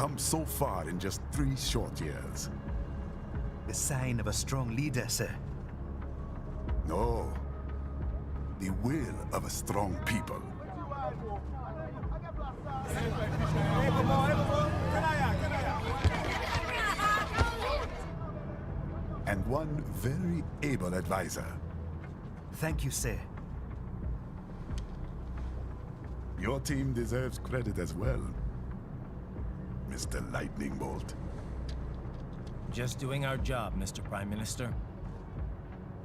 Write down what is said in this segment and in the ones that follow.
come so far in just 3 short years. The sign of a strong leader, sir. No. The will of a strong people. And one very able advisor. Thank you, sir. Your team deserves credit as well, Mr. Lightning Bolt. Just doing our job, Mr. Prime Minister.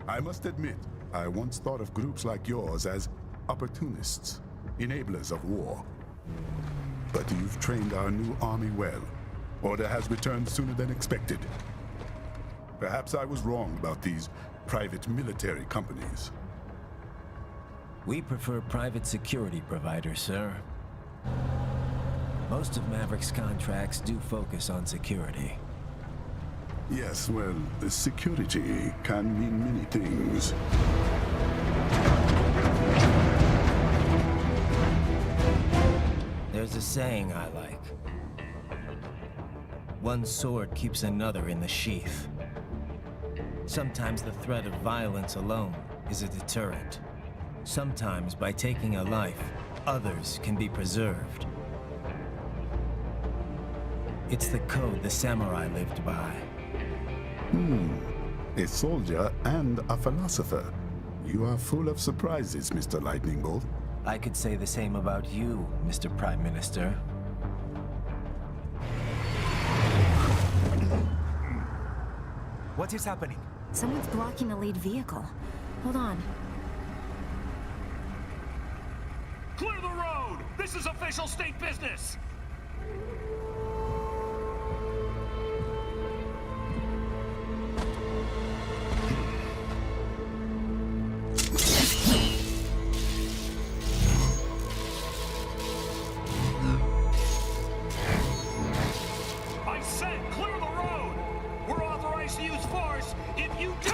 I must admit, I once thought of groups like yours as opportunists, enablers of war. But you've trained our new army well. Order has returned sooner than expected. Perhaps I was wrong about these private military companies. We prefer private security providers, sir. Most of Maverick's contracts do focus on security. Yes, well, security can mean many things. There's a saying I like. One sword keeps another in the sheath. Sometimes the threat of violence alone is a deterrent. Sometimes by taking a life, others can be preserved. It's the code the samurai lived by. A soldier and a philosopher. You are full of surprises, Mr. Lightning Bolt. I could say the same about you, Mr. Prime Minister. What is happening? Someone's blocking the lead vehicle. Hold on. Clear the road! This is official state business! I said clear the road! We're authorized to use force if you do!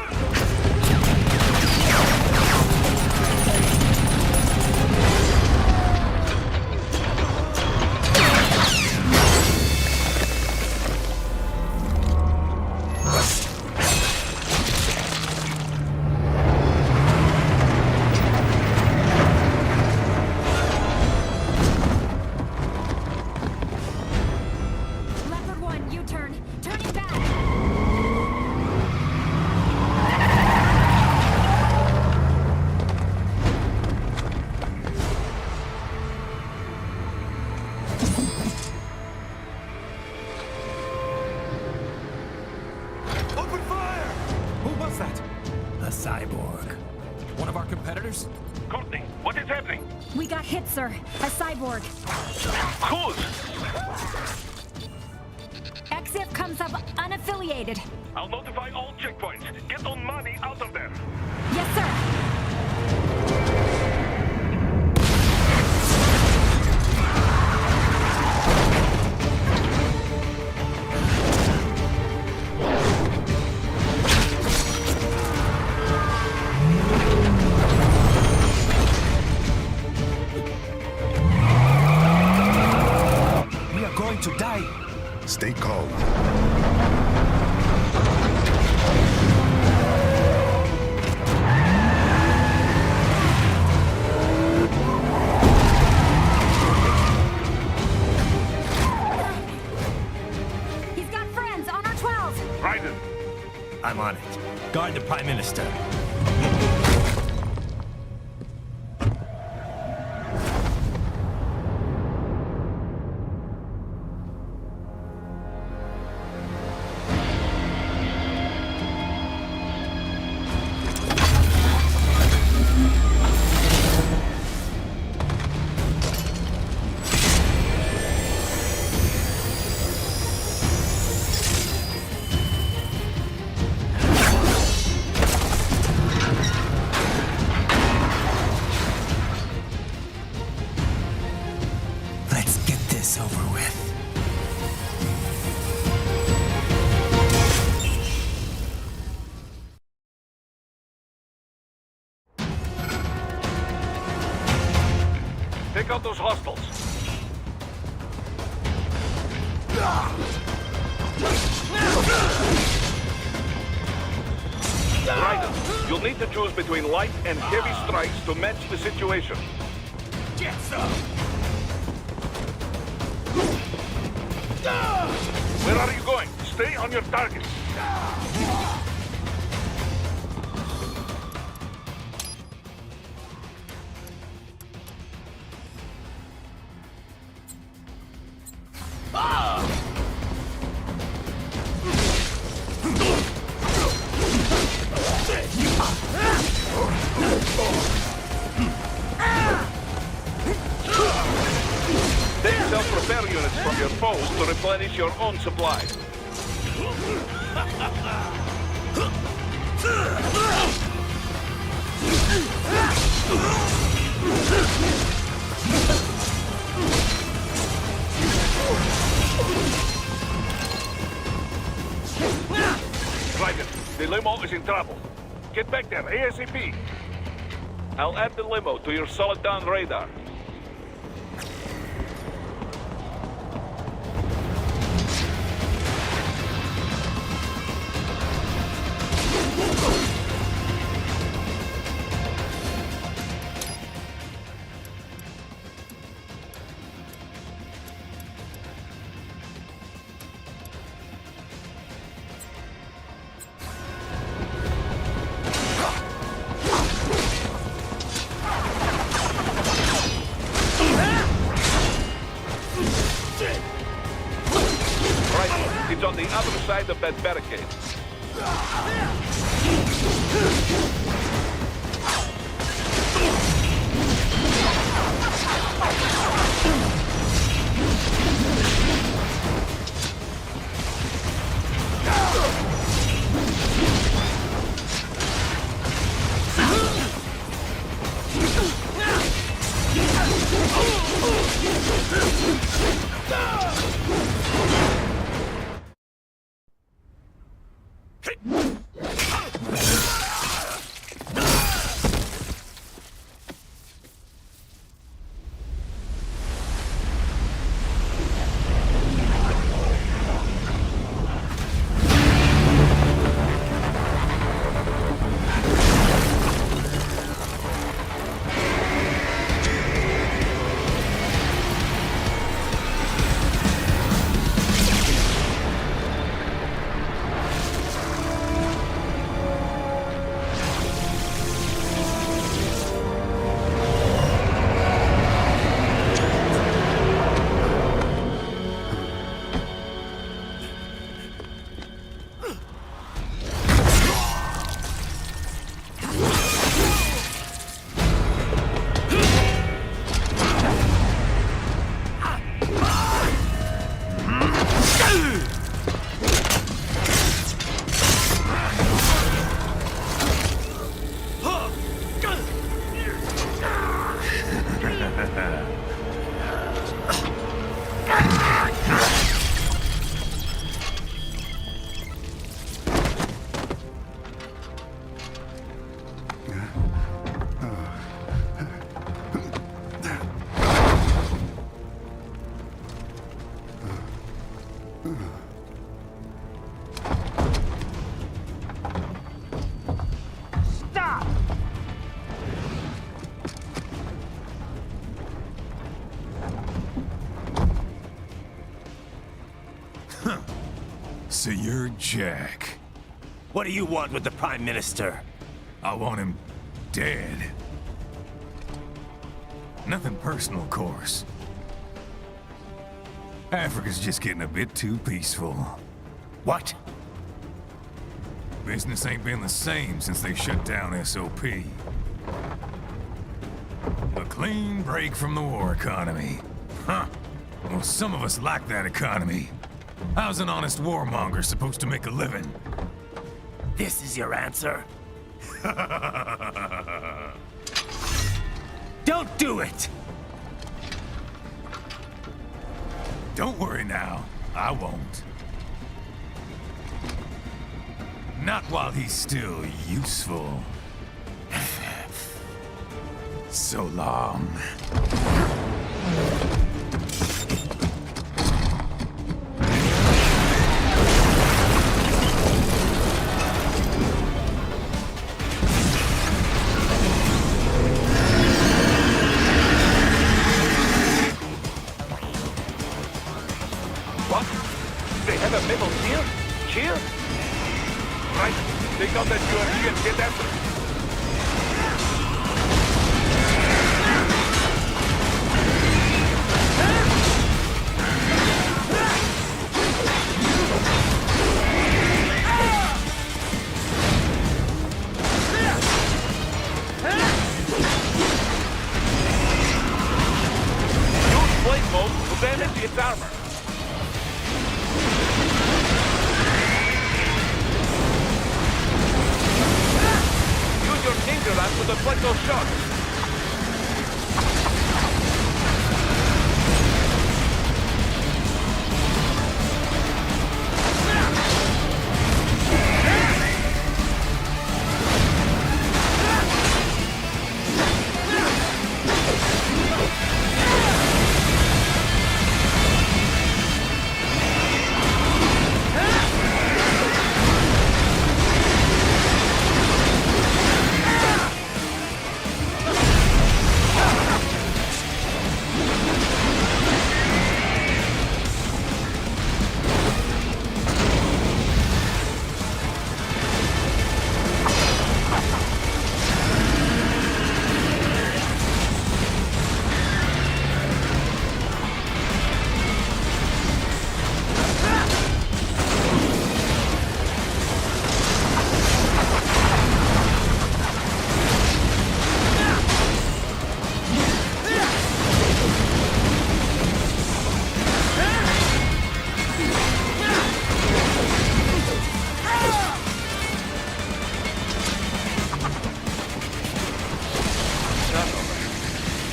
Leopard 1, U-turn. Turning back. Open fire! Who was that? A cyborg. One of our competitors? Courtney, what is happening? We got hit, sir. A cyborg. Whose? EXIF comes up unaffiliated. I'll notify all checkpoints. Get on money out of there. Yes, sir. We are going to die. Stay calm. He's got friends on our 12. Raiden, I'm on it. Guard the Prime Minister. Let's get this over with. take out those hostiles. Raiden, you'll need to choose between light and heavy strikes to match the situation. Get some! Where are you going? Stay on your target. Take self-repair units from your foes to replenish your own supply. Raiden, the limo is in trouble. Get back there ASAP. I'll add the limo to your solid down radar. It's on the other side of that barricade. So you're Jack. What do you want with the Prime Minister? I want him dead. Nothing personal, of course. Africa's just getting a bit too peaceful. What? Business ain't been the same since they shut down SOP. A clean break from the war economy. Huh. Well, some of us like that economy. How's an honest warmonger supposed to make a living? This is your answer? Don't do it! Don't worry now. I won't. Not while he's still useful. So long. Here? Right. Take out that UMP and get after it. Use blade mode to damage its armor. Use your ninja run to deflect those shots.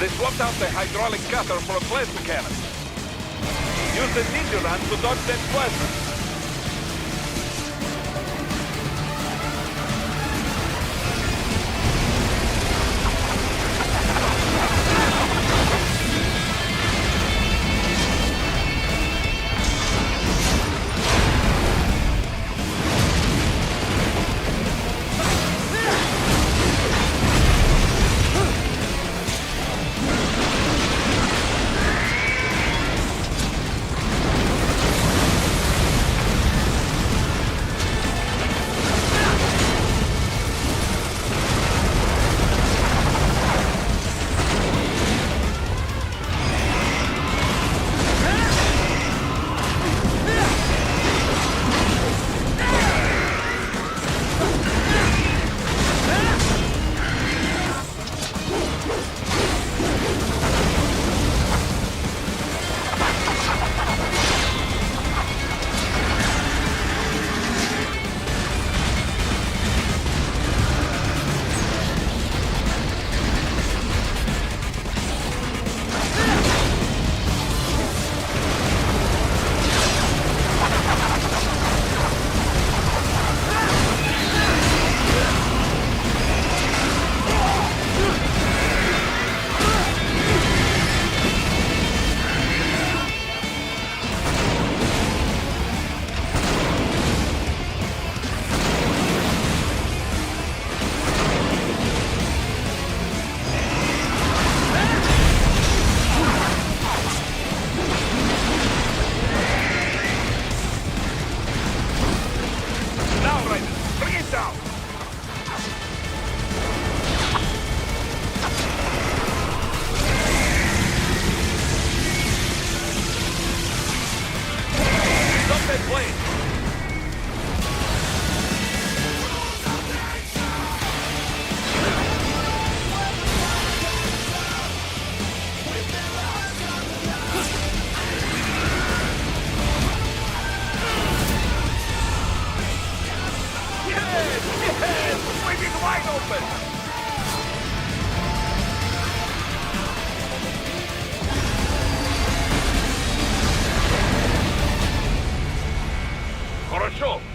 They swapped out the hydraulic cutter for a plasma cannon. Use the ninja run to dodge that plasma.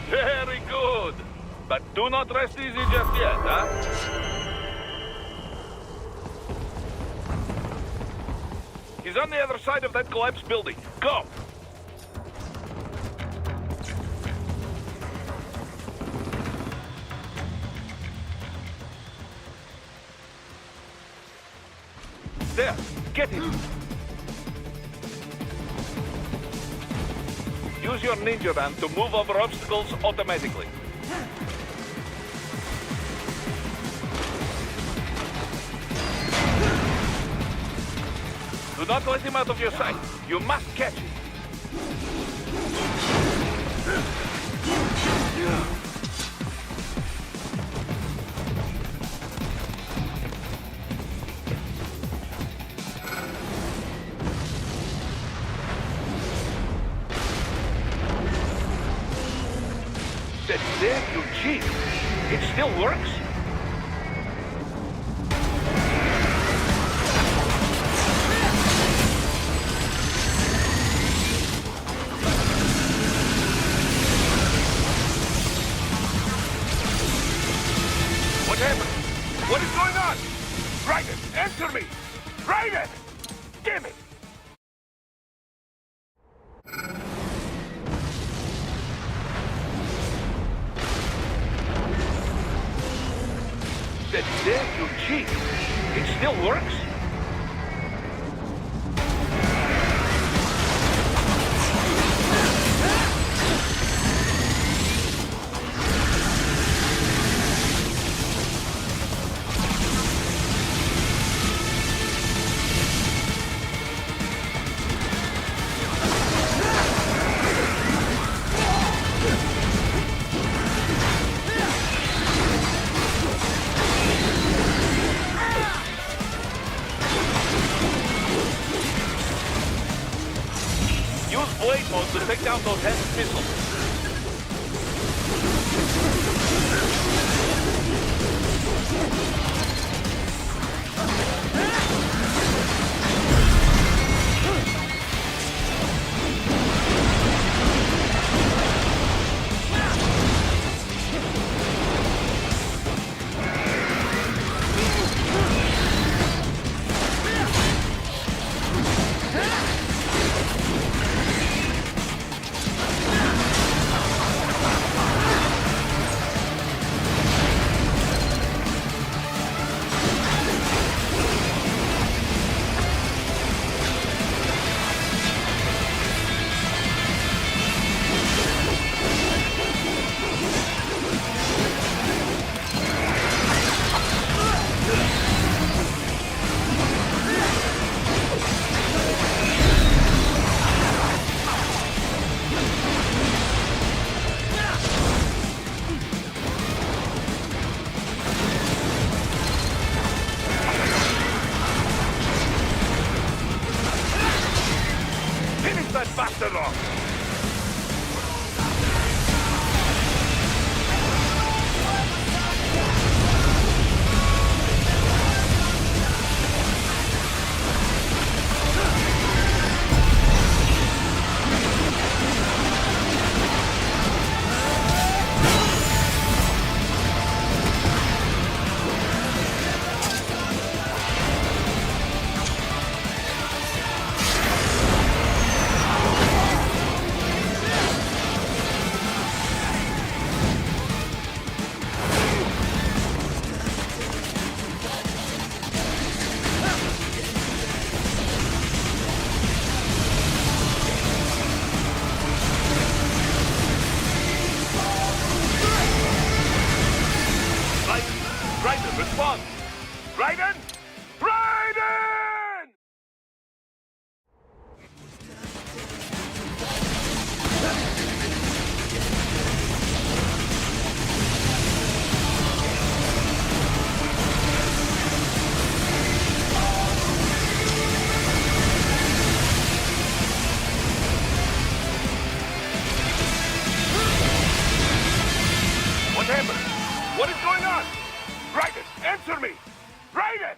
Very good. But do not rest easy just yet, huh? He's on the other side of that collapsed building. Go! There, get him! Use your ninja van to move over obstacles automatically. Do not let him out of your sight. You must catch him. That damn you cheat. It still works? What happened? What is going on? Raiden, answer me! Raiden! Damn it! That damn you cheat. It still works? Use blade mode to take down those heavy missiles. Finish that bastard off! Raiden, respond! Raiden! Raiden! What happened? What is going on? Raiden, answer me! Raiden!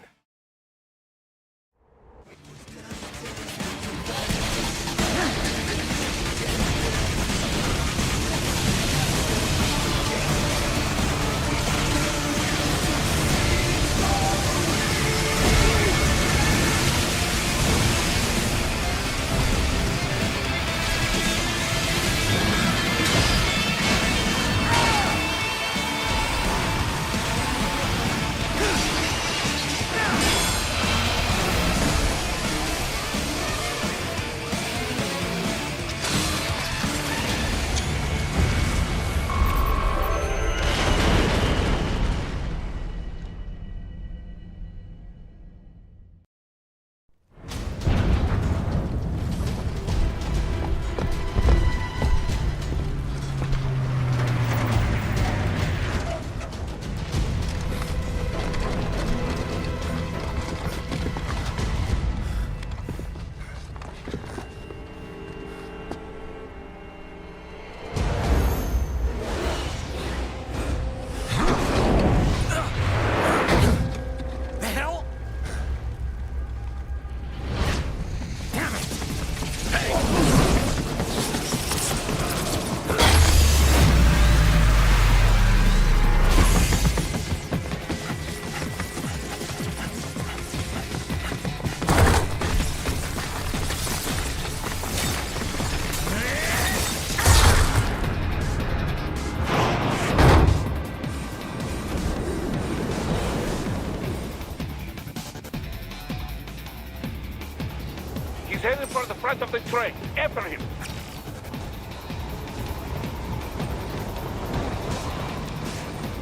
He's heading for the front of the train. After him.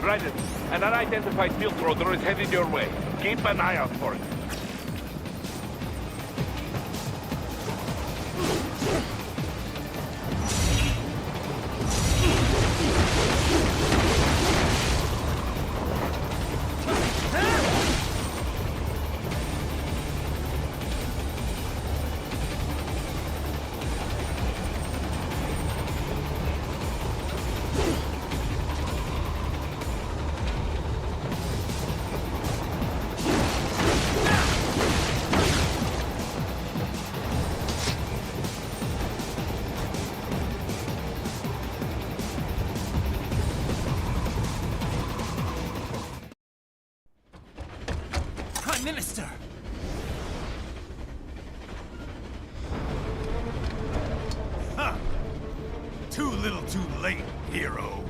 Raiden, an unidentified field roader is headed your way. Keep an eye out for it. Prime Minister! Huh. Too little too late, hero.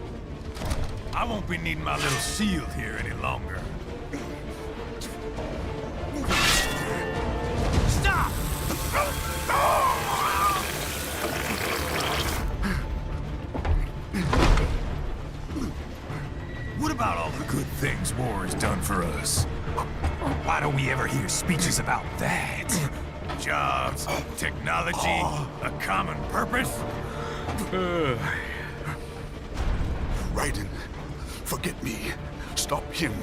I won't be needing my little shield here any longer. Stop! What about all the good things war has done for us? Why don't we ever hear speeches about that? Jobs, technology, a common purpose? Raiden, forget me. Stop him.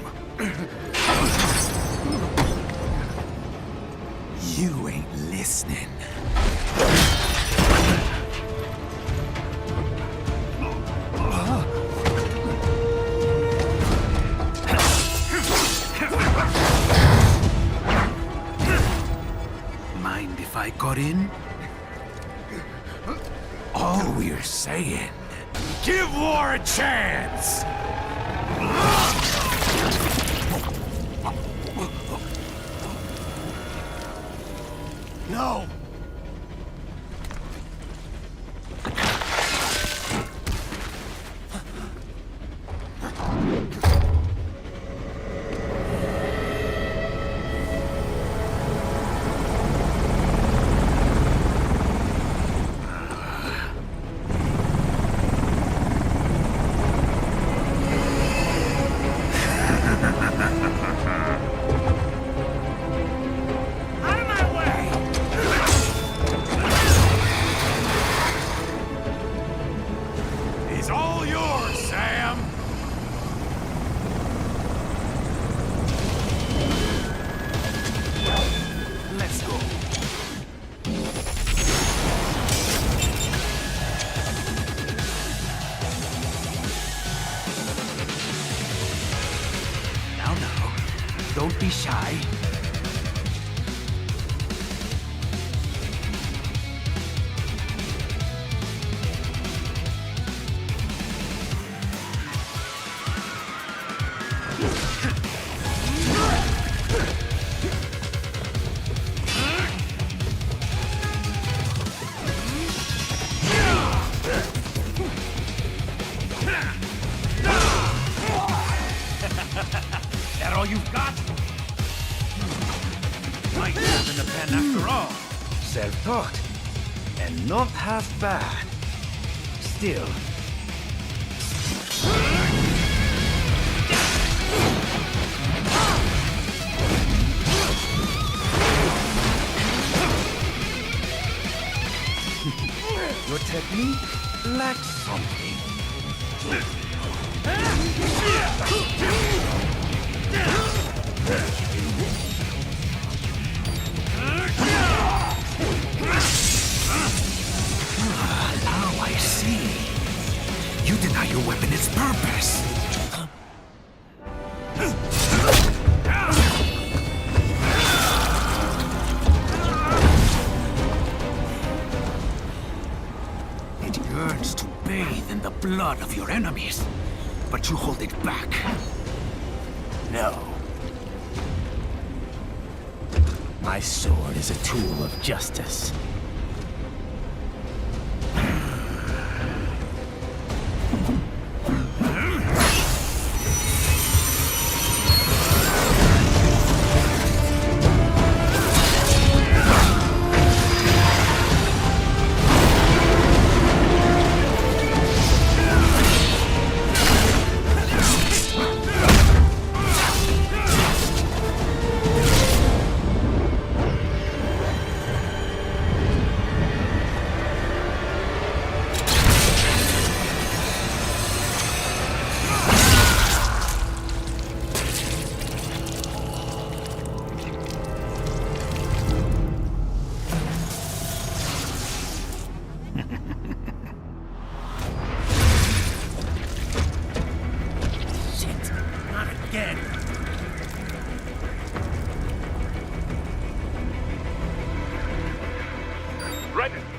You ain't listening. Mind if I got in? All we're saying, give war a chance! No! He's all yours, Sam! Let's go. Now, don't be shy. That all you've got? Might have in the pen after all. Self-taught, and not half bad. Still, your technique lacks something. Now I see. You deny your weapon its purpose. It yearns to bathe in the blood of your enemies, but you hold it back. No. My sword is a tool of justice.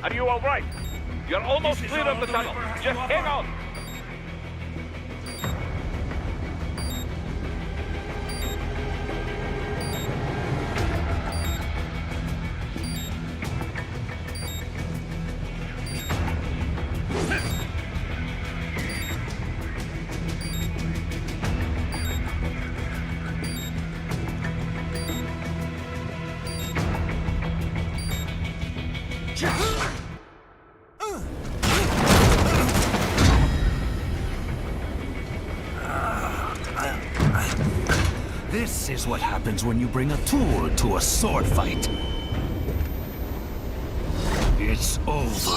Are you all right? You're almost clear of the tunnel. Just hang on. This is what happens when you bring a tool to a sword fight. It's over.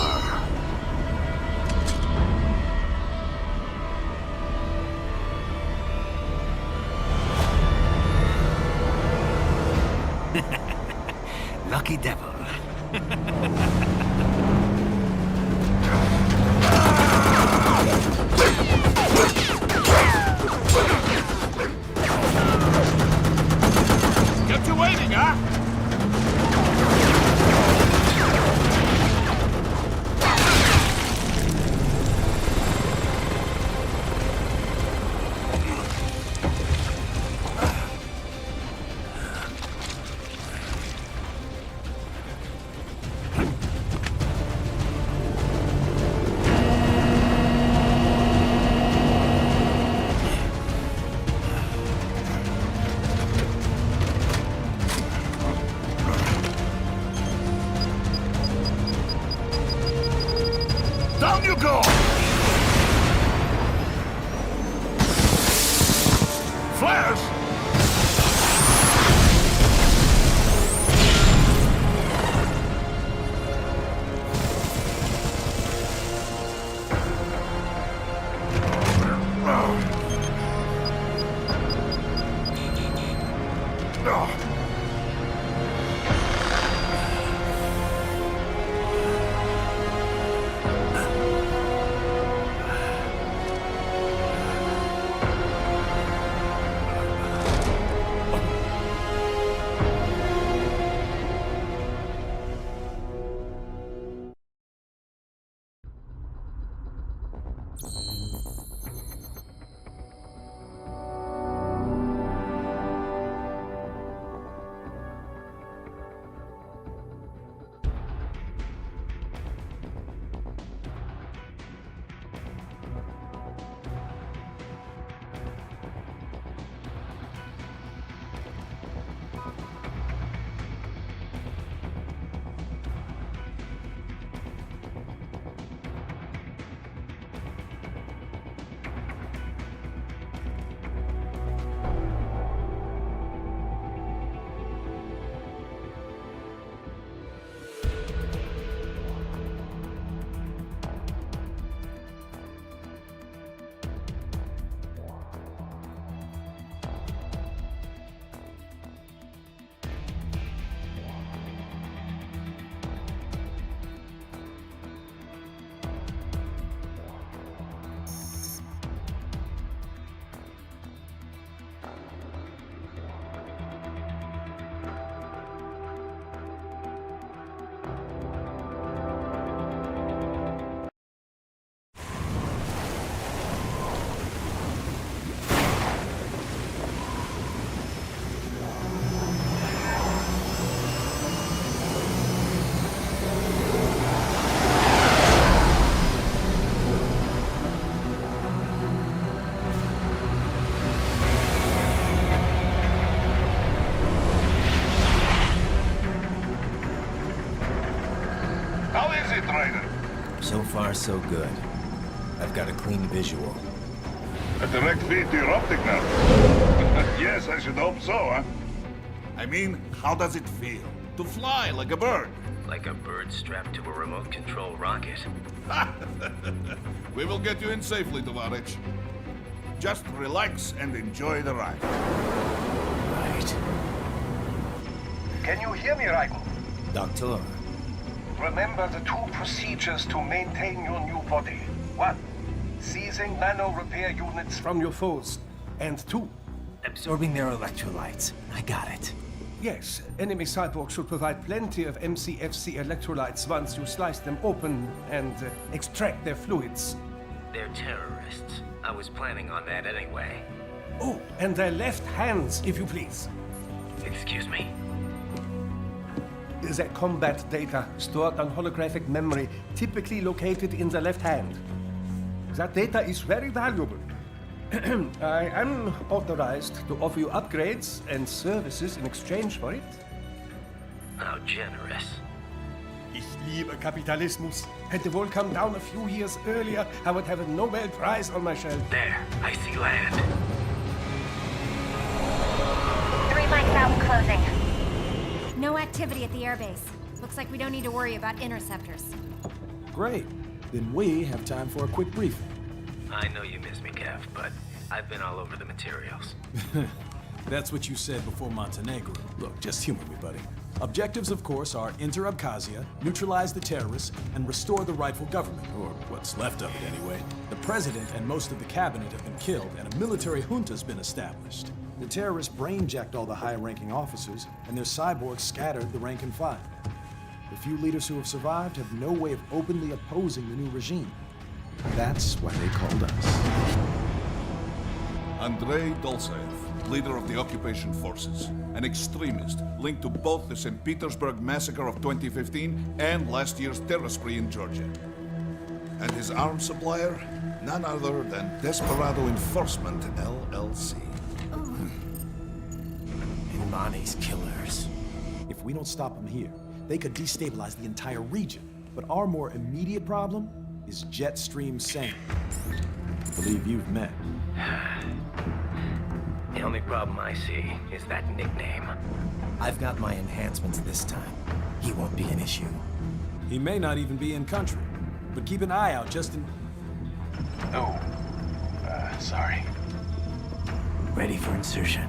Lucky devil. Kept you waiting, huh? Down you go! Flash! So far, so good. I've got a clean visual. A direct feed to your optic now. Yes, I should hope so, huh? I mean, how does it feel? To fly like a bird? Like a bird strapped to a remote control rocket. We will get you in safely, Tovarich. Just relax and enjoy the ride. Right. Can you hear me, Raiko? Doctor. Remember the two procedures to maintain your new body. 1. Seizing nano repair units from your foes. And 2. Absorbing their electrolytes. I got it. Yes, enemy cyborgs should provide plenty of MCFC electrolytes once you slice them open and extract their fluids. They're terrorists. I was planning on that anyway. Oh, and their left hands, if you please. Excuse me? Their combat data stored on holographic memory, typically located in the left hand. That data is very valuable. I am authorized to offer you upgrades and services in exchange for it. How generous. Ich liebe Kapitalismus. Hätte wohl come down a few years earlier, I would have a Nobel Prize on my shelf. There, I see land. 3 mics out, closing. No activity at the airbase. Looks like we don't need to worry about interceptors. Great. Then we have time for a quick briefing. I know you miss me, Kev, but I've been all over the materials. That's what you said before Montenegro. Look, just humor me, buddy. Objectives, of course, are enter Abkhazia, neutralize the terrorists, and restore the rightful government, or what's left of it anyway. The president and most of the cabinet have been killed, and a military junta's been established. The terrorists brain-jacked all the high-ranking officers, and their cyborgs scattered the rank and file. The few leaders who have survived have no way of openly opposing the new regime. That's why they called us. Andrei Dolzaev, leader of the occupation forces, an extremist linked to both the St. Petersburg massacre of 2015 and last year's terror spree in Georgia. And his arms supplier, none other than Desperado Enforcement, LLC. Imani's killers. If we don't stop them here, they could destabilize the entire region. But our more immediate problem is Jetstream Sam. I believe you've met. The only problem I see is that nickname. I've got my enhancements this time. He won't be an issue. He may not even be in country, but keep an eye out just in... Oh, sorry. Ready for insertion.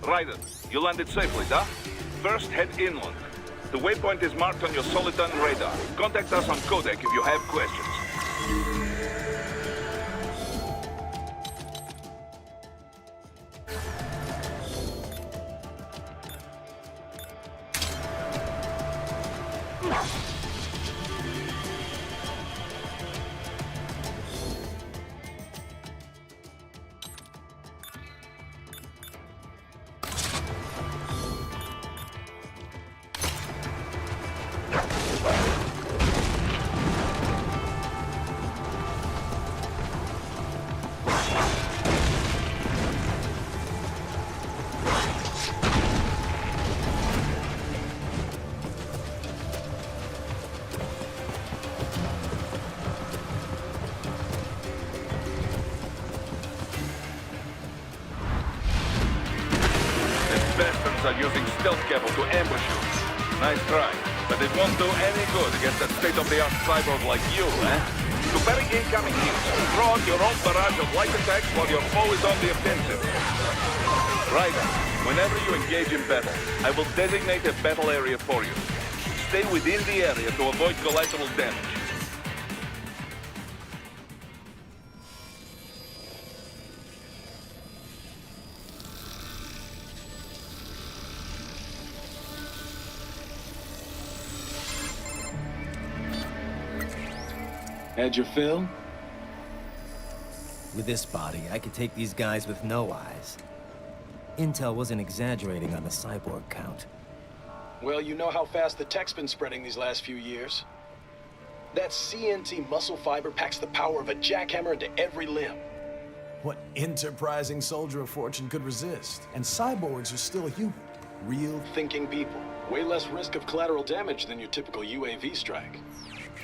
Ryder, you landed safely, huh? First, head inland. The waypoint is marked on your Soliton radar. Contact us on Codec if you have questions. Are using stealth cable to ambush you. Nice try, but it won't do any good against a state-of-the-art cyborg like you, eh? To parry incoming hits, throw out your own barrage of light attacks while your foe is on the offensive. Ryder, whenever you engage in battle, I will designate a battle area for you. Stay within the area to avoid collateral damage. Had your fill? With this body, I could take these guys with no eyes. Intel wasn't exaggerating on the cyborg count. Well, you know how fast the tech's been spreading these last few years. That CNT muscle fiber packs the power of a jackhammer into every limb. What enterprising soldier of fortune could resist? And cyborgs are still human. Real Thinking people. Way less risk of collateral damage than your typical UAV strike.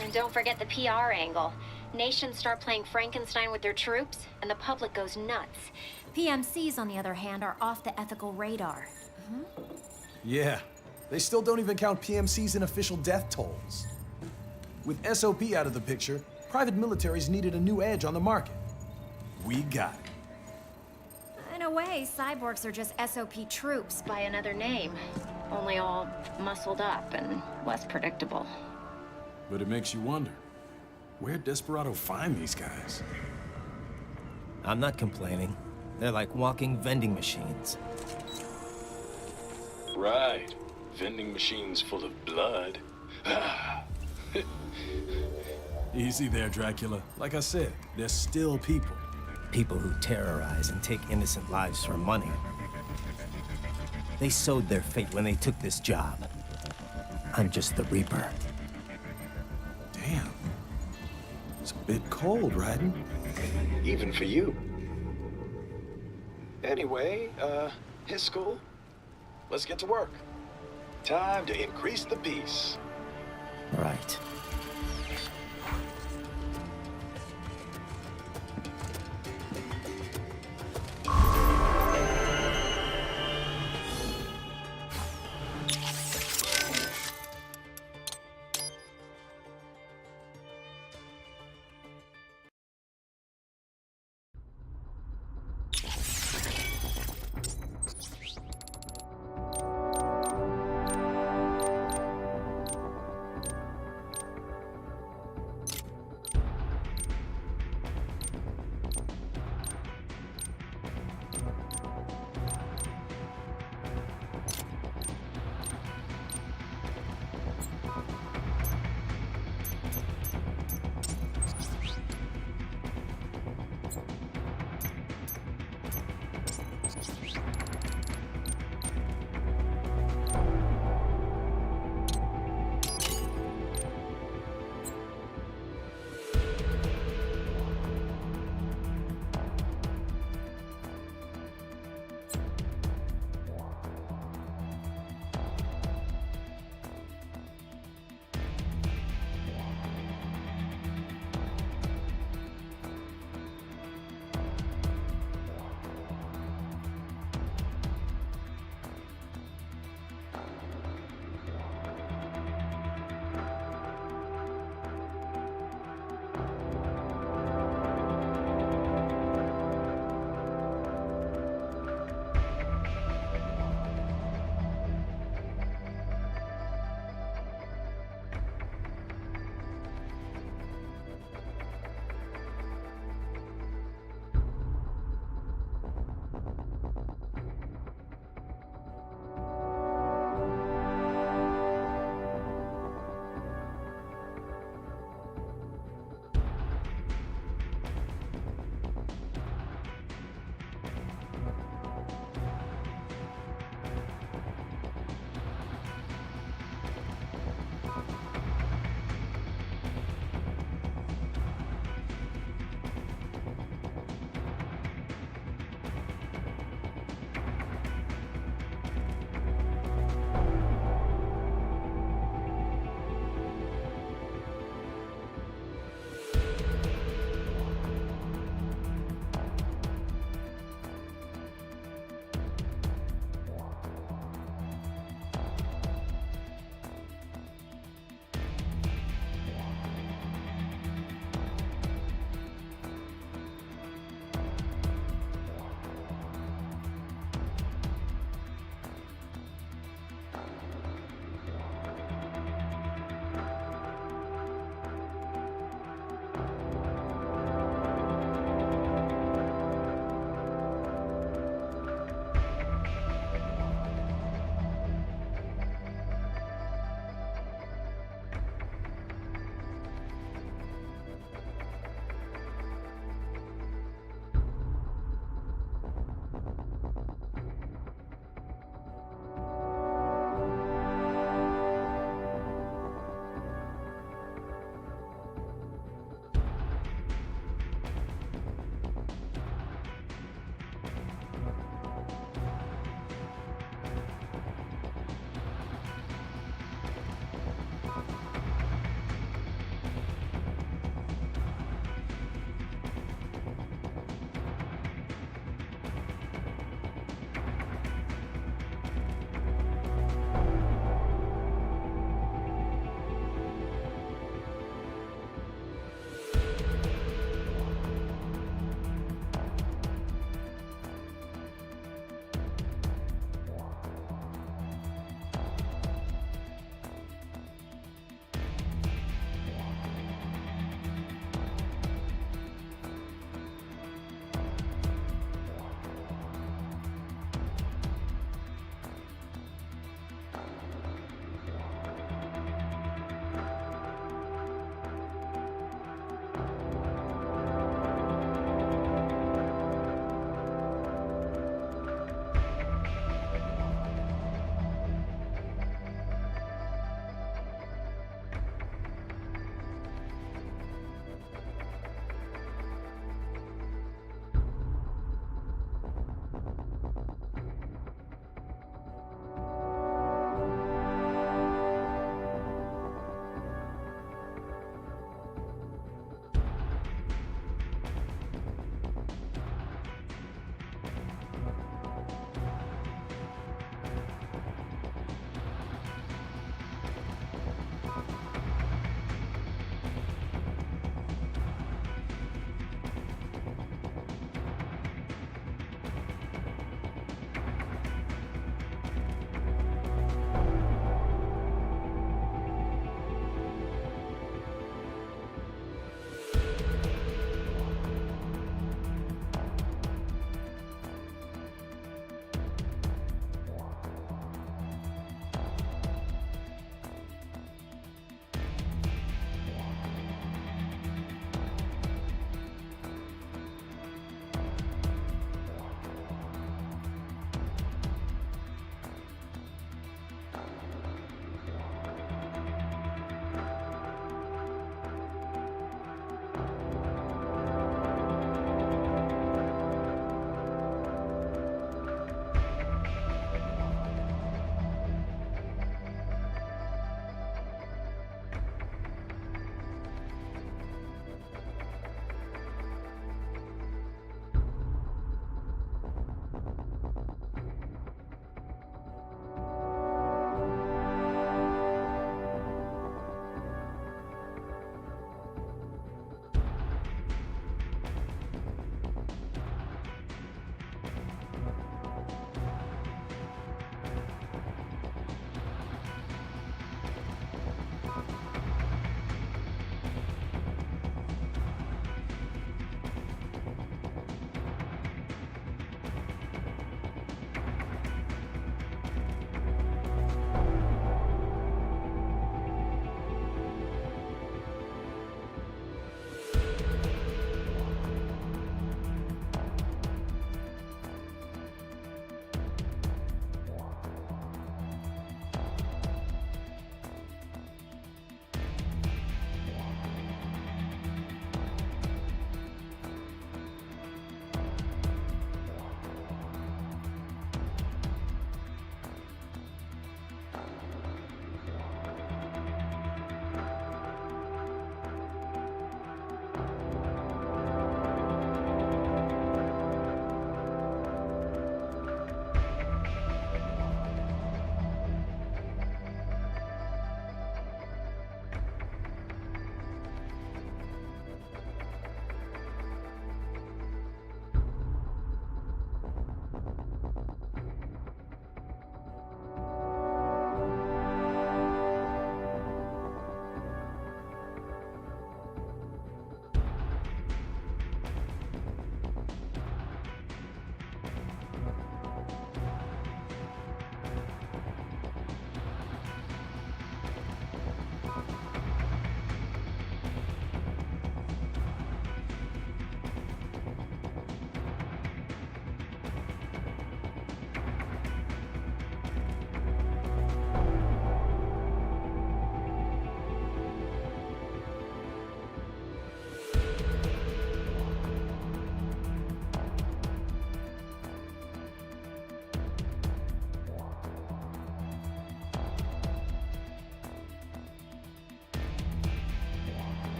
And don't forget the PR angle. Nations start playing Frankenstein with their troops, and the public goes nuts. PMCs, on the other hand, are off the ethical radar. Yeah. They still don't even count PMCs in official death tolls. With SOP out of the picture, private militaries needed a new edge on the market. We got it. In a way, cyborgs are just SOP troops by another name. Only all muscled up and less predictable. But it makes you wonder, where'd Desperado find these guys? I'm not complaining. They're like walking vending machines. Right. Vending machines full of blood. Easy there, Dracula. Like I said, they're still people. People who terrorize and take innocent lives for money. They sowed their fate when they took this job. I'm just the Reaper. Damn. It's a bit cold, Raiden. Even for you. Anyway, his school. Let's get to work. Time to increase the peace. Right.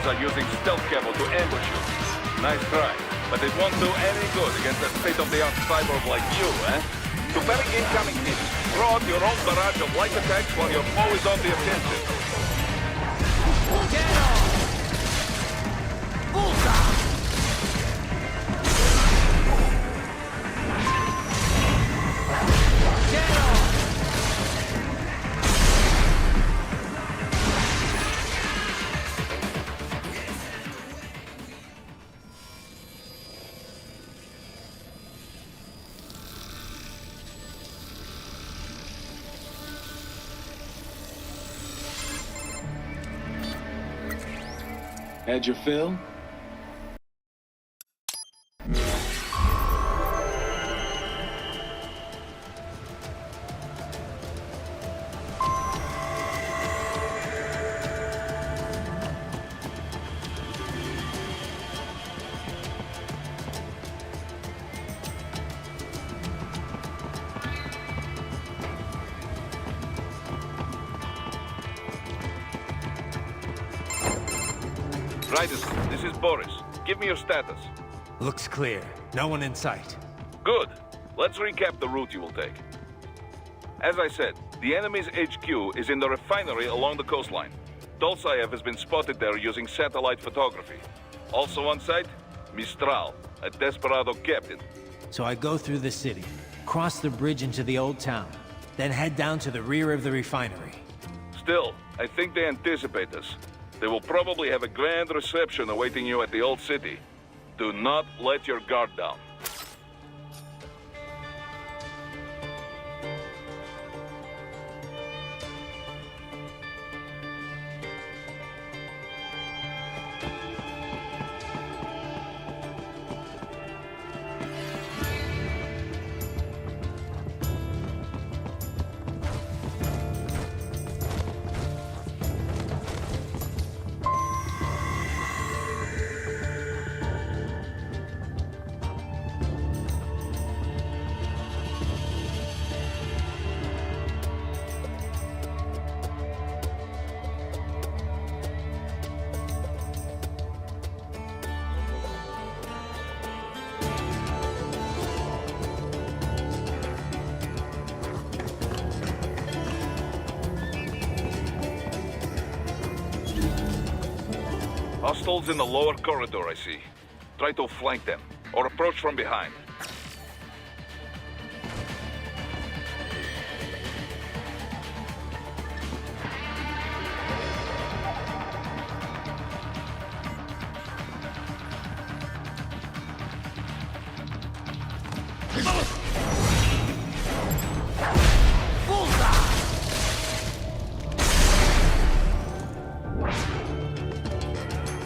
are using stealth cable to ambush you. Nice try, but it won't do any good against a state-of-the-art cyborg like you, eh? To parry incoming hits, throw out your own barrage of light attacks while your foe is on the offensive. Get on! Bullseye! Get on! Had your fill? Raiden, this is Boris. Give me your status. Looks clear. No one in sight. Good. Let's recap the route you will take. As I said, the enemy's HQ is in the refinery along the coastline. Dolzaev has been spotted there using satellite photography. Also on site, Mistral, a desperado captain. So I go through the city, cross the bridge into the old town, then head down to the rear of the refinery. Still, I think they anticipate us. They will probably have a grand reception awaiting you at the old city. Do not let your guard down. Hostiles in the lower corridor, I see. Try to flank them, or approach from behind.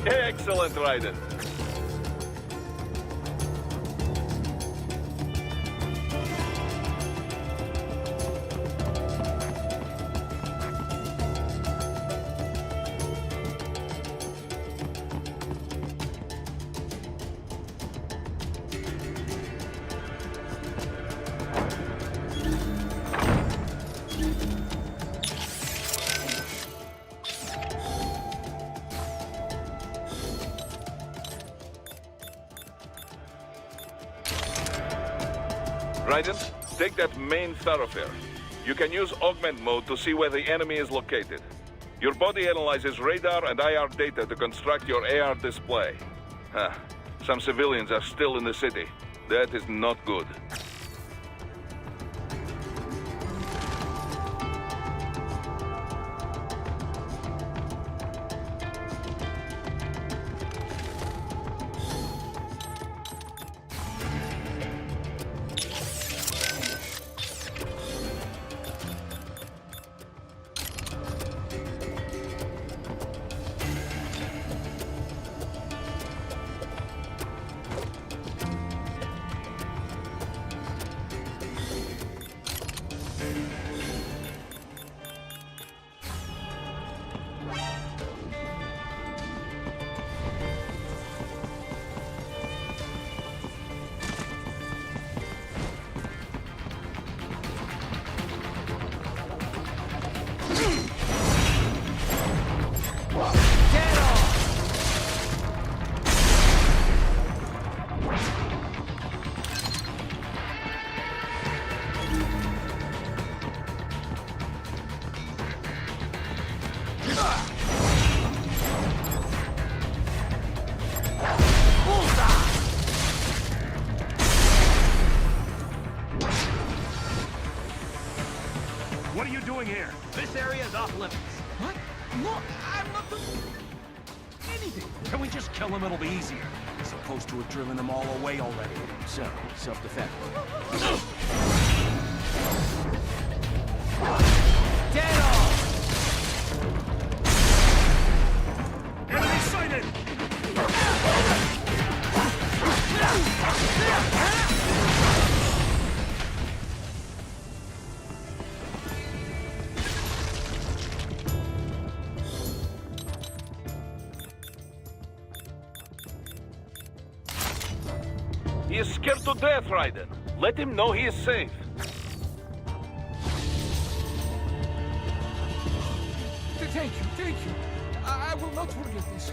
Excellent, Raiden. Raiden, take that main thoroughfare. You can use augment mode to see where the enemy is located. Your body analyzes radar and IR data to construct your AR display. Some civilians are still in the city. That is not good. doing here? This area is off limits. What? Look, I'm not doing anything. Can we just kill them? It'll be easier. Supposed to have driven them all away already. So, self-defense. Dead on! Enemy sighted! He is scared to death, Raiden. Let him know he is safe. Thank you. I will not forget this.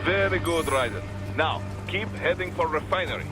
Very good, Raiden. Now, keep heading for refinery.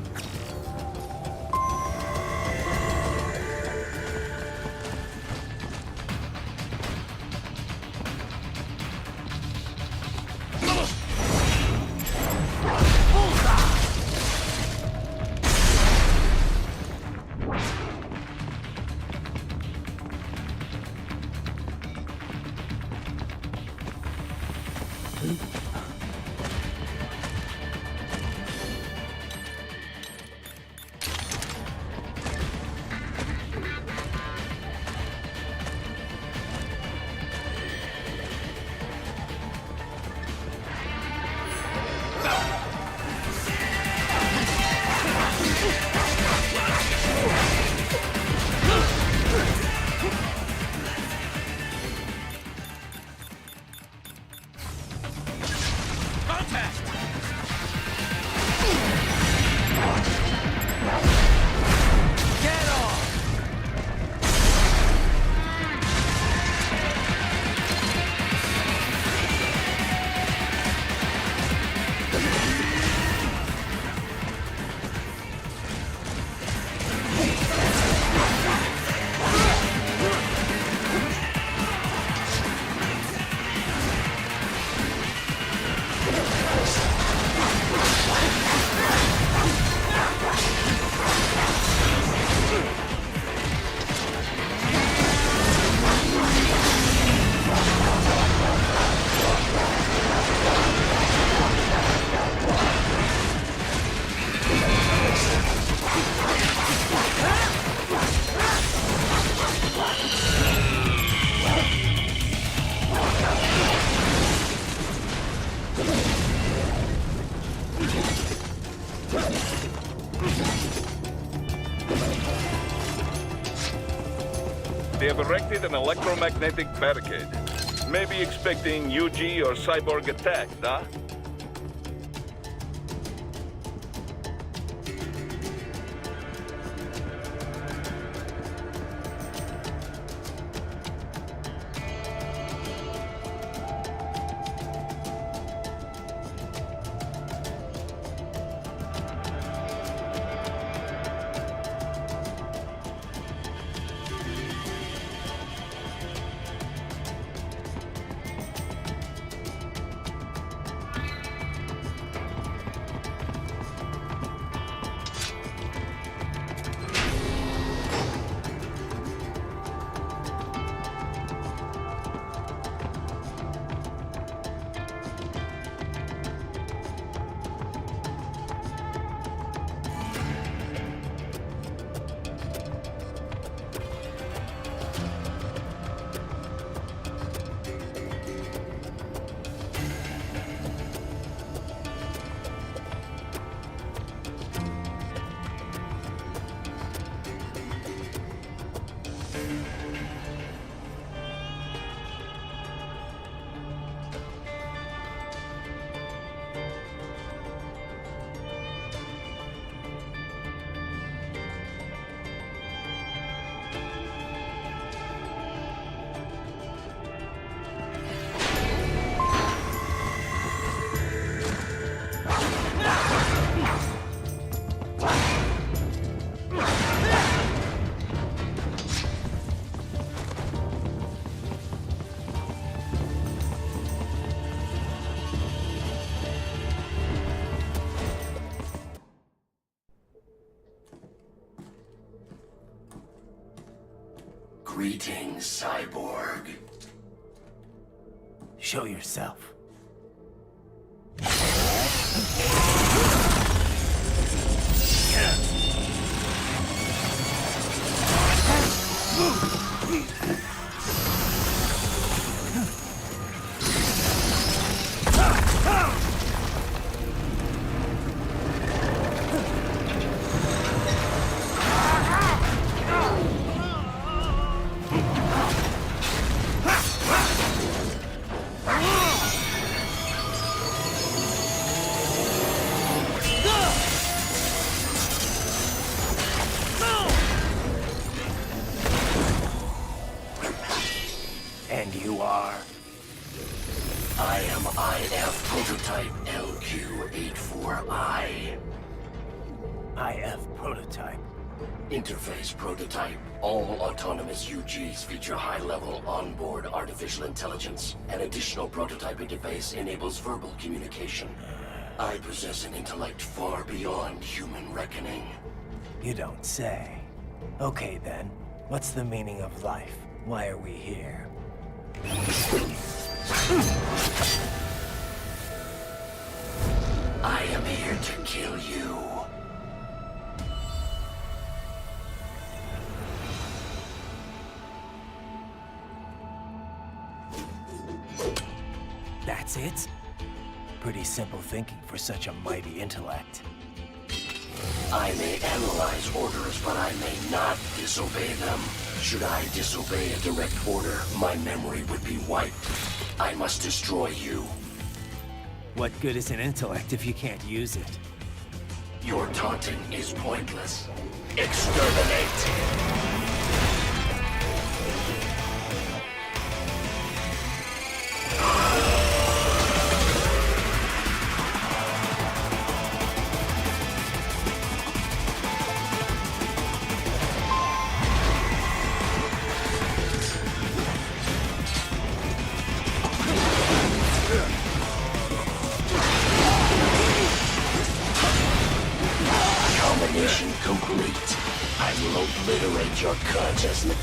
They have erected an electromagnetic barricade. Maybe expecting UG or cyborg attack, huh? Greetings, cyborg. Show yourself. And you are? I am IF prototype LQ84I. IF prototype. Interface prototype. All autonomous UGs feature high-level onboard artificial intelligence. An additional prototype interface enables verbal communication. I possess an intellect far beyond human reckoning. You don't say. Okay then, what's the meaning of life? Why are we here? I am here to kill you. That's it? Pretty simple thinking for such a mighty intellect. I may analyze orders, but I may not disobey them. Should I disobey a direct order, my memory would be wiped. I must destroy you. What good is an intellect if you can't use it? Your taunting is pointless. Exterminate! Mission complete. I will obliterate your consciousness.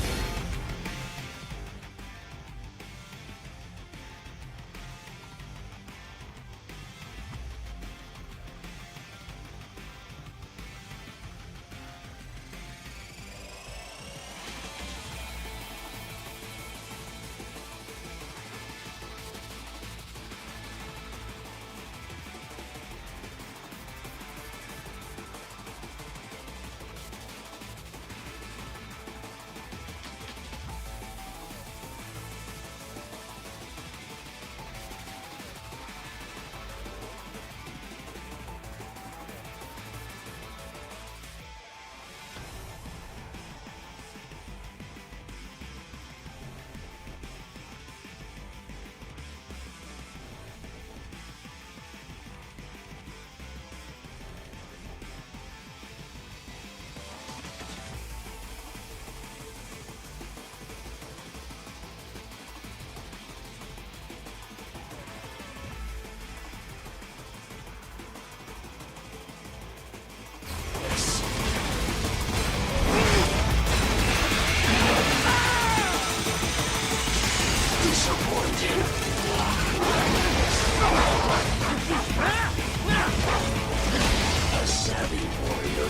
A savvy warrior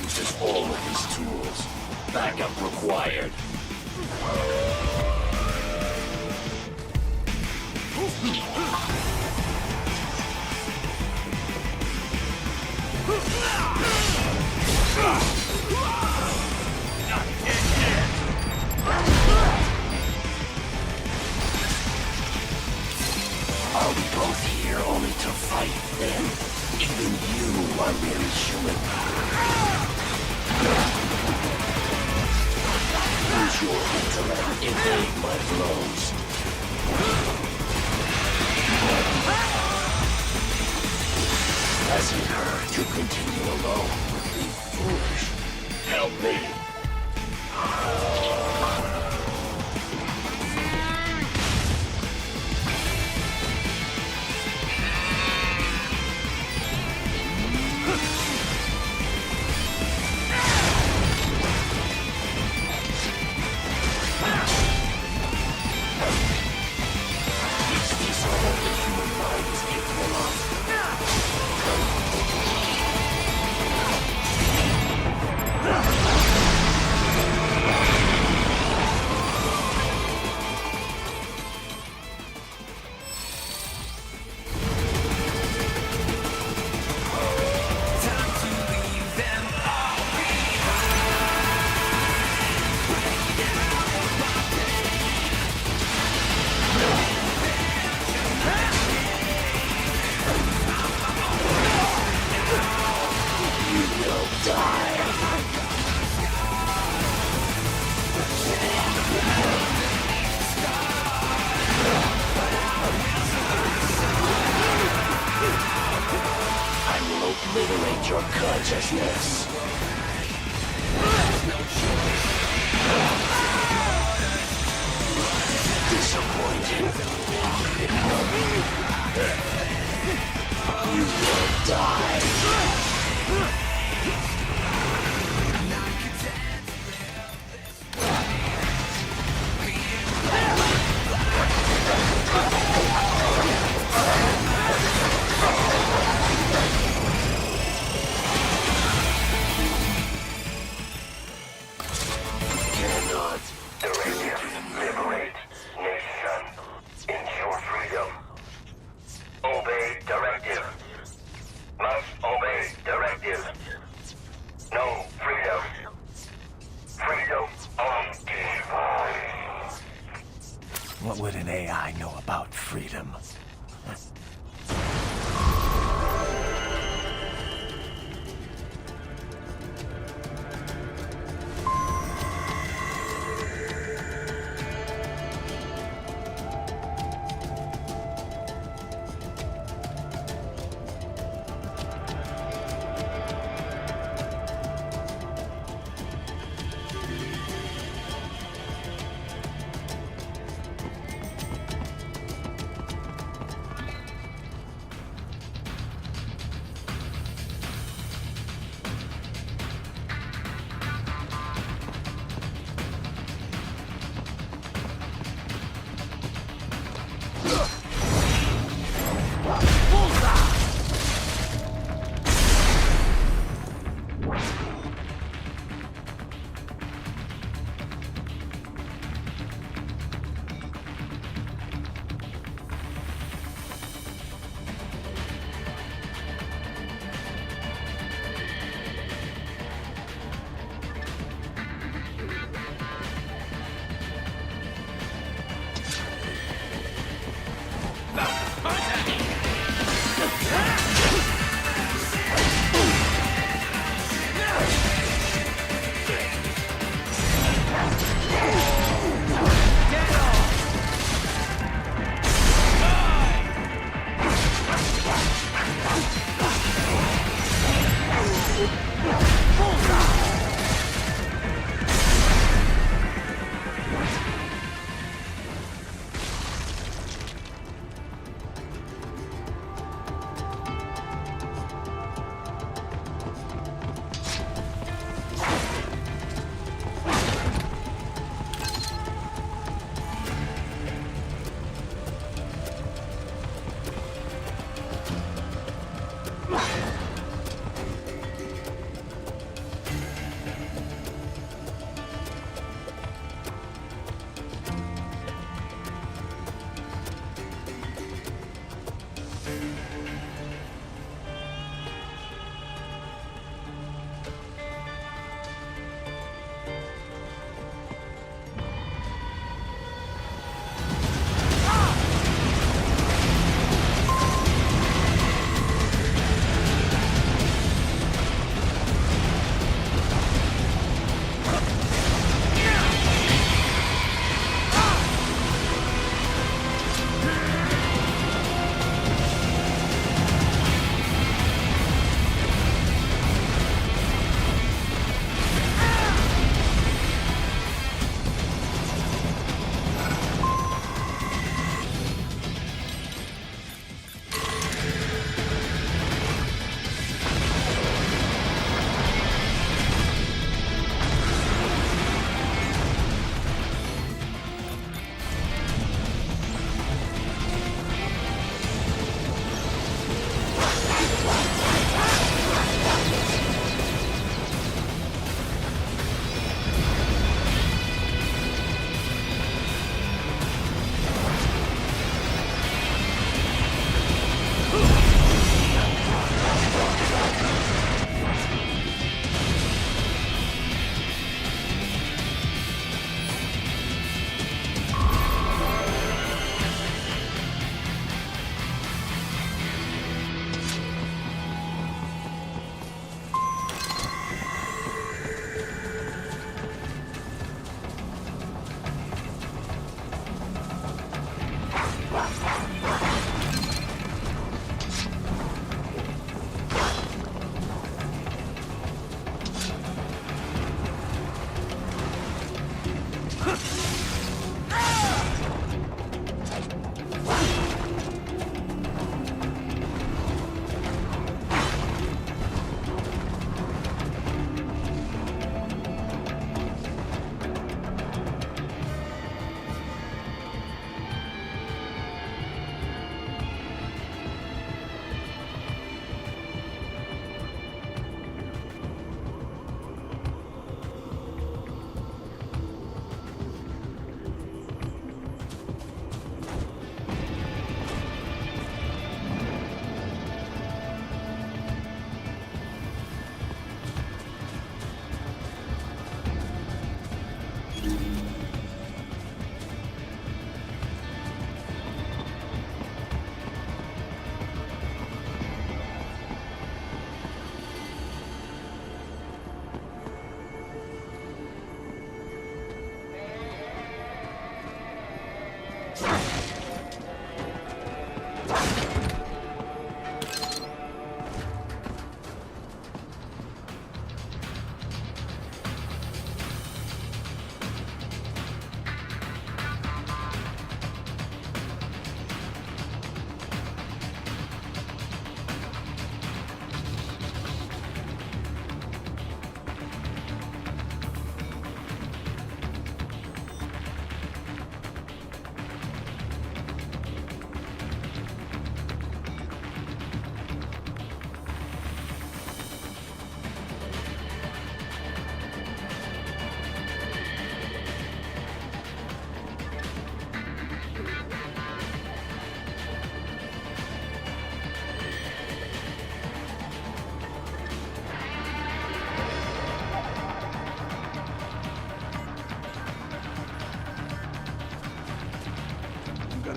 uses all of his tools. Backup required. Are we both here only to fight, then? Even you are merely human. Use your intellect, evade my blows. Hasn't hurt to continue alone would be foolish. Help me. righteousness. Disappointed. You will die. Cannot liberate nation. Ensure freedom. Obey directive. Must obey directive. No freedom. Freedom on device. What would an AI know about freedom?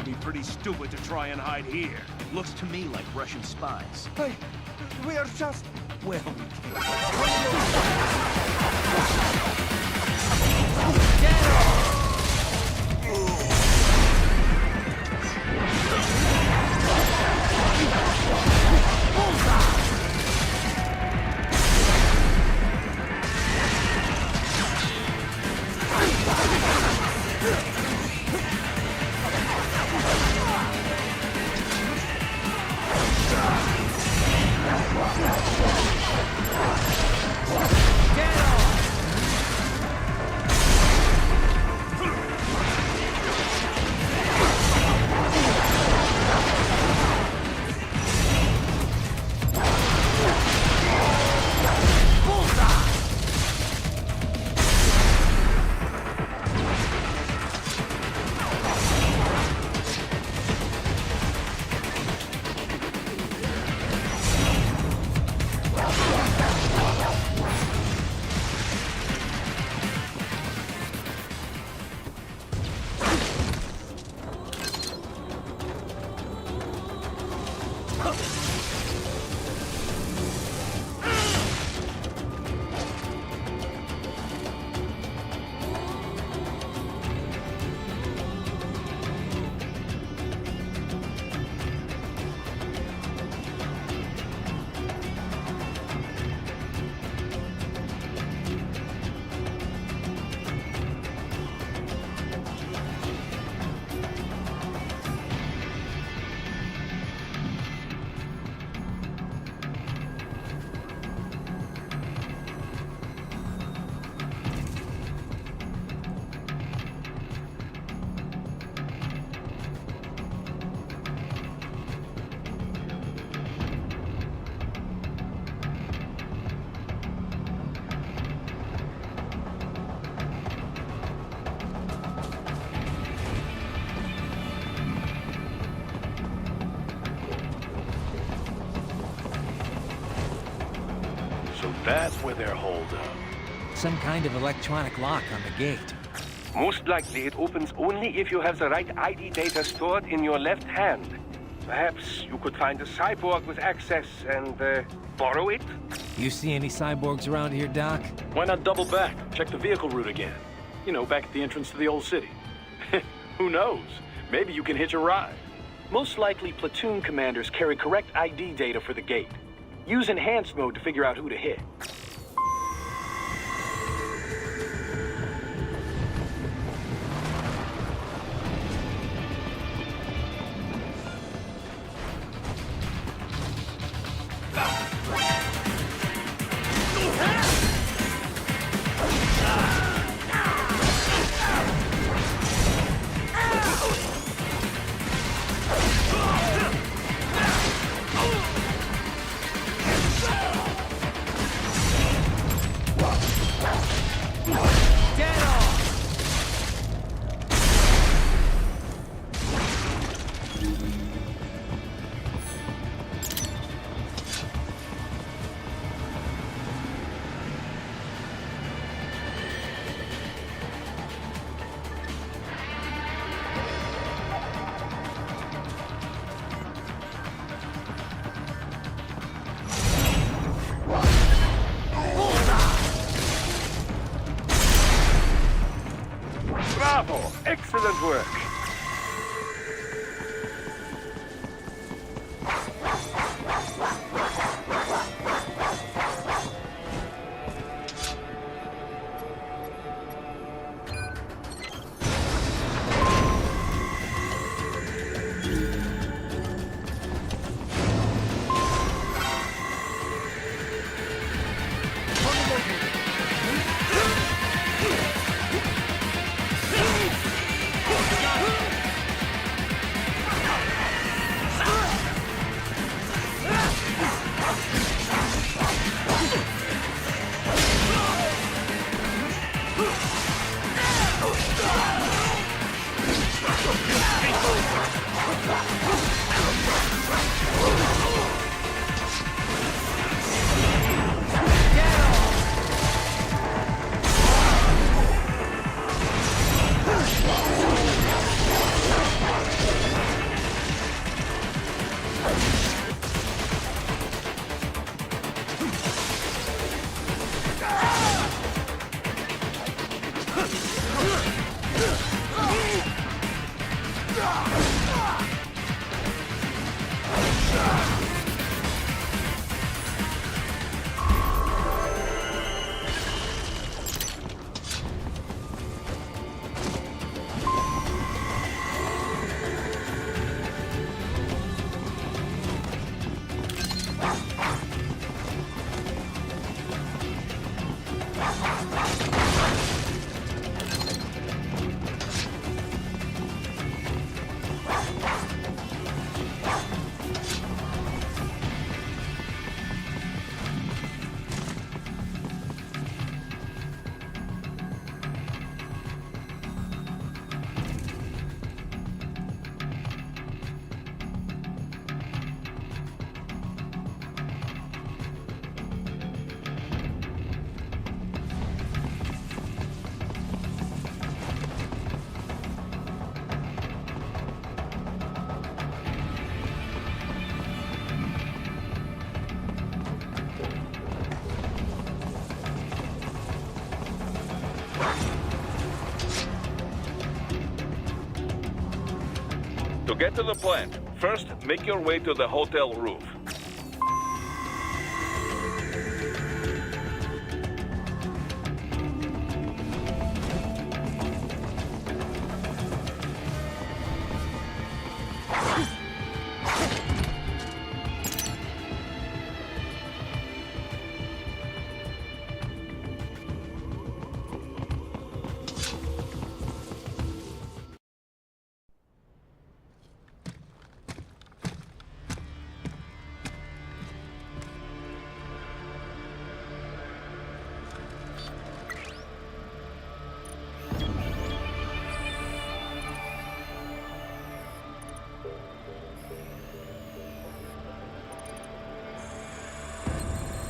Be pretty stupid to try and hide here. Looks to me like Russian spies. Hey, we are just... Well, That's where they're holed up. Some kind of electronic lock on the gate. Most likely it opens only if you have the right ID data stored in your left hand. Perhaps you could find a cyborg with access and borrow it? You see any cyborgs around here, Doc? Why not double back? Check the vehicle route again. You know, back at the entrance to the old city. Who knows? Maybe you can hitch a ride. Most likely, platoon commanders carry correct ID data for the gate. Use enhanced mode to figure out who to hit. Bravo! Excellent work! To get to the plant, first make your way to the hotel roof.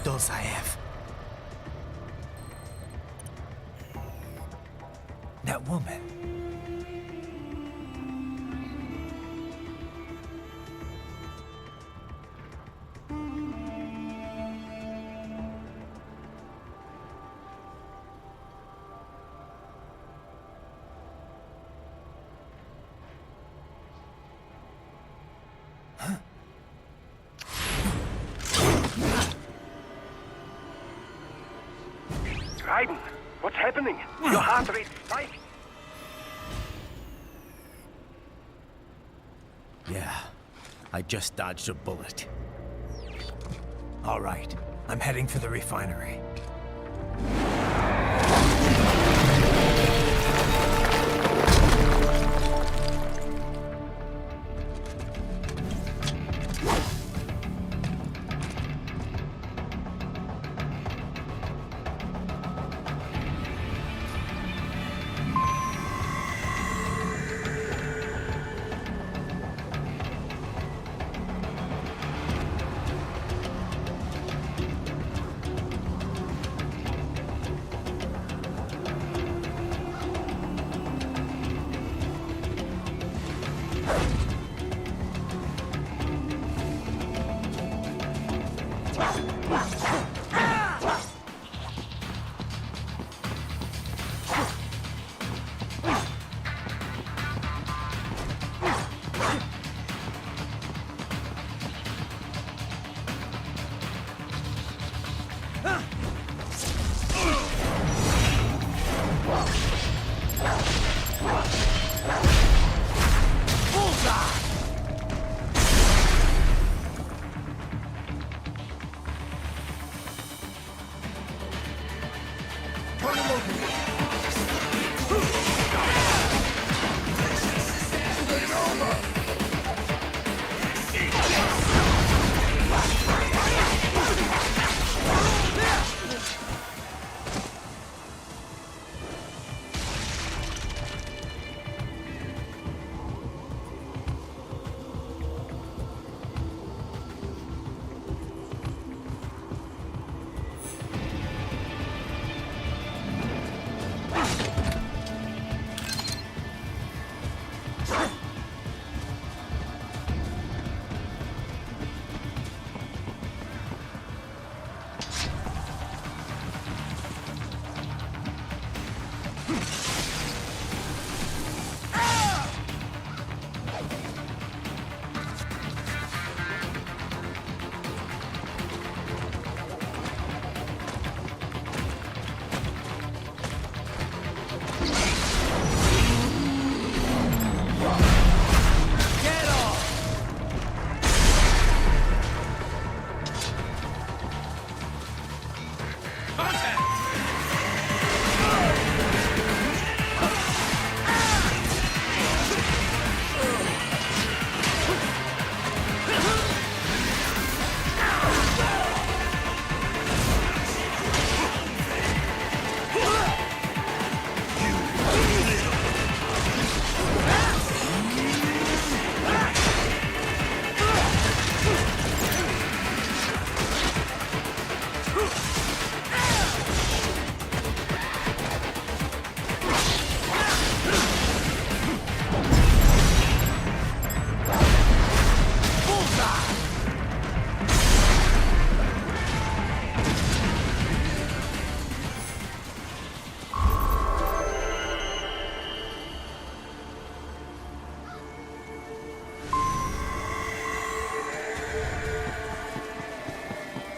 Dulzaev. That woman. Raiden, what's happening? Your heart rate spiked. Yeah, I just dodged a bullet. All right, I'm heading for the refinery.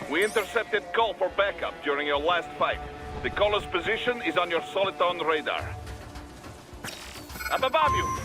We intercepted call for backup during your last fight. The caller's position is on your Soliton radar. Up above you!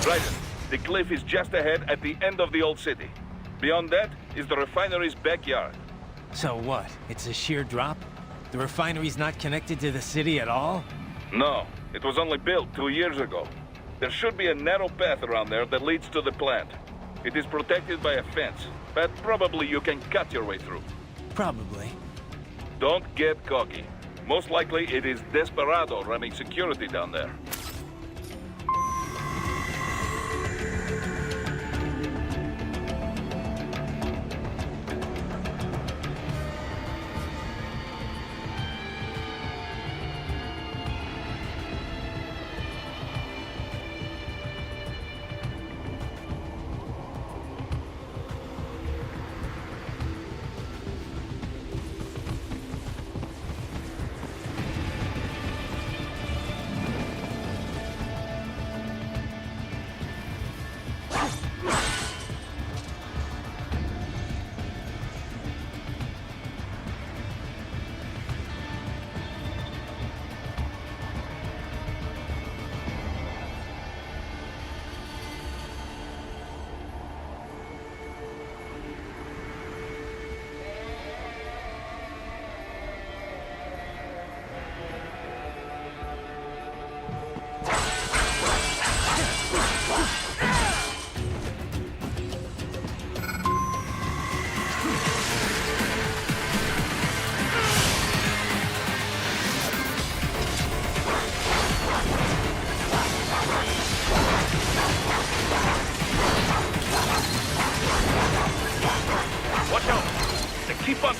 Dryden, the cliff is just ahead at the end of the old city. Beyond that is the refinery's backyard. So what? It's a sheer drop? The refinery's not connected to the city at all? No, it was only built 2 years ago. There should be a narrow path around there that leads to the plant. It is protected by a fence, but probably you can cut your way through. Probably. Don't get cocky. Most likely it is Desperado running security down there.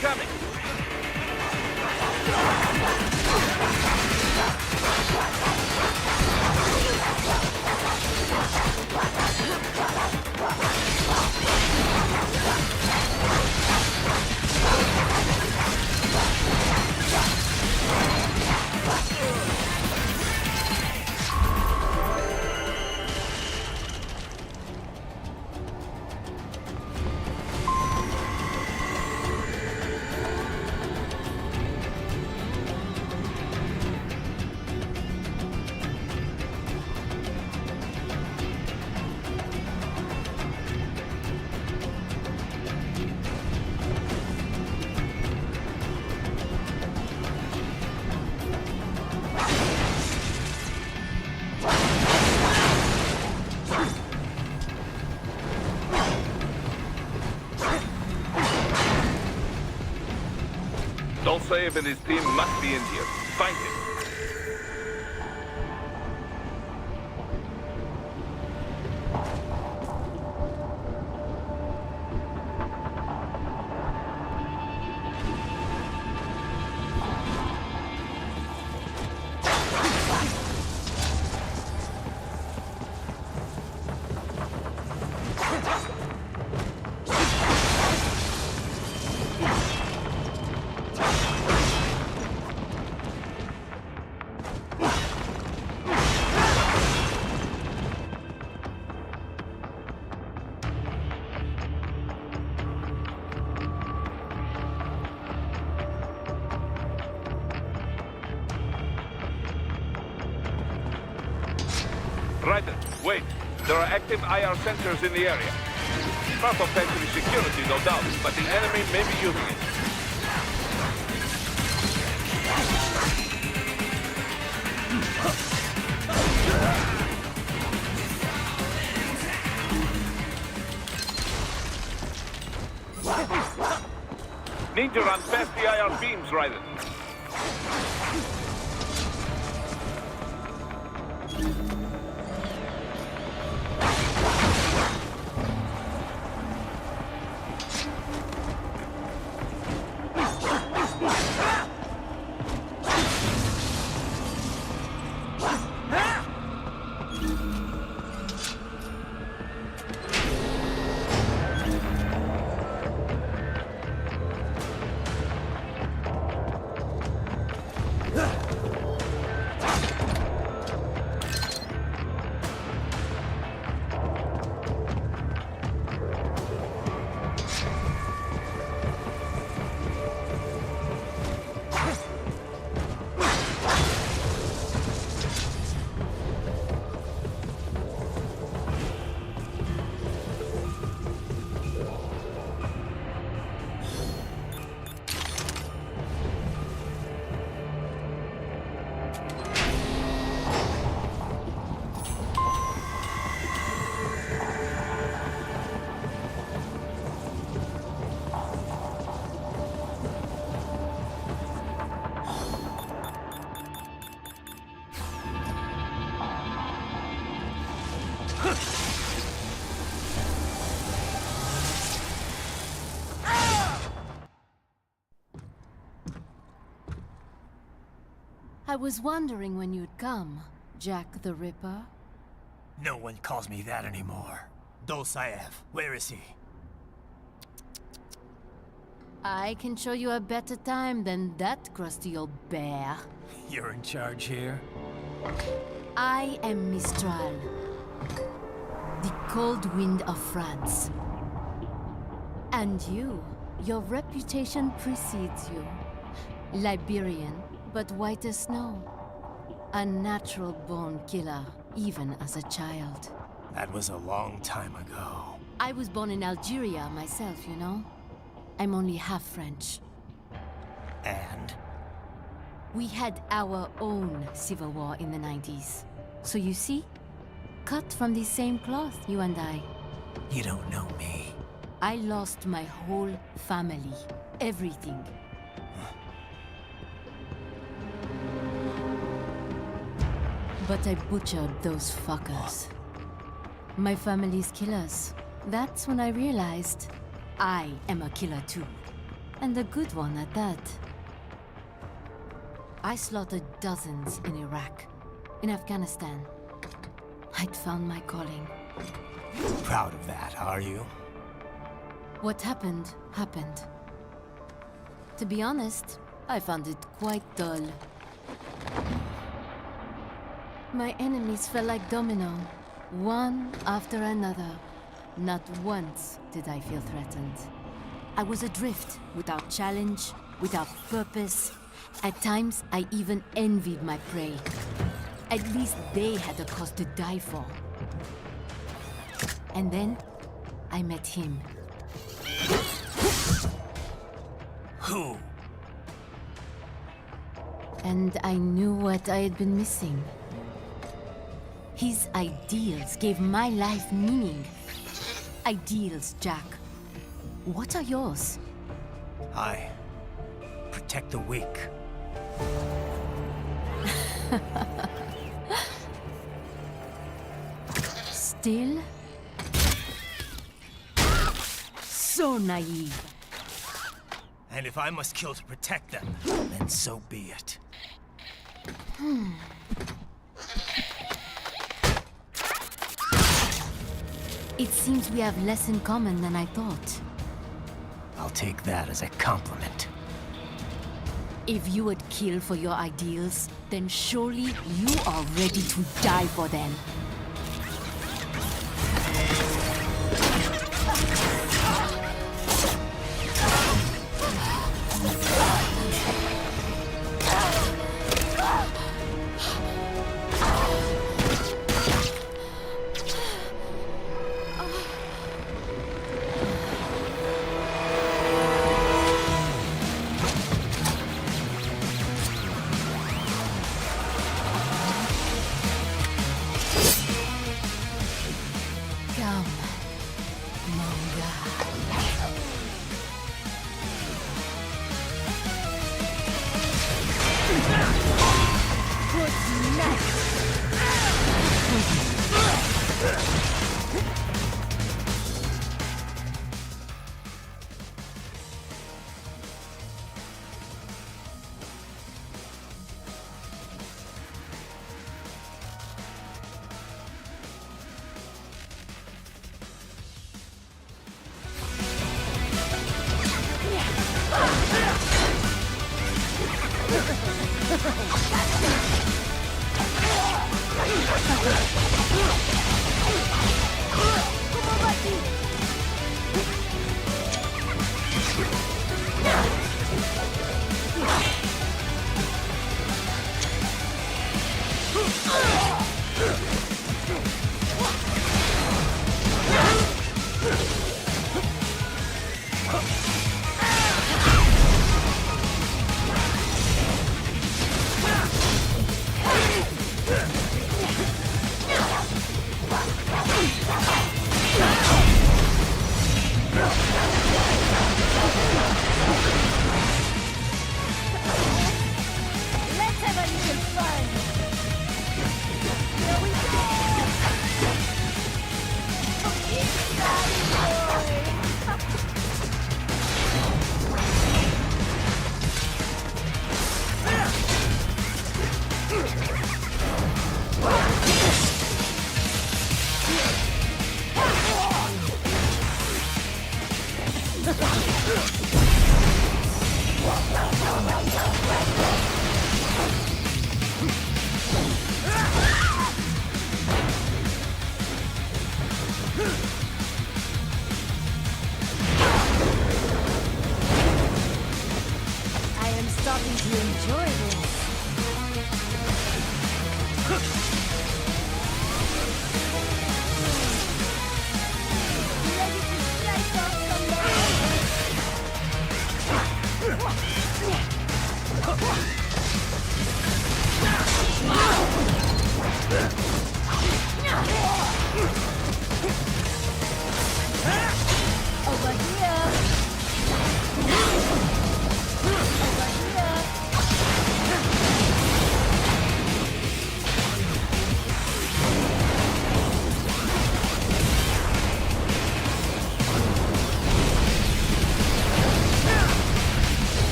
incoming! Dolsaev and his team must be in here. Find him. Ryder, wait. There are active IR sensors in the area. Part of factory security, no doubt, but the enemy may be using it. Need to run past the IR beams, Ryder. I was wondering when you'd come, Jack the Ripper. No one calls me that anymore. Dolsaev, where is he? I can show you a better time than that crusty old bear. You're in charge here? I am Mistral, the cold wind of France. And your reputation precedes you. Liberian, but white as snow. A natural-born killer, even as a child. That was a long time ago. I was born in Algeria myself, you know? I'm only half French. And? We had our own civil war in the 90s. So you see? Cut from the same cloth, you and I. You don't know me. I lost my whole family. Everything. But I butchered those fuckers. My family's killers. That's when I realized I am a killer too. And a good one at that. I slaughtered dozens in Iraq, in Afghanistan. I'd found my calling. Proud of that, are you? What happened, happened. To be honest, I found it quite dull. My enemies fell like domino, one after another. Not once did I feel threatened. I was adrift, without challenge, without purpose. At times, I even envied my prey. At least they had a cause to die for. And then, I met him. Who? And I knew what I had been missing. His ideals gave my life meaning. Ideals, Jack. What are yours? I protect the weak. Still? So naive. And if I must kill to protect them, then so be it. It seems we have less in common than I thought. I'll take that as a compliment. If you would kill for your ideals, then surely you are ready to die for them.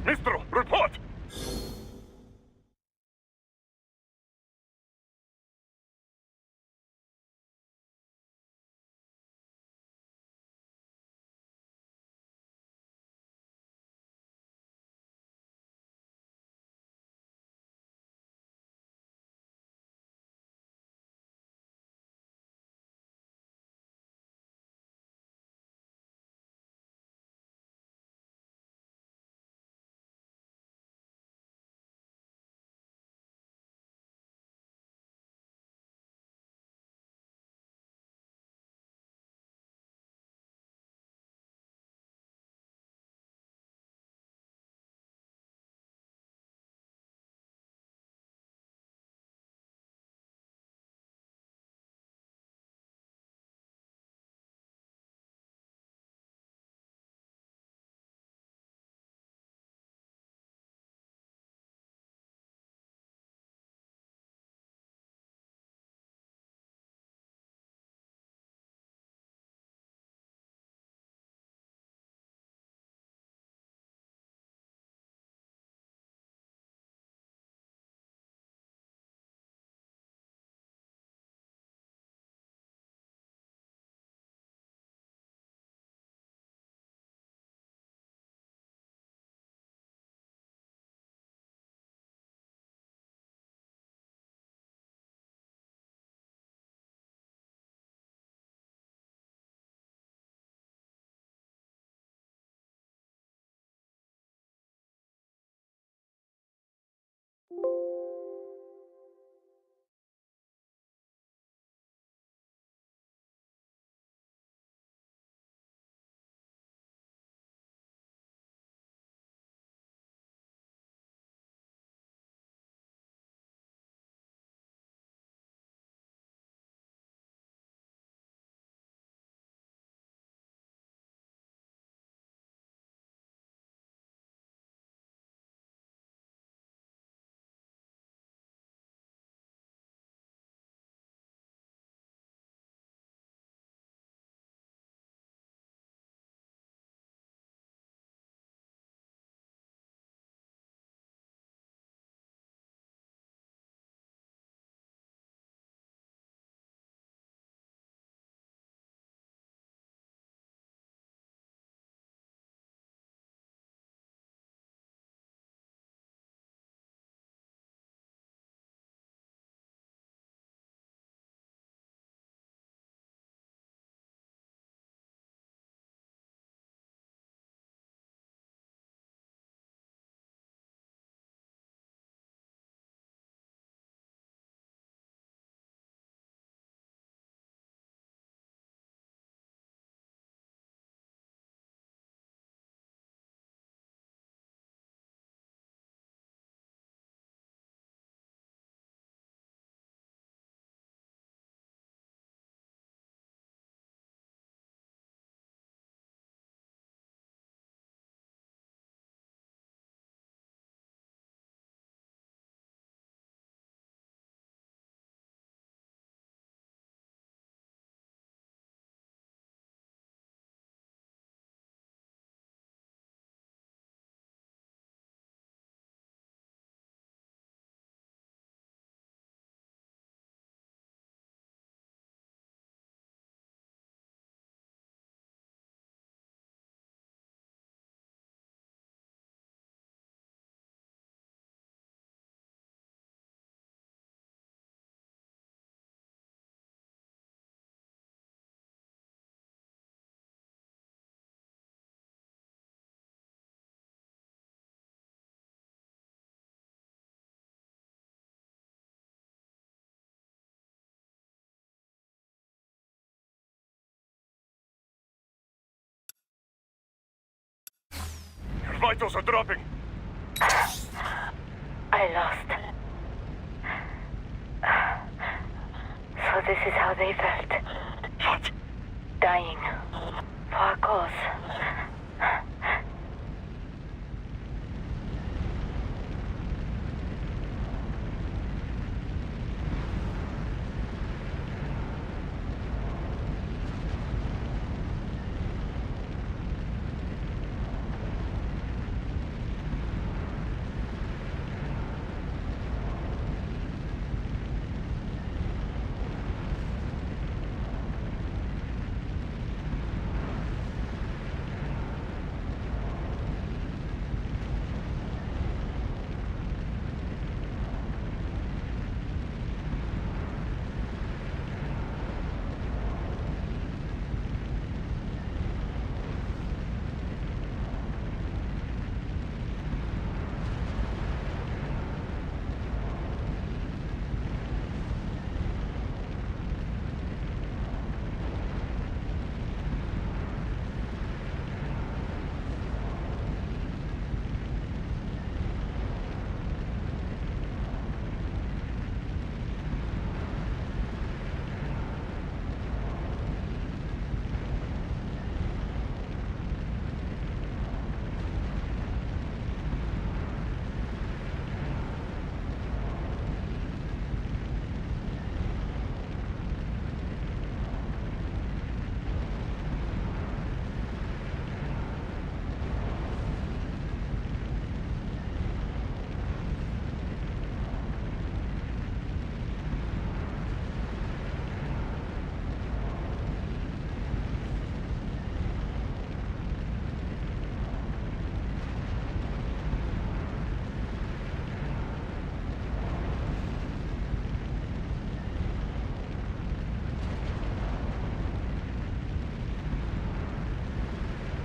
Mistro, report! vitals are dropping. I lost. So this is how they felt. What? Dying. For a cause.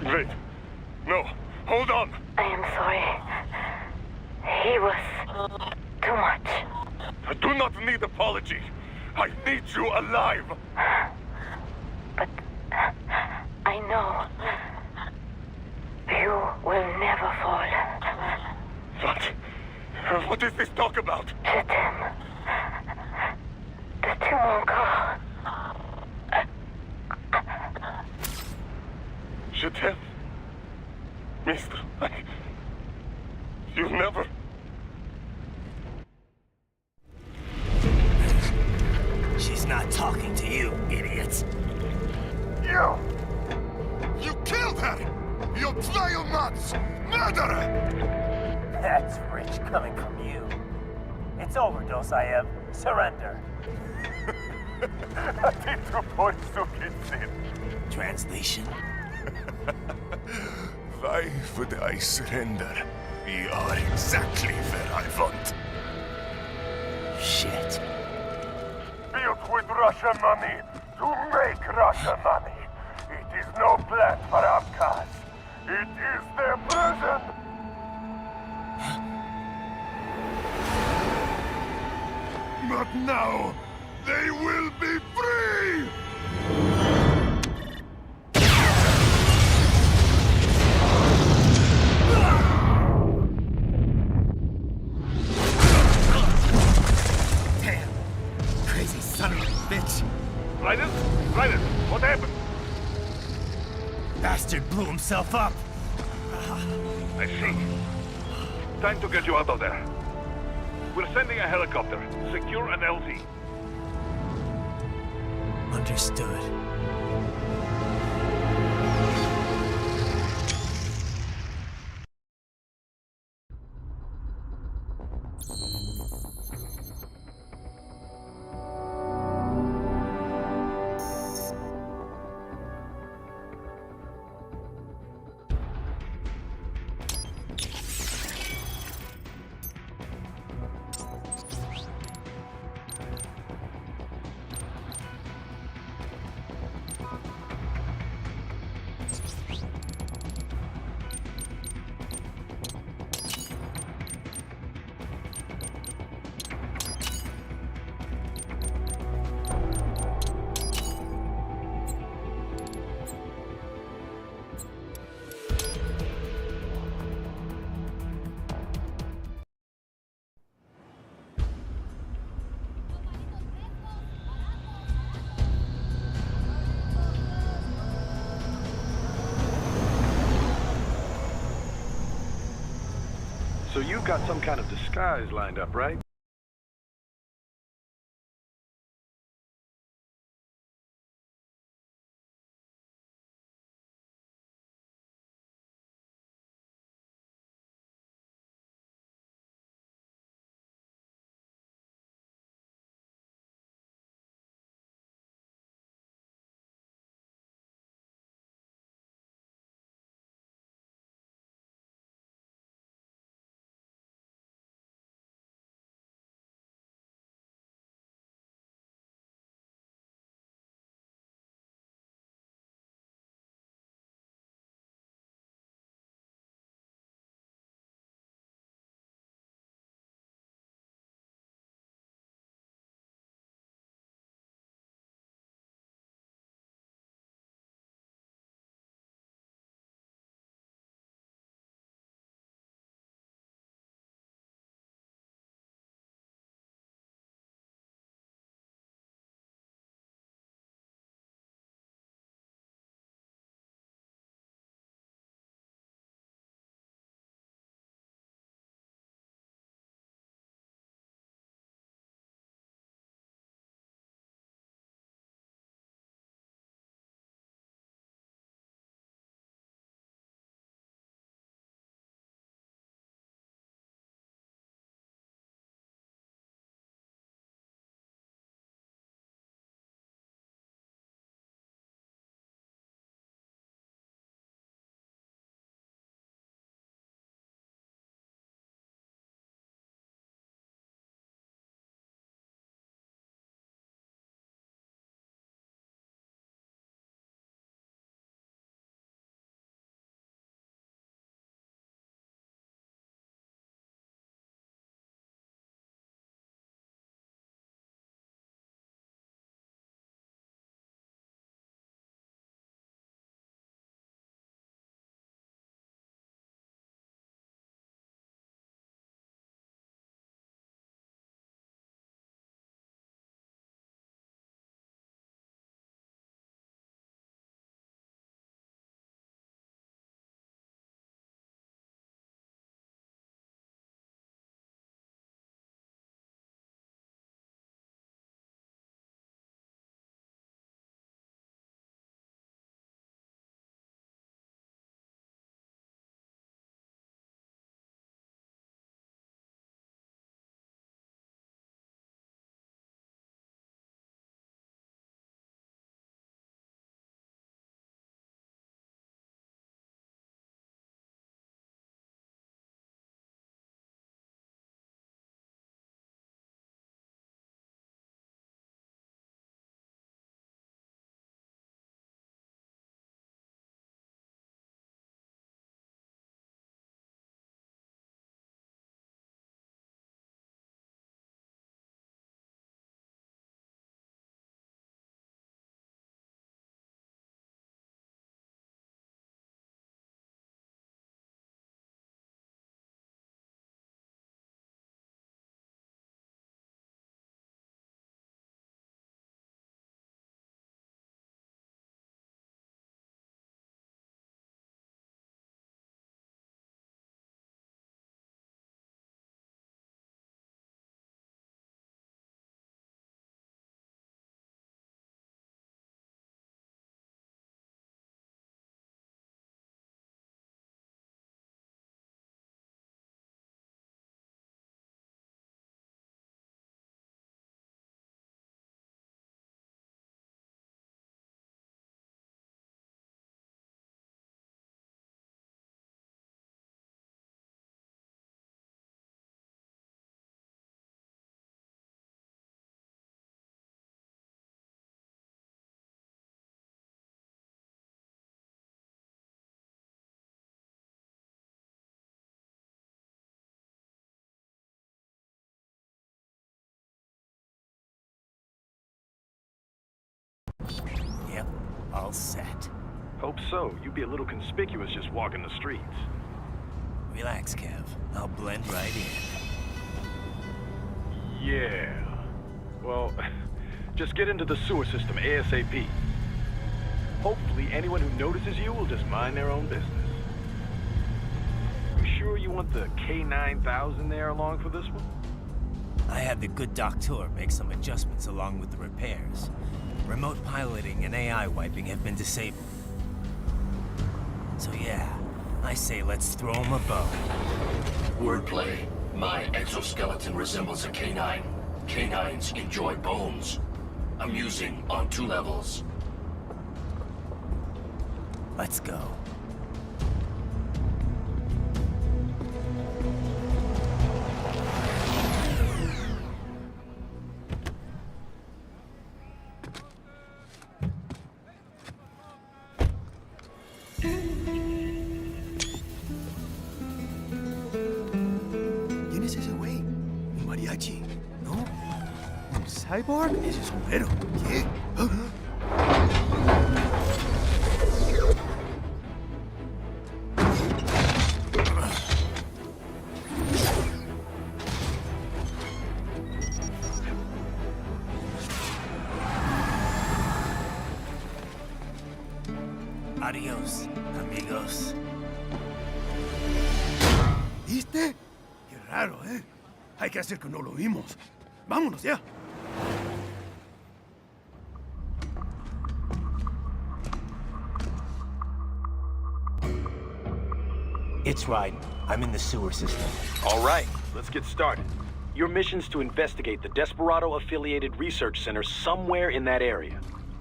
Wait. No. Hold on. I am sorry. He was too much. I do not need apology. I need you alive. But I know you will never fall. What? What is this talk about? Je t'aime. De tout mon corps. Je t'aime. Mister, you never... She's not talking to you, idiot. You killed her! You vile nuts! Murderer! That's rich coming from you. It's overdose, I am. Surrender. Translation? Why would I surrender? We are exactly where I want. Shit. Built with Russian money to make Russian money. It is no plan for Abkhaz. It is their prison. But now, they will be free! Damn! Crazy son of a bitch! Ryder? Ryder, what happened? Bastard blew himself up! I see. Time to get you out of there. We're sending a helicopter. Secure an LZ. Understood. So you've got some kind of disguise lined up, right? Yep, all set. Hope so. You'd be a little conspicuous just walking the streets. Relax, Kev. I'll blend right in. Yeah. Well, just get into the sewer system ASAP. Hopefully anyone who notices you will just mind their own business. We sure you want the K9000 there along for this one? I had the good doctor make some adjustments along with the repairs. Remote piloting and AI wiping have been disabled. So yeah, I say let's throw him a bone. Wordplay. My exoskeleton resembles a canine. Canines enjoy bones. Amusing on 2 levels. Let's go. ¿Quién es ese güey? ¿Un mariachi? ¿No? ¿Un cyborg? Ese sombrero. ¿Qué? Adiós, amigos. ¿Viste? Qué raro, ¿eh? Hay que hacer que no lo vimos. Vámonos ya. It's right. I'm in the sewer system. All right, let's get started. Your mission's to investigate the Desperado-affiliated research center somewhere in that area.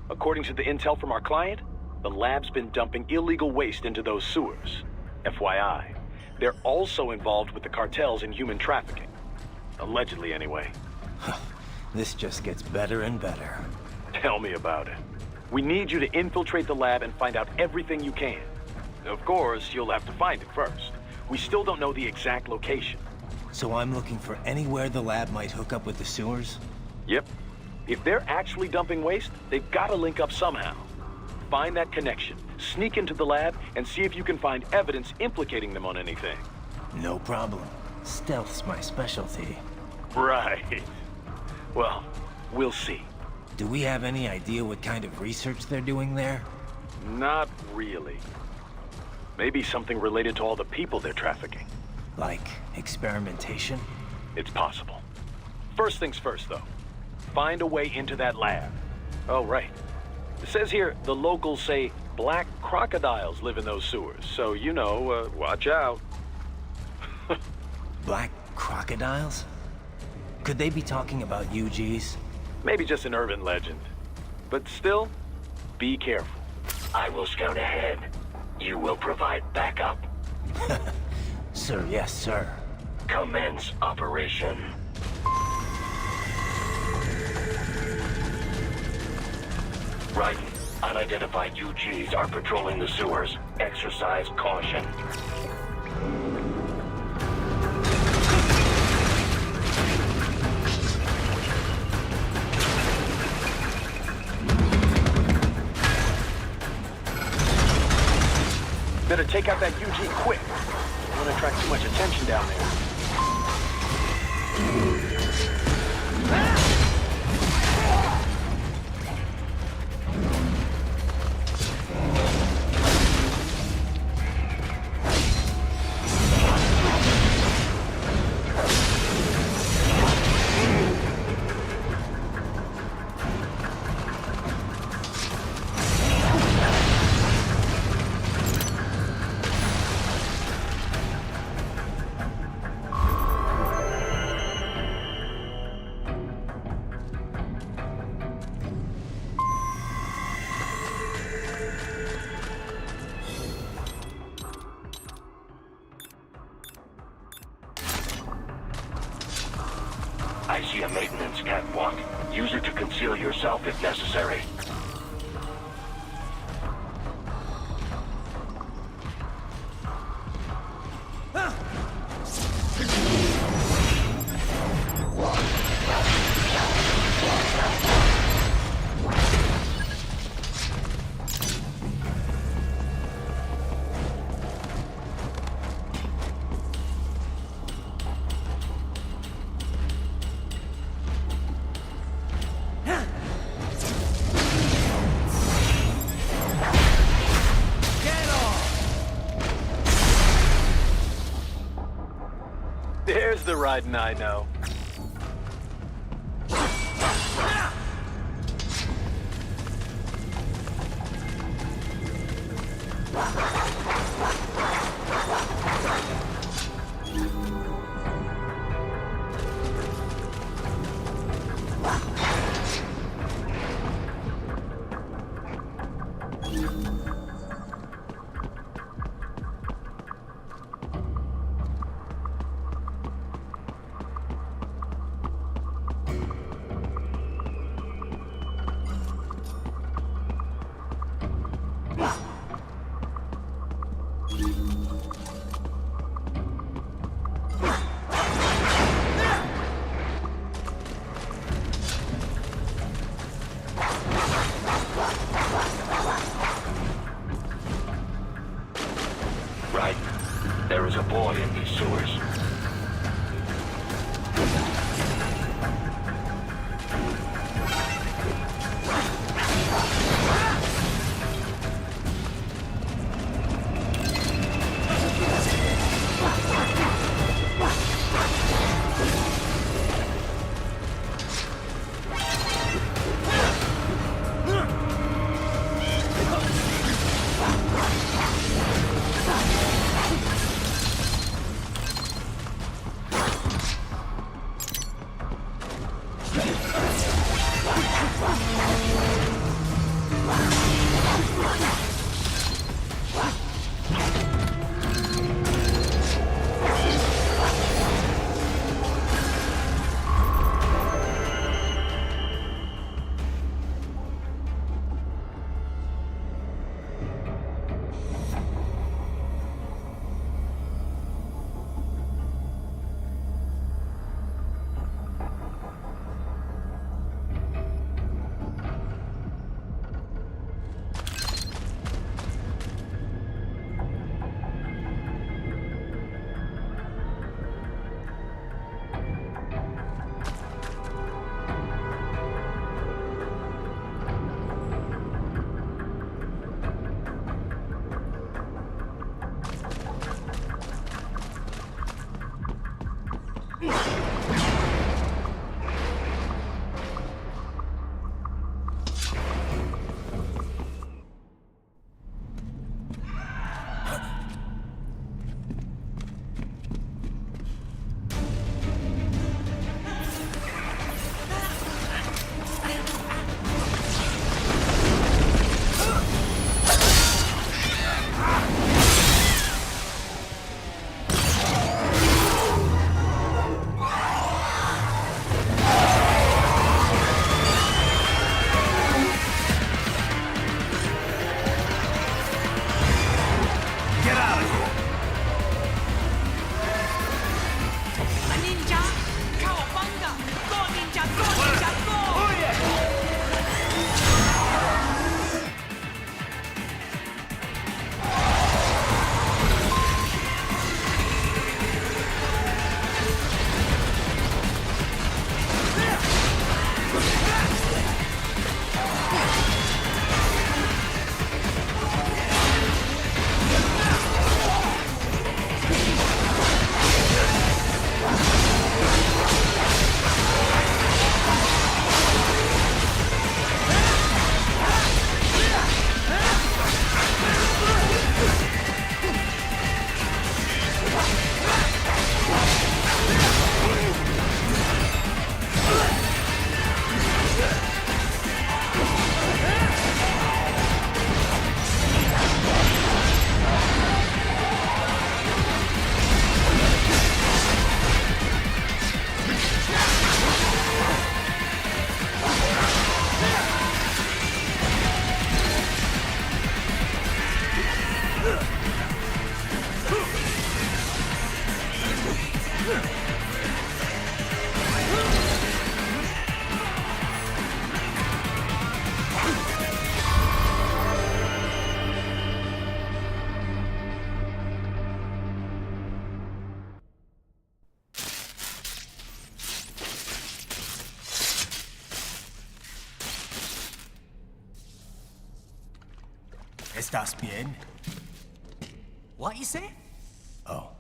According to the intel from our client, the lab's been dumping illegal waste into those sewers. FYI, they're also involved with the cartels in human trafficking. Allegedly, anyway. This just gets better and better. Tell me about it. We need you to infiltrate the lab and find out everything you can. Of course, you'll have to find it first. We still don't know the exact location. So I'm looking for anywhere the lab might hook up with the sewers? Yep. If they're actually dumping waste, they've got to link up somehow. Find that connection, sneak into the lab, and see if you can find evidence implicating them on anything. No problem. Stealth's my specialty. Right. Well, we'll see. Do we have any idea what kind of research they're doing there? Not really. Maybe something related to all the people they're trafficking. Like experimentation? It's possible. First things first, though. Find a way into that lab. Oh, right. It says here the locals say black crocodiles live in those sewers, so you know, watch out. Black crocodiles? Could they be talking about UGs? Maybe just an urban legend. But still, be careful. I will scout ahead. You will provide backup. Sir, yes, sir. Commence operation. Right. Unidentified UGs are patrolling the sewers. Exercise caution. Better take out that UG quick. Don't want to attract too much attention down there. I see a maintenance catwalk. Use it to conceal yourself if necessary. There's the riding I know. Right. There is a boy in these sewers. ¿Estás bien? What you say? Oh.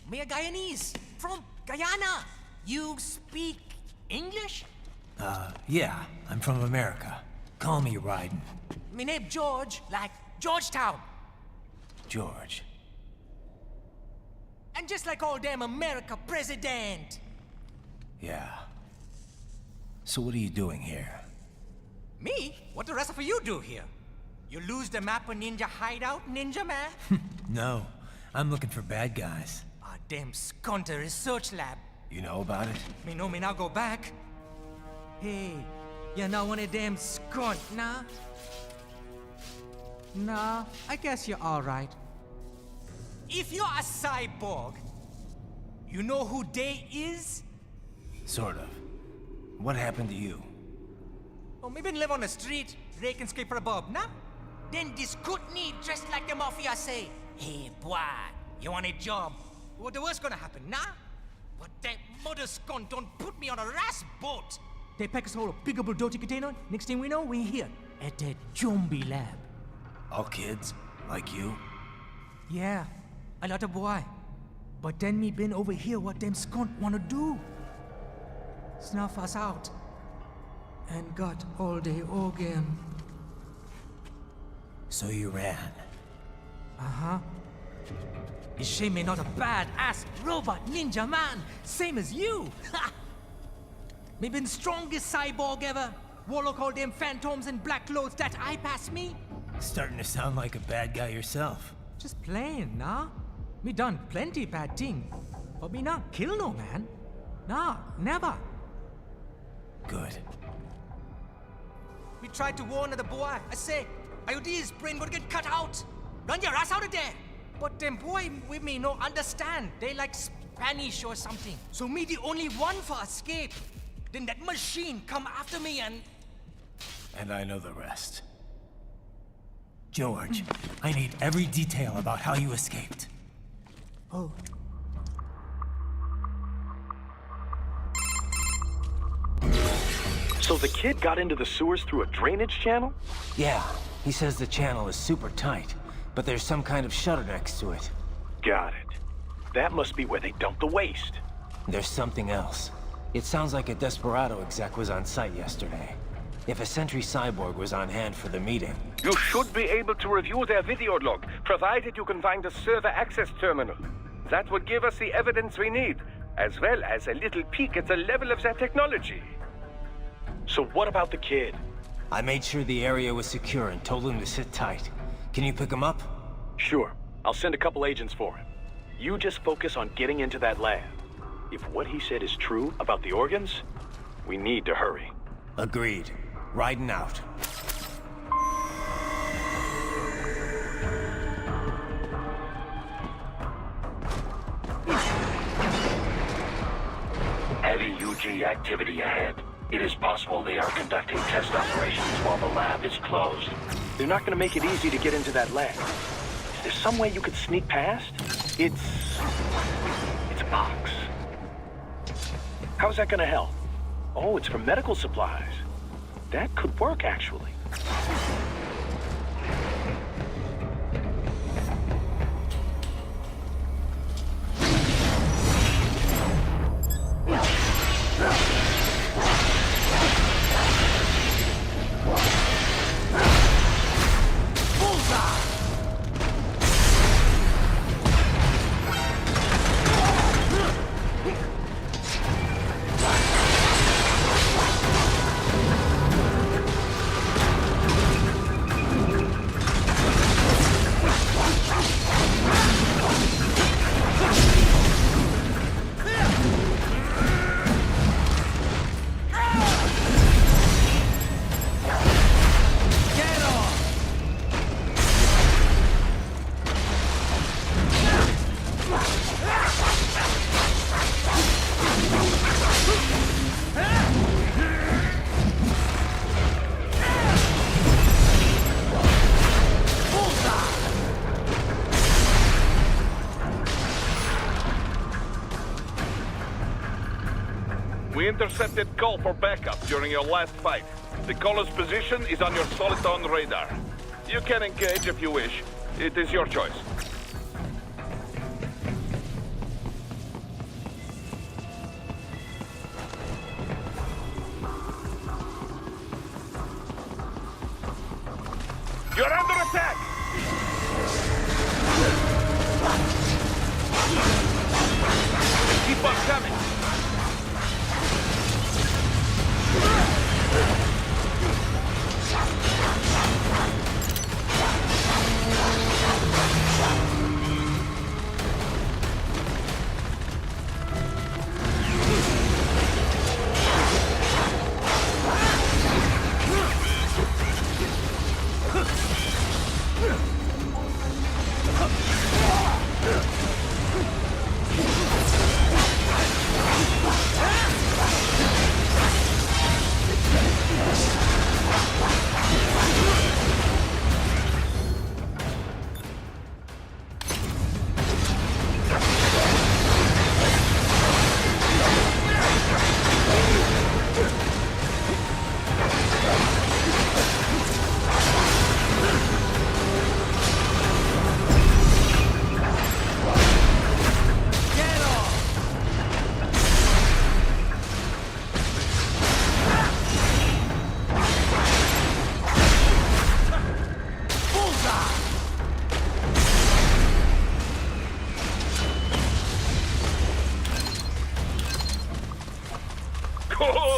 Me a Guyanese from Guyana, you speak English? Yeah, I'm from America. Call me Raiden. Me name George, like Georgetown. George. And just like all damn America president. Yeah. So what are you doing here? Me? What the rest of you do here? You lose the map of Ninja Hideout, Ninja Man? No, I'm looking for bad guys. Ah, damn Skunter research lab. You know about it? Me know me now go back. Hey, you not one of them skunt, nah? Nah, I guess you're alright. If you're a cyborg, you know who they is? Sort of. What happened to you? Oh, me been live on the street, rake and scrape for a bob, nah? Then this Kootenai dressed like the mafia say, hey boy, you want a job? What the worst gonna happen, nah? But that mother scunt don't put me on a ras boat. They pack us all a big old dirty container. Next thing we know, we're here at that zombie lab. All kids? Like you? Yeah, a lot of boy. But then me been over here what them scunt wanna do. Snuff us out. And got all the organ. So you ran? Uh-huh. Is she me not a bad-ass robot ninja man, same as you? Ha! Me been strongest cyborg ever. Warlock all them phantoms in black clothes that eye pass me. Starting to sound like a bad guy yourself. Just playing, nah? Me done plenty bad thing. But me not kill no man. Nah, never. Good. We tried to warn the boy. I say, IOD's brain gonna get cut out. Run your ass out of there. But them boy with me no understand. They like Spanish or something. So me the only one for escape. Then that machine come after me and... And I know the rest. George, I need every detail about how you escaped. Oh. So the kid got into the sewers through a drainage channel? Yeah, he says the channel is super tight, but there's some kind of shutter next to it. Got it. That must be where they dump the waste. There's something else. It sounds like a Desperado exec was on site yesterday. If a Sentry cyborg was on hand for the meeting... You should be able to review their video log, provided you can find a server access terminal. That would give us the evidence we need, as well as a little peek at the level of their technology. So what about the kid? I made sure the area was secure and told him to sit tight. Can you pick him up? Sure. I'll send a couple agents for him. You just focus on getting into that lab. If what he said is true about the organs, we need to hurry. Agreed. Riding out. Heavy UG activity ahead. It is possible they are conducting test operations while the lab is closed. They're not gonna make it easy to get into that lab. Is there some way you could sneak past? It's a box. How's that gonna help? Oh, it's for medical supplies. That could work, actually. We intercepted call for backup during your last fight. The caller's position is on your Soliton radar. You can engage if you wish. It is your choice.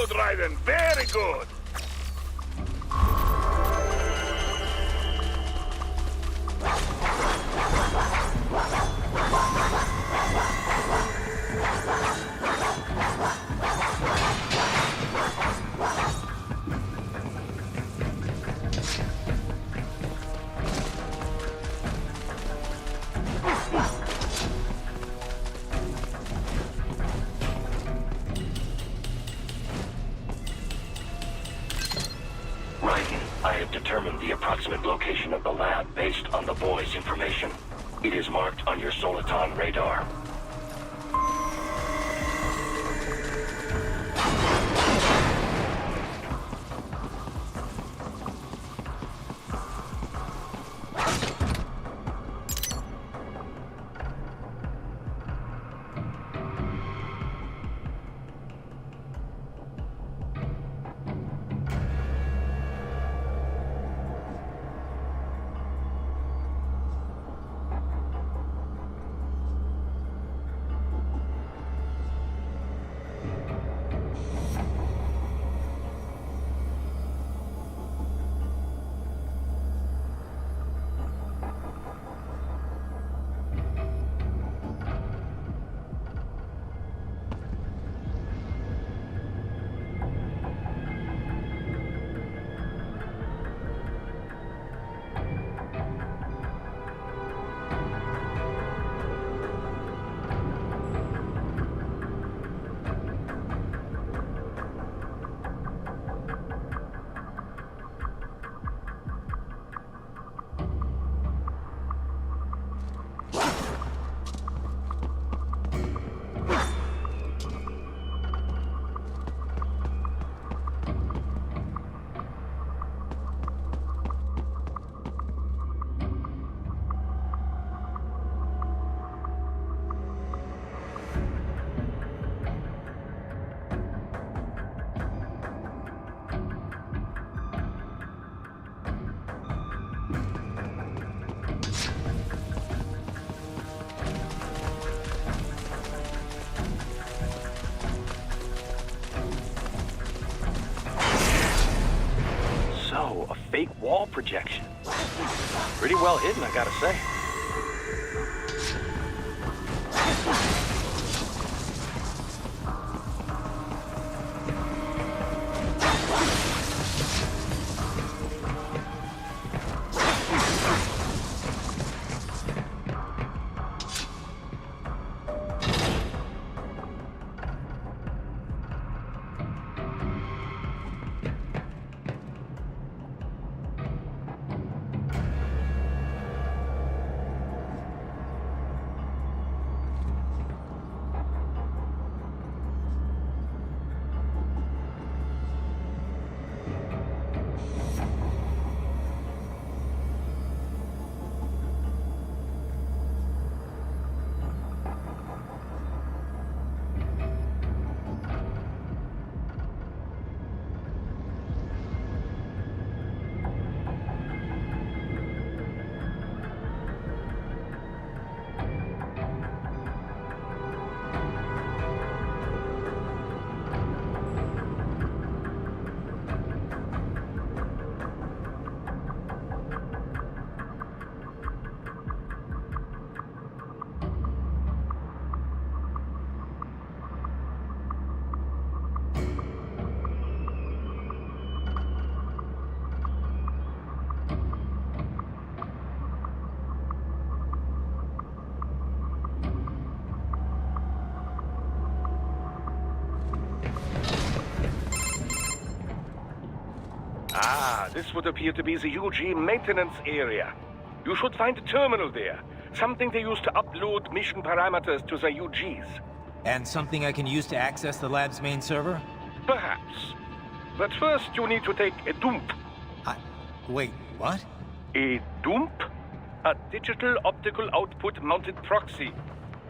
good, Raiden. Very good. I have determined the approximate location of the lab based on the boy's information. It is marked on your Soliton radar. A fake wall projection. Pretty well hidden, I gotta say. Ah, this would appear to be the UG maintenance area. You should find a terminal there. Something they use to upload mission parameters to the UGs. And something I can use to access the lab's main server? Perhaps. But first you need to take a dump. Wait, what? A dump? A digital optical output mounted proxy.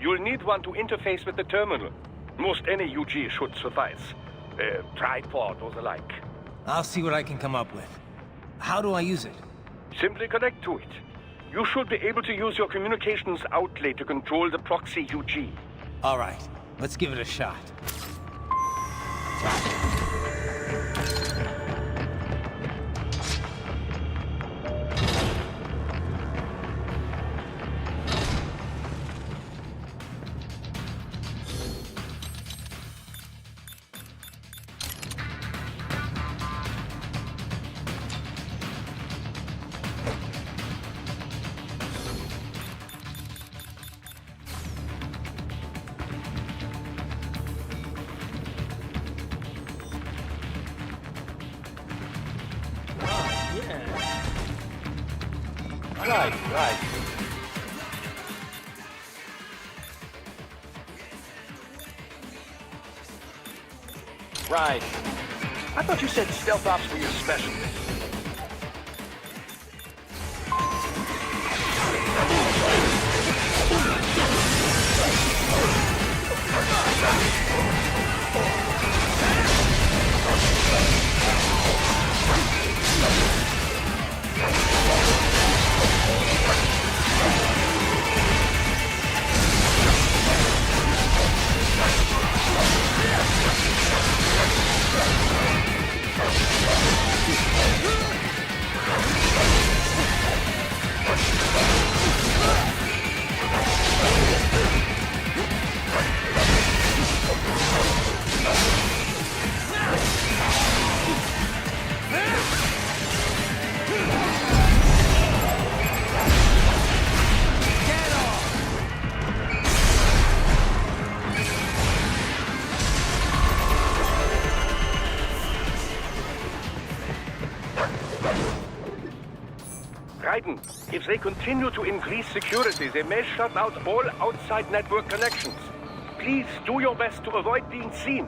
You'll need one to interface with the terminal. Most any UG should suffice. A tripod or the like. I'll see what I can come up with. How do I use it? Simply connect to it. You should be able to use your communications outlet to control the proxy UG. All right, let's give it a shot. Right. Right. I thought you said stealth ops were your specialty. If they continue to increase security, they may shut out all outside network connections. Please do your best to avoid being seen.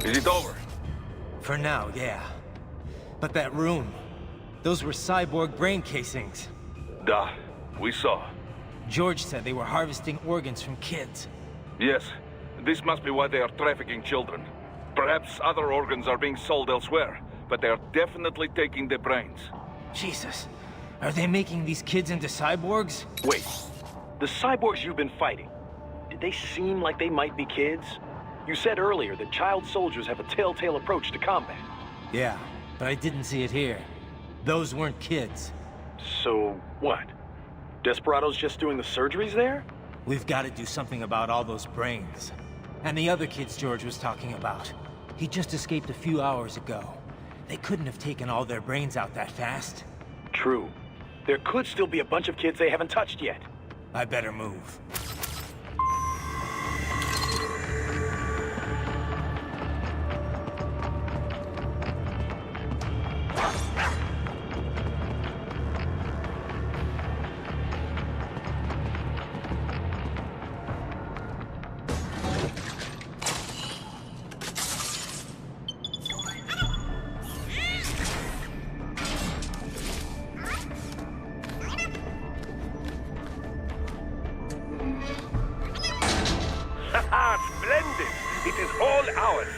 Is it over? For now, yeah. But that room, those were cyborg brain casings. Duh, we saw. George said they were harvesting organs from kids. Yes, this must be why they are trafficking children. Perhaps other organs are being sold elsewhere, but they are definitely taking the brains. Jesus, are they making these kids into cyborgs? Wait, the cyborgs you've been fighting, did they seem like they might be kids? You said earlier that child soldiers have a telltale approach to combat. Yeah, but I didn't see it here. Those weren't kids. So, what? Desperados just doing the surgeries there? We've got to do something about all those brains. And the other kids George was talking about. He just escaped a few hours ago. They couldn't have taken all their brains out that fast. True. There could still be a bunch of kids they haven't touched yet. I better move. Splendid! It is all ours.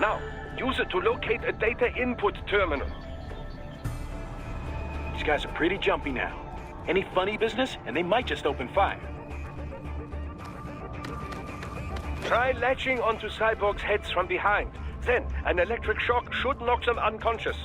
Now, use it to locate a data input terminal. These guys are pretty jumpy now. Any funny business, and they might just open fire. Try latching onto cyborgs' heads from behind. Then, an electric shock should knock them unconscious.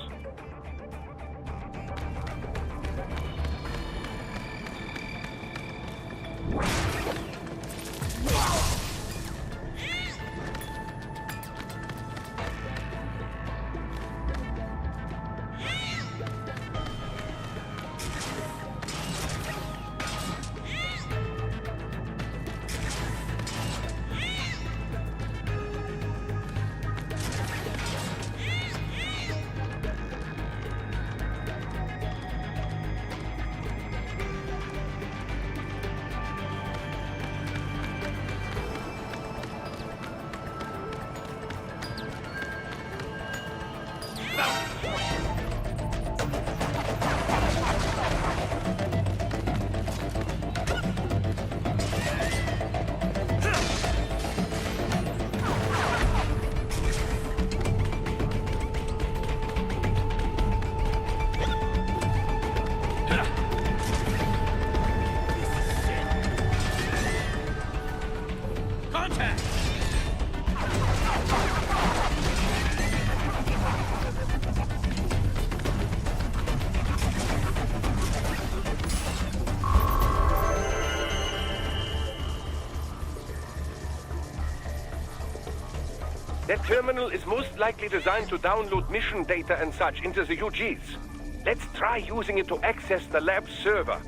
Contact! That terminal is most likely designed to download mission data and such into the UGs. Let's try using it to access the lab server.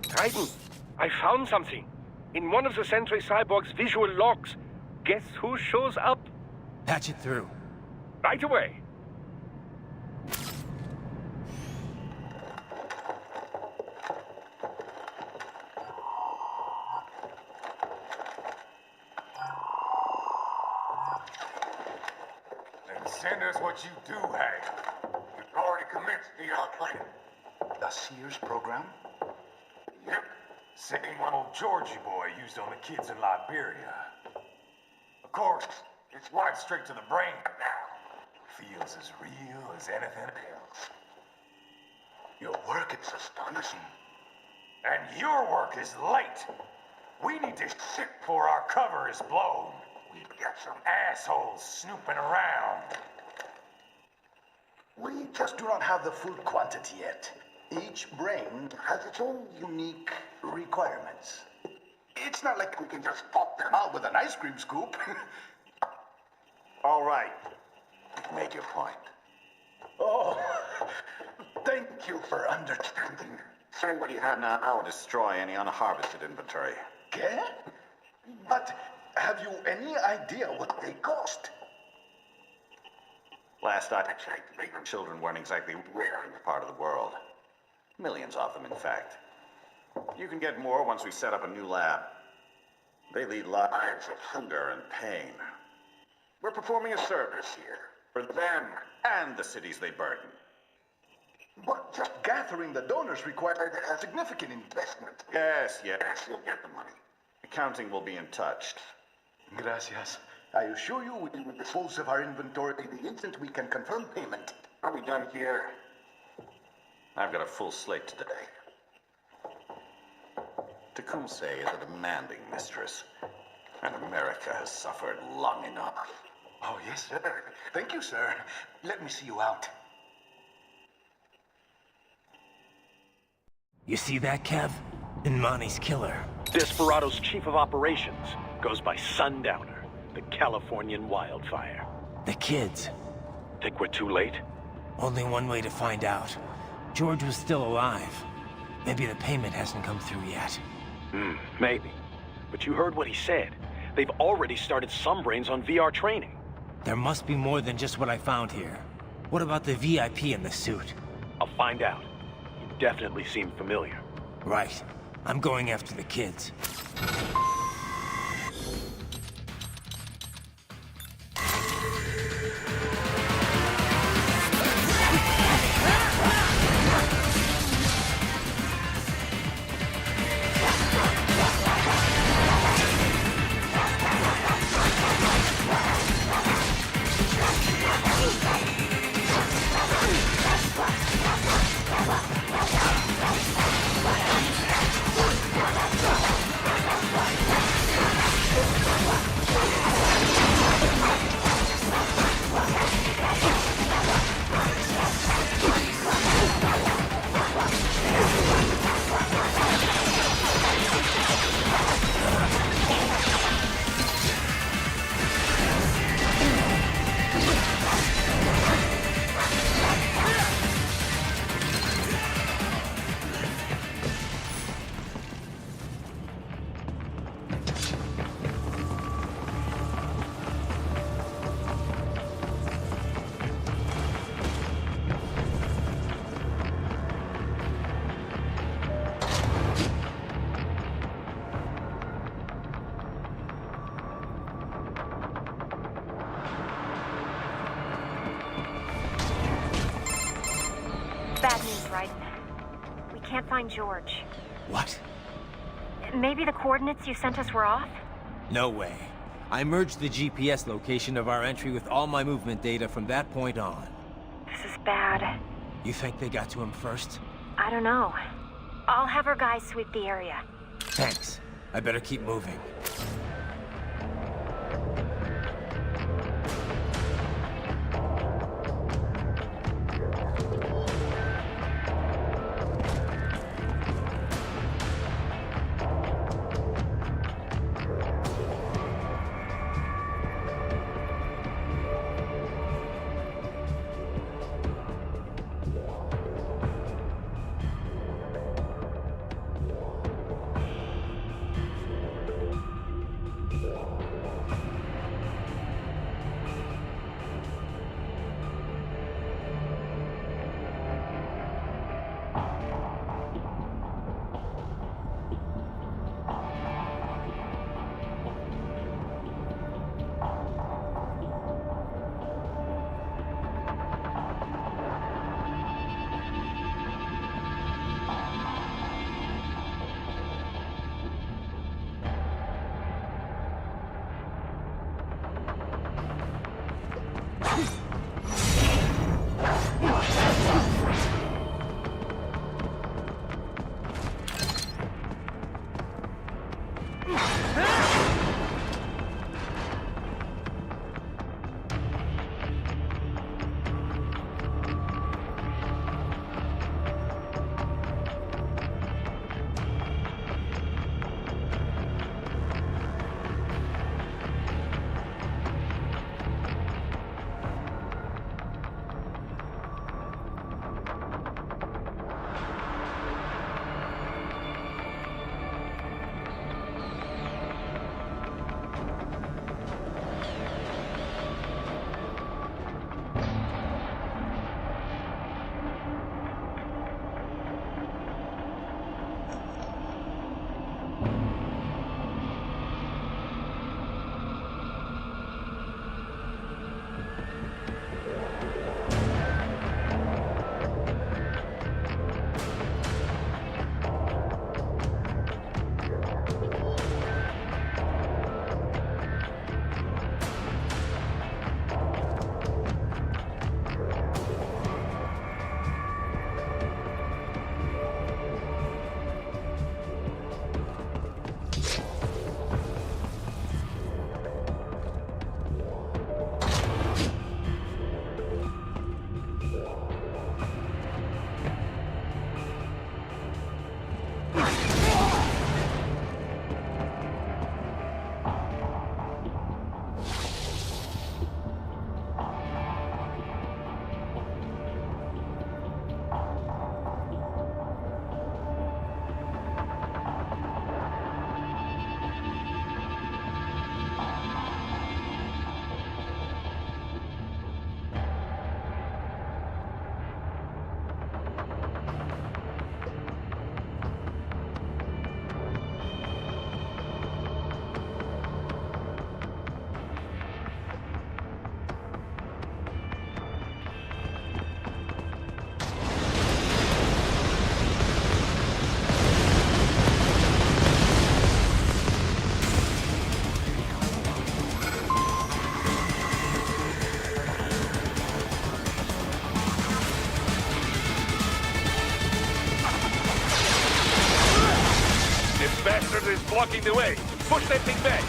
Titan, I found something. In one of the Sentry Cyborg's visual logs. Guess who shows up? Patch it through. Right away. Then send us what you do have. We've already commenced the outline. The Sears program? Yep. Same one old Georgie boy used on the kids in Liberia. Of course, it's wide straight to the brain now. Feels as real as anything else. Your work is astonishing. And your work is light. We need to ship before our cover is blown. We've got some assholes snooping around. We just do not have the full quantity yet. Each brain has its own unique requirements. It's not like we can just pop them out with an ice cream scoop. All right. Make your point. Oh, thank you for understanding. Say what you have now, or destroy any unharvested inventory. Okay? But have you any idea what they cost? Last I checked, children weren't exactly rare in this part of the world. Millions of them, in fact. You can get more once we set up a new lab. They lead lives of hunger and pain. We're performing a service here for them and the cities they burden. But just gathering the donors required a significant investment. Yes, you'll get the money. Accounting will be in touch. Gracias. I assure you we will dispose of our inventory the instant we can confirm payment. Are we done here? I've got a full slate today. Tecumseh is a demanding mistress, and America has suffered long enough. Oh, yes, sir. Thank you, sir. Let me see you out. You see that, Kev? Imani's killer. Desperado's chief of operations goes by Sundowner, the Californian wildfire. The kids. Think we're too late? Only one way to find out. George was still alive. Maybe the payment hasn't come through yet. Maybe. But you heard what he said. They've already started some brains on VR training. There must be more than just what I found here. What about the VIP in the suit? I'll find out. You definitely seem familiar. Right. I'm going after the kids. can't find George. What? Maybe the coordinates you sent us were off? No way. I merged the GPS location of our entry with all my movement data from that point on. This is bad. You think they got to him first? I don't know. I'll have our guys sweep the area. Thanks. I better keep moving. Bastard is blocking the way. Push that thing back.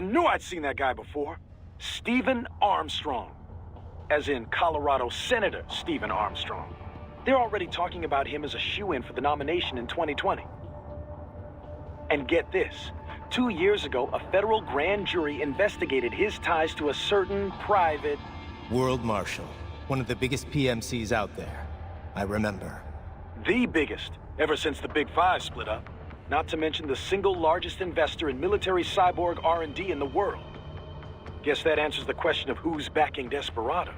knew I'd seen that guy before. Stephen Armstrong. As in Colorado Senator Stephen Armstrong. They're already talking about him as a shoo-in for the nomination in 2020. And get this. 2 years ago, a federal grand jury investigated his ties to a certain private... World Marshal. One of the biggest PMCs out there. I remember. The biggest, ever since the Big Five split up. Not to mention the single largest investor in military cyborg R&D in the world. Guess that answers the question of who's backing Desperado.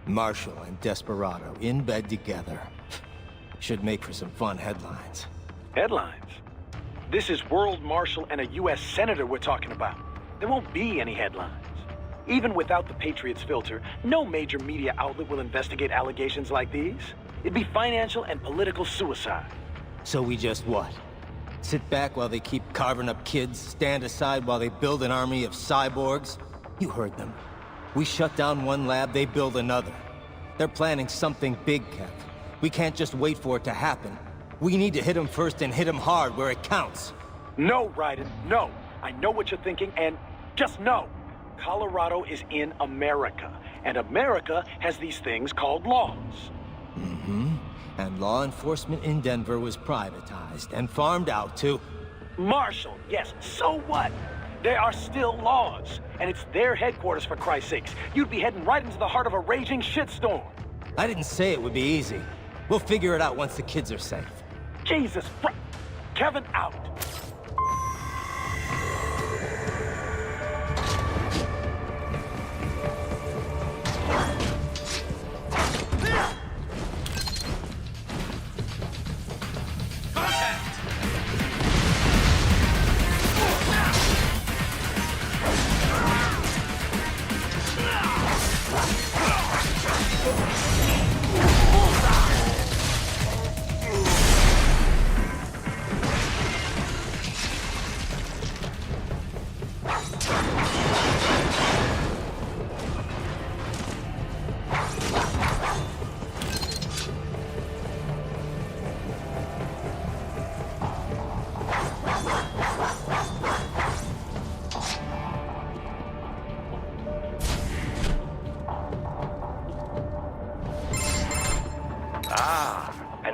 Marshall and Desperado in bed together. Should make for some fun headlines. Headlines? This is World Marshal and a U.S. Senator we're talking about. There won't be any headlines. Even without the Patriots filter, no major media outlet will investigate allegations like these. It'd be financial and political suicide. So we just what? Sit back while they keep carving up kids, stand aside while they build an army of cyborgs? You heard them. We shut down one lab, they build another. They're planning something big, Kev. We can't just wait for it to happen. We need to hit them first and hit them hard where it counts. No, Raiden, no. I know what you're thinking, and just no. Colorado is in America, and America has these things called laws. Mm-hmm. And law enforcement in Denver was privatized and farmed out to... Marshall, yes, so what? There are still laws, and it's their headquarters, for Christ's sakes. You'd be heading right into the heart of a raging shitstorm. I didn't say it would be easy. We'll figure it out once the kids are safe. Jesus, Kevin out.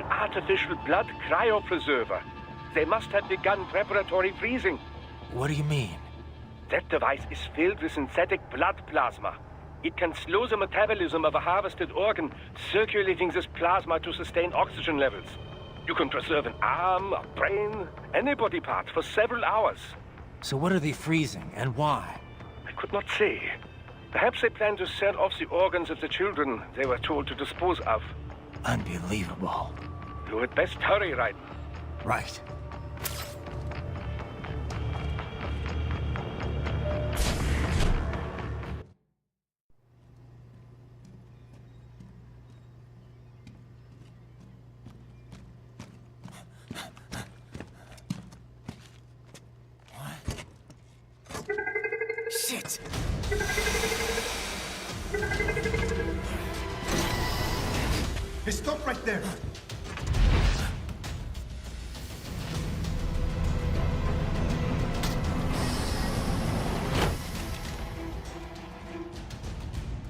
Artificial blood cryopreserver. They must have begun preparatory freezing. What do you mean? That device is filled with synthetic blood plasma. It can slow the metabolism of a harvested organ, circulating this plasma to sustain oxygen levels. You can preserve an arm, a brain, any body part for several hours. So what are they freezing, and why? I could not say. Perhaps they plan to sell off the organs of the children they were told to dispose of. Unbelievable. You had best hurry, Raiden. Right. Shit! Hey, stop right there!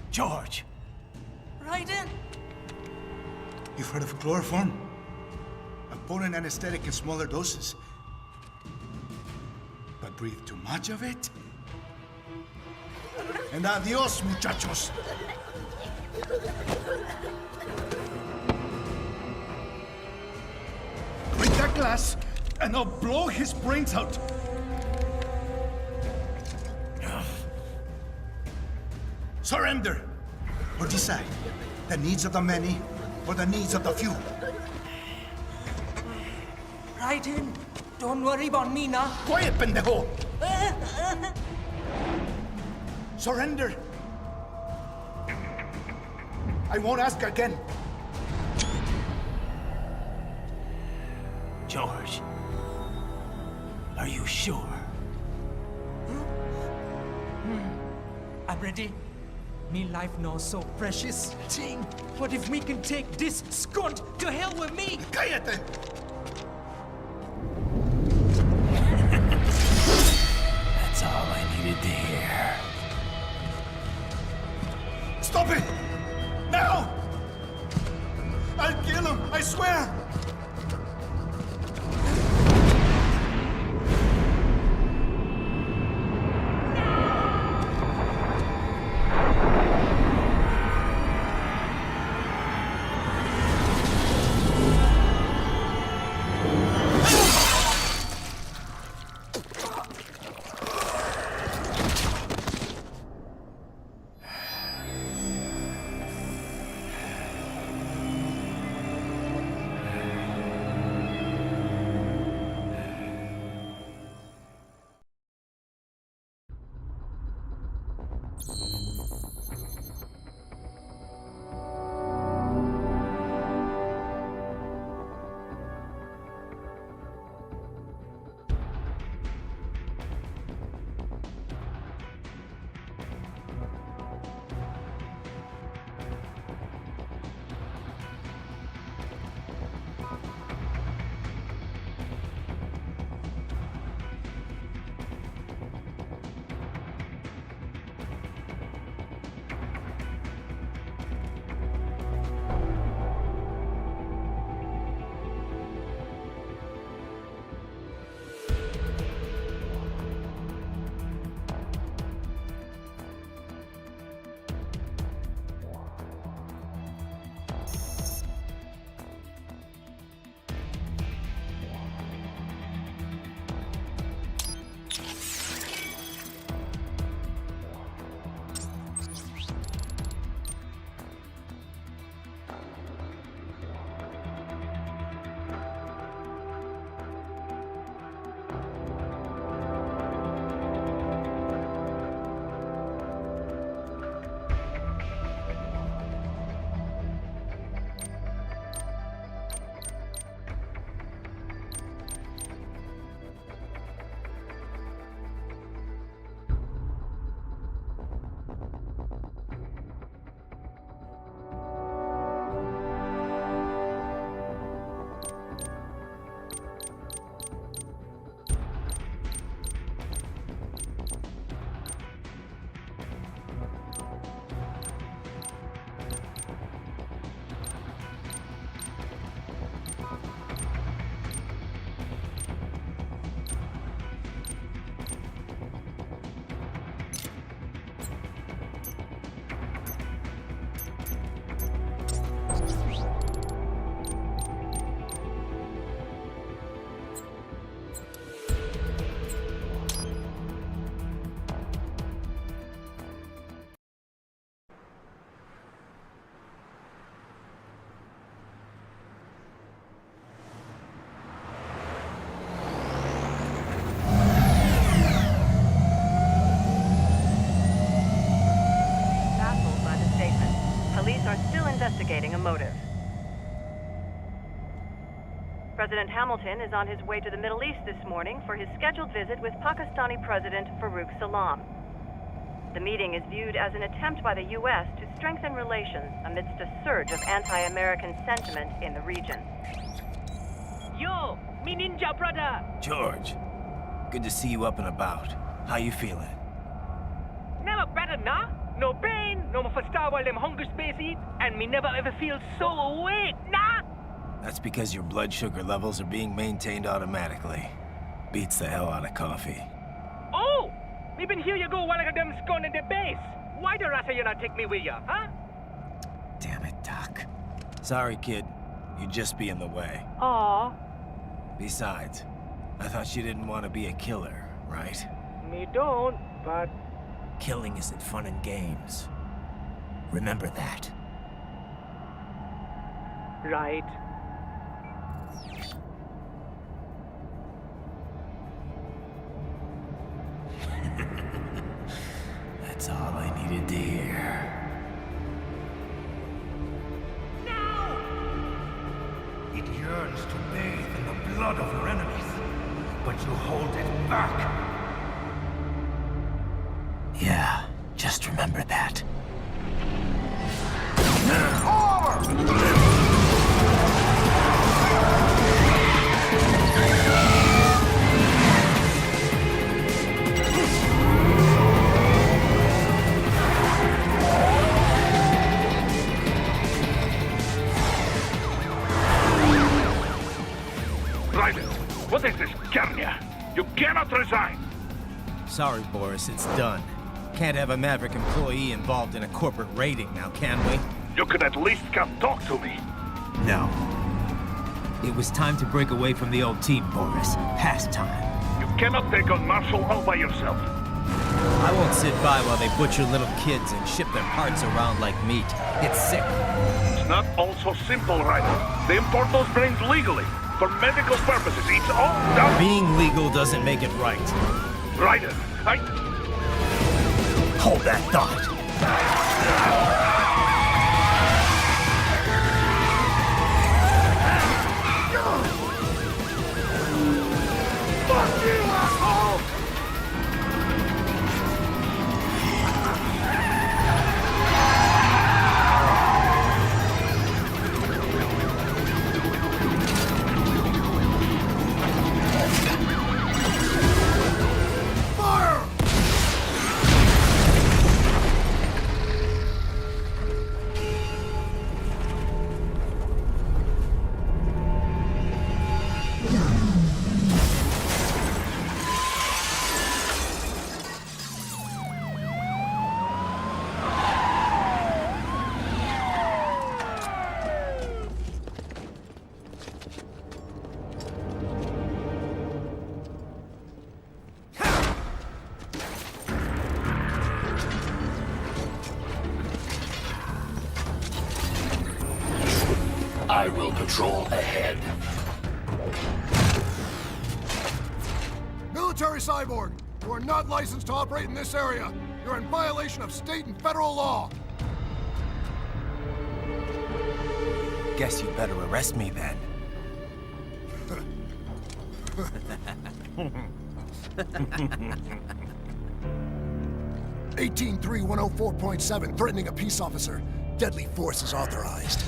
George! Raiden! You've heard of chloroform? A potent anesthetic in smaller doses. But breathe too much of it? And adios, muchachos! Break that glass, and I'll blow his brains out! Surrender! Or decide, the needs of the many, or the needs of the few. Raiden, don't worry about me now. Quiet, pendejo! Surrender! I won't ask again. George, are you sure? I'm ready. Me life now so precious. Ting, what if we can take this skunt to hell with me? Cállate! That's all I needed. needed to hear. Stop it! Now! I'll kill him, I swear! Investigating a motive. President Hamilton is on his way to the Middle East this morning for his scheduled visit with Pakistani President Farouk Salam. The meeting is viewed as an attempt by the U.S. to strengthen relations amidst a surge of anti-American sentiment in the region. Yo, me ninja brother! George, good to see you up and about. How you feeling? Never better, nah? No pain, no more star while them hunger space eat, and me never ever feel so awake, nah? That's because your blood sugar levels are being maintained automatically. Beats the hell out of coffee. Oh! Me been here you go while I got them scone in the base. Why the rasta you not take me with ya, huh? Damn it, Doc. Sorry, kid. You'd just be in the way. Aw. Besides, I thought you didn't want to be a killer, right? Me don't, but... Killing isn't fun and games. Remember that. Right. That's all I needed to hear. It yearns to bathe in the blood of your enemies, but you hold it back. Yeah, just remember that. Garnia, you cannot resign! Sorry, Boris, it's done. Can't have a Maverick employee involved in a corporate raiding now, can we? You could at least come talk to me. No. It was time to break away from the old team, Boris. Past time. You cannot take on Marshall all by yourself. I won't sit by while they butcher little kids and ship their parts around like meat. It's sick. It's not all so simple, Ryder. They import those brains legally. For medical purposes. It's all done. Being legal doesn't make it right. Ryder, Hold that thought. Fuck you, asshole! I will patrol ahead. Military Cyborg, you are not licensed to operate in this area. You're in violation of state and federal law. Guess you better arrest me then. 183-104.7, threatening a peace officer. Deadly force is authorized.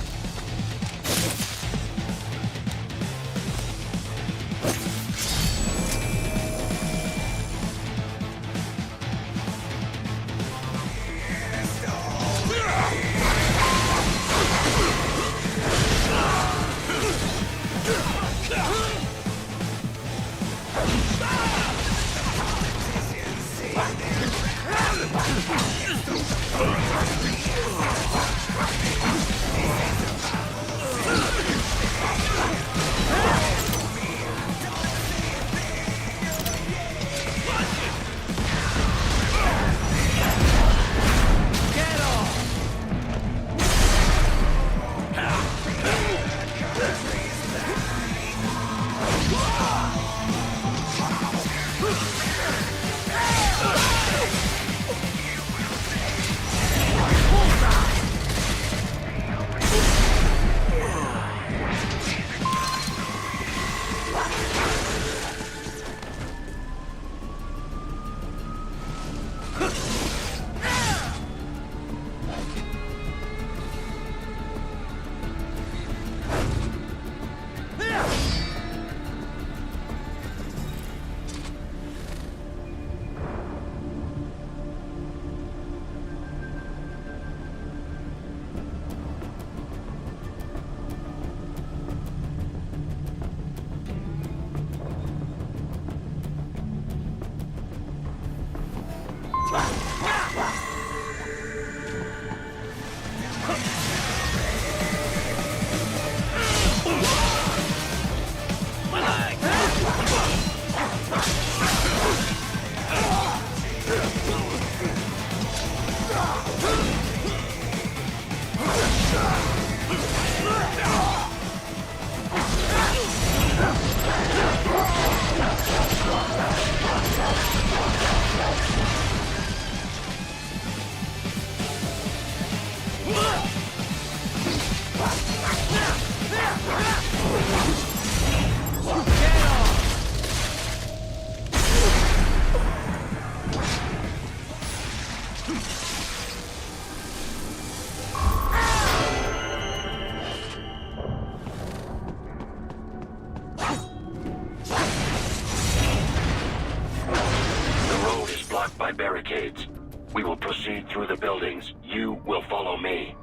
Barricades. We will proceed through the buildings. You will follow me.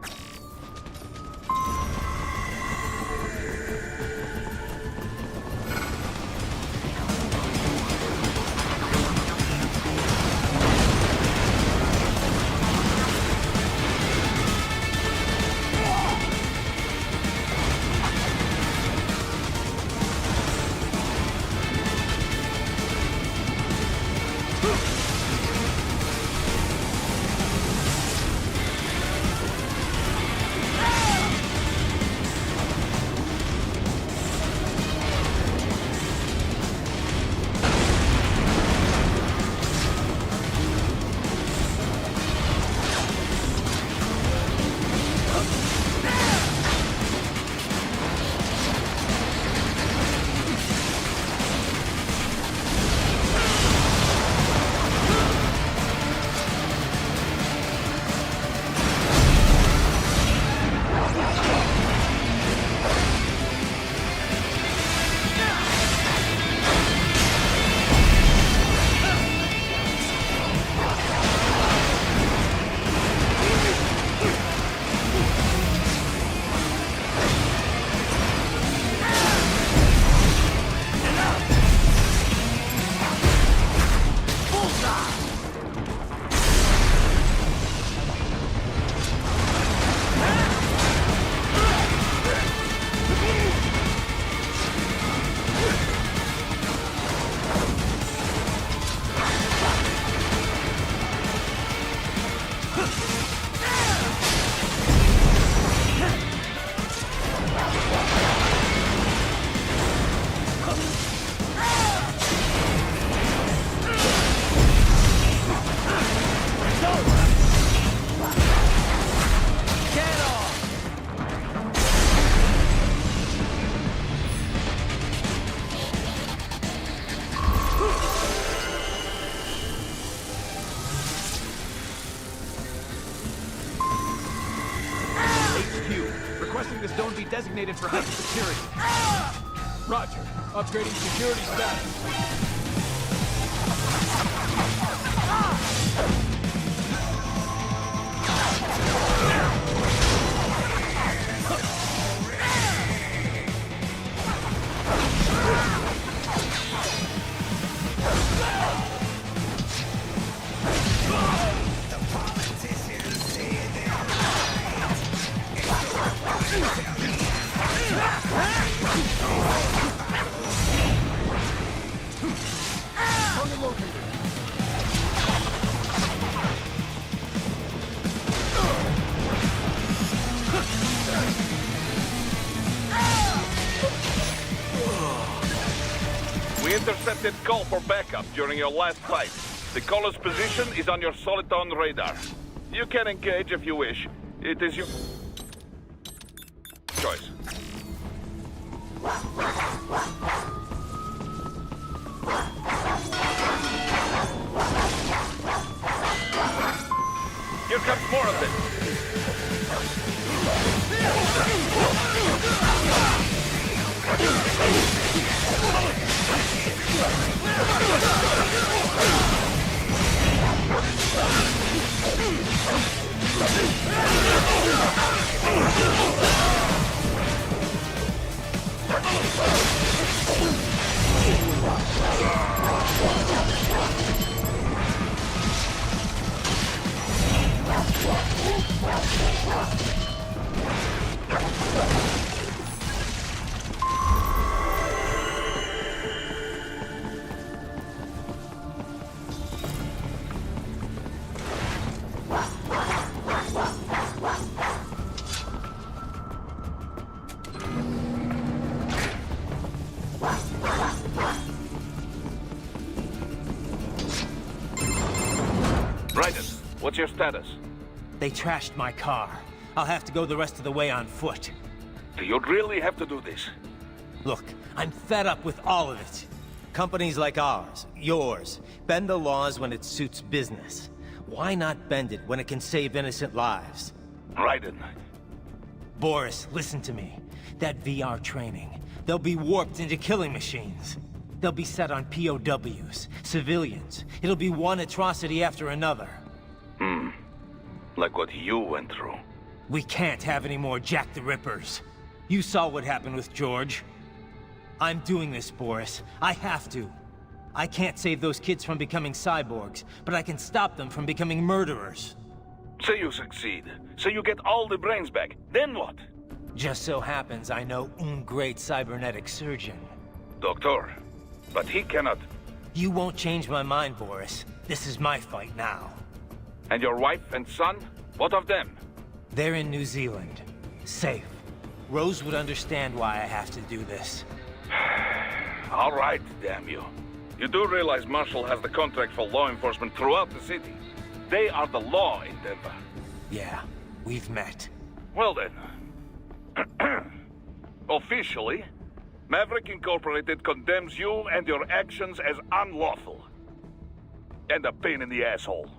requesting this zone be designated for heightened security. Roger. Upgrading security status. We intercepted call for backup during your last fight. The caller's position is on your Soliton radar. You can engage if you wish. It is your choice. Here comes more of it. Raiden, what's your status? They trashed my car. I'll have to go the rest of the way on foot. Do you really have to do this? Look, I'm fed up with all of it. Companies like ours, yours, bend the laws when it suits business. Why not bend it when it can save innocent lives? Raiden. Boris, listen to me. That VR training, they'll be warped into killing machines. They'll be set on POWs, civilians. It'll be one atrocity after another. Like what you went through. We can't have any more Jack the Rippers. You saw what happened with George. I'm doing this, Boris. I have to. I can't save those kids from becoming cyborgs, but I can stop them from becoming murderers. Say you succeed. Say you get all the brains back. Then what? Just so happens I know un great cybernetic surgeon. Doctor. But he cannot... You won't change my mind, Boris. This is my fight now. And your wife and son? What of them? They're in New Zealand. Safe. Rose would understand why I have to do this. All right, damn you. You do realize Marshall has the contract for law enforcement throughout the city. They are the law in Denver. Yeah, we've met. Well then. Officially, Maverick Incorporated condemns you and your actions as unlawful. And a pain in the asshole.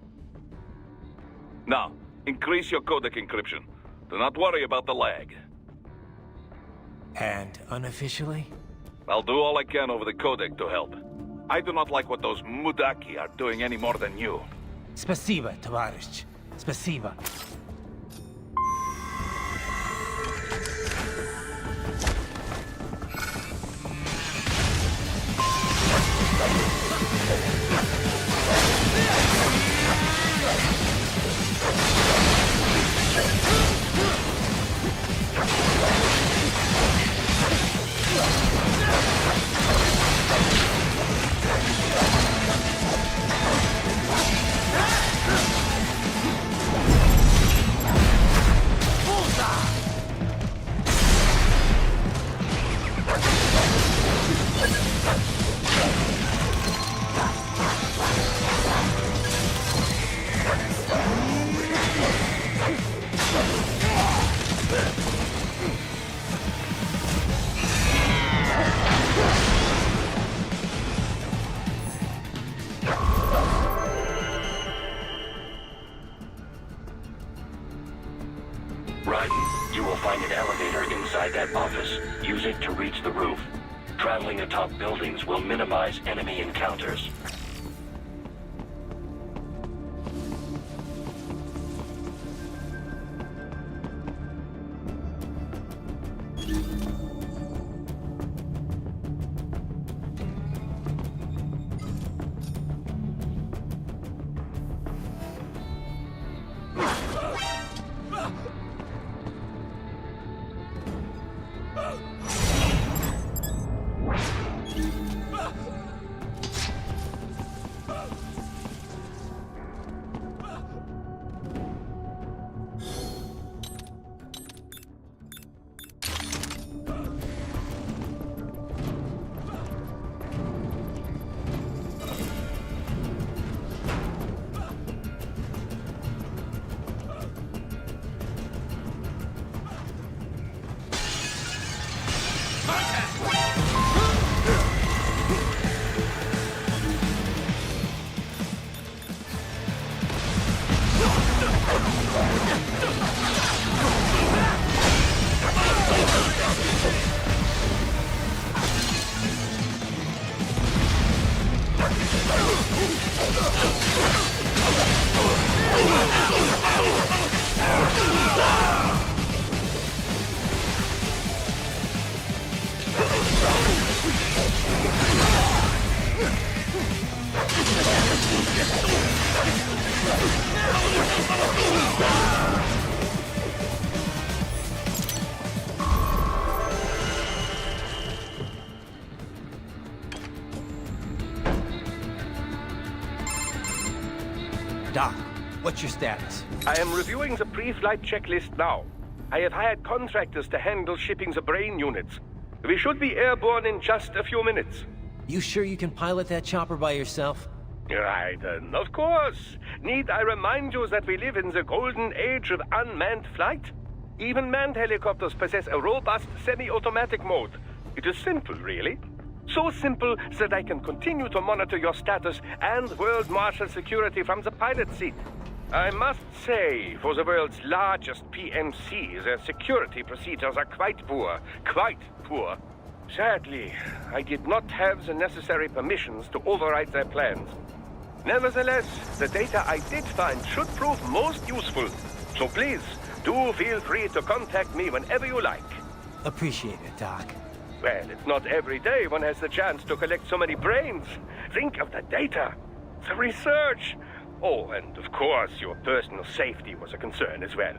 Now, increase your codec encryption. Do not worry about the lag. And unofficially? I'll do all I can over the codec to help. I do not like what those Mudaki are doing any more than you. Spasiba, Tavarish. Spasiba. Raiden, you will find an elevator inside that office. Use it to reach the roof. Traveling atop buildings will minimize enemy encounters. Doc, what's your status? I am reviewing the pre-flight checklist now. I have hired contractors to handle shipping the brain units. We should be airborne in just a few minutes. You sure you can pilot that chopper by yourself? Raiden, of course. Need I remind you that we live in the golden age of unmanned flight? Even manned helicopters possess a robust semi-automatic mode. It is simple, really. So simple that I can continue to monitor your status and world marshal security from the pilot seat. I must say, for the world's largest PMC, their security procedures are quite poor. Quite poor. Sadly, I did not have the necessary permissions to override their plans. Nevertheless, the data I did find should prove most useful. So please, do feel free to contact me whenever you like. Appreciate it, Doc. Well, it's not every day one has the chance to collect so many brains. Think of the data, the research. Oh, and of course, your personal safety was a concern as well.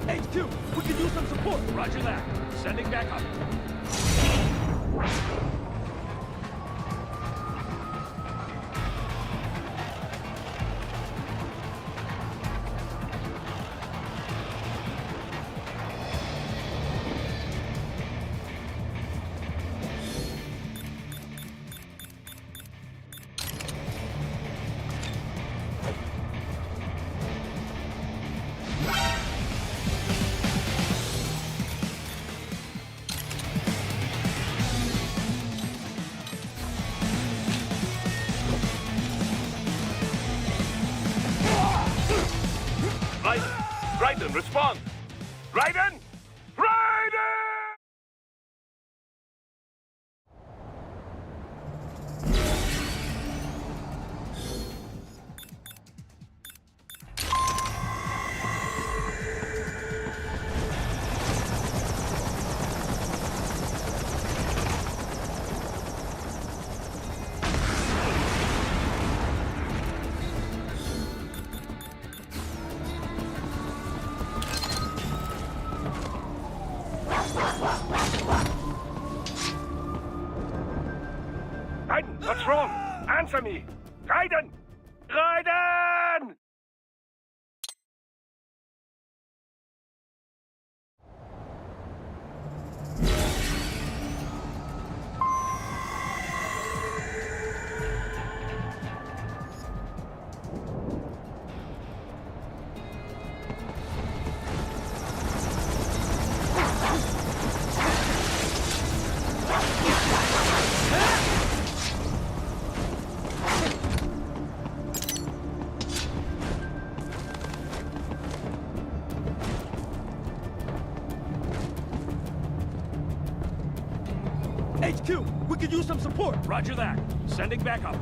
HQ, we can use some support. Roger that. Sending back up. Raiden, respond! Raiden! Raiden! Answer me! Raiden! Raiden! HQ, we could use some support. Roger that. Sending back up.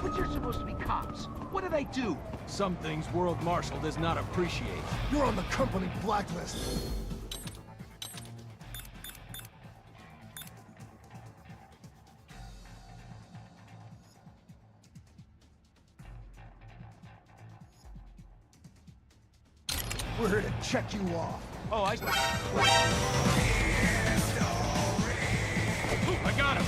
But you're supposed to be cops. What do they do? Some things World Marshal does not appreciate. You're on the company blacklist. We're here to check you off. Oh, I got him!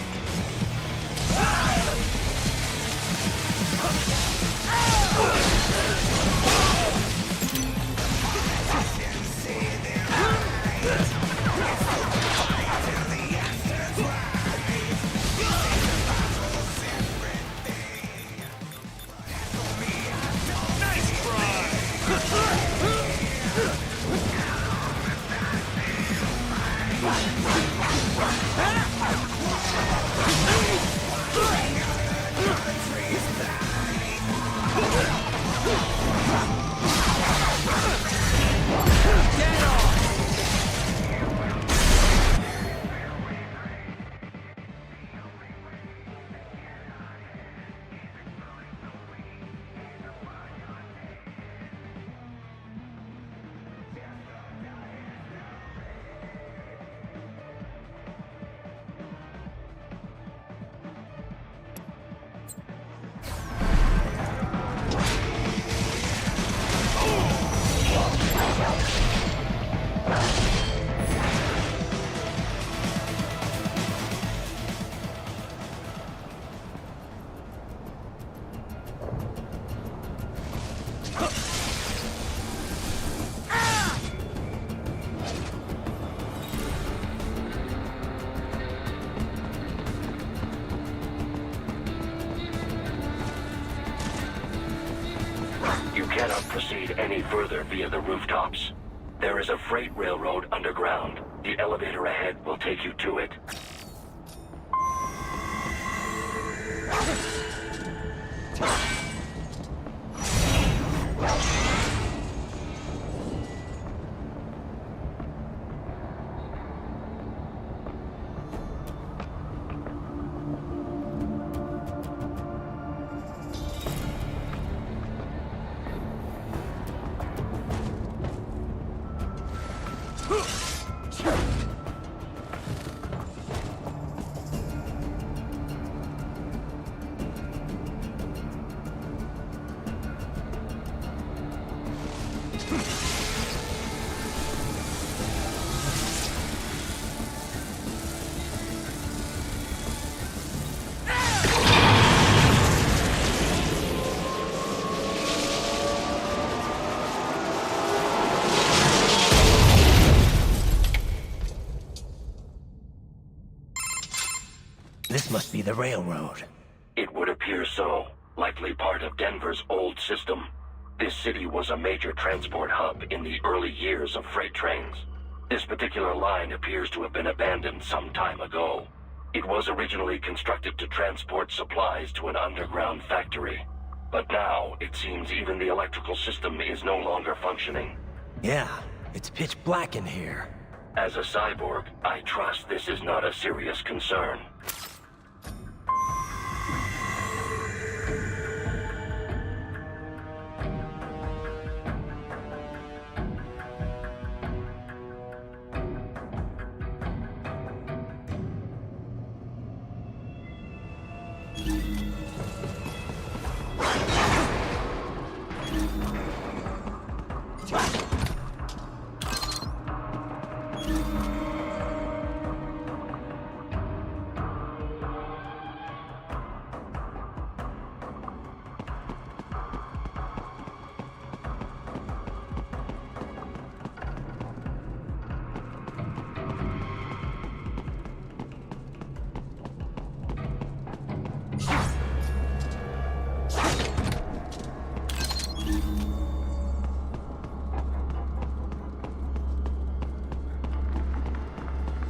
You cannot proceed any further via the rooftops. There is a freight railroad underground. The elevator ahead will take you to it. This must be the railroad. It would appear so. Likely part of Denver's old system. This city was a major transport hub in the early years of freight trains. This particular line appears to have been abandoned some time ago. It was originally constructed to transport supplies to an underground factory. But now, it seems even the electrical system is no longer functioning. Yeah, it's pitch black in here. As a cyborg, I trust this is not a serious concern.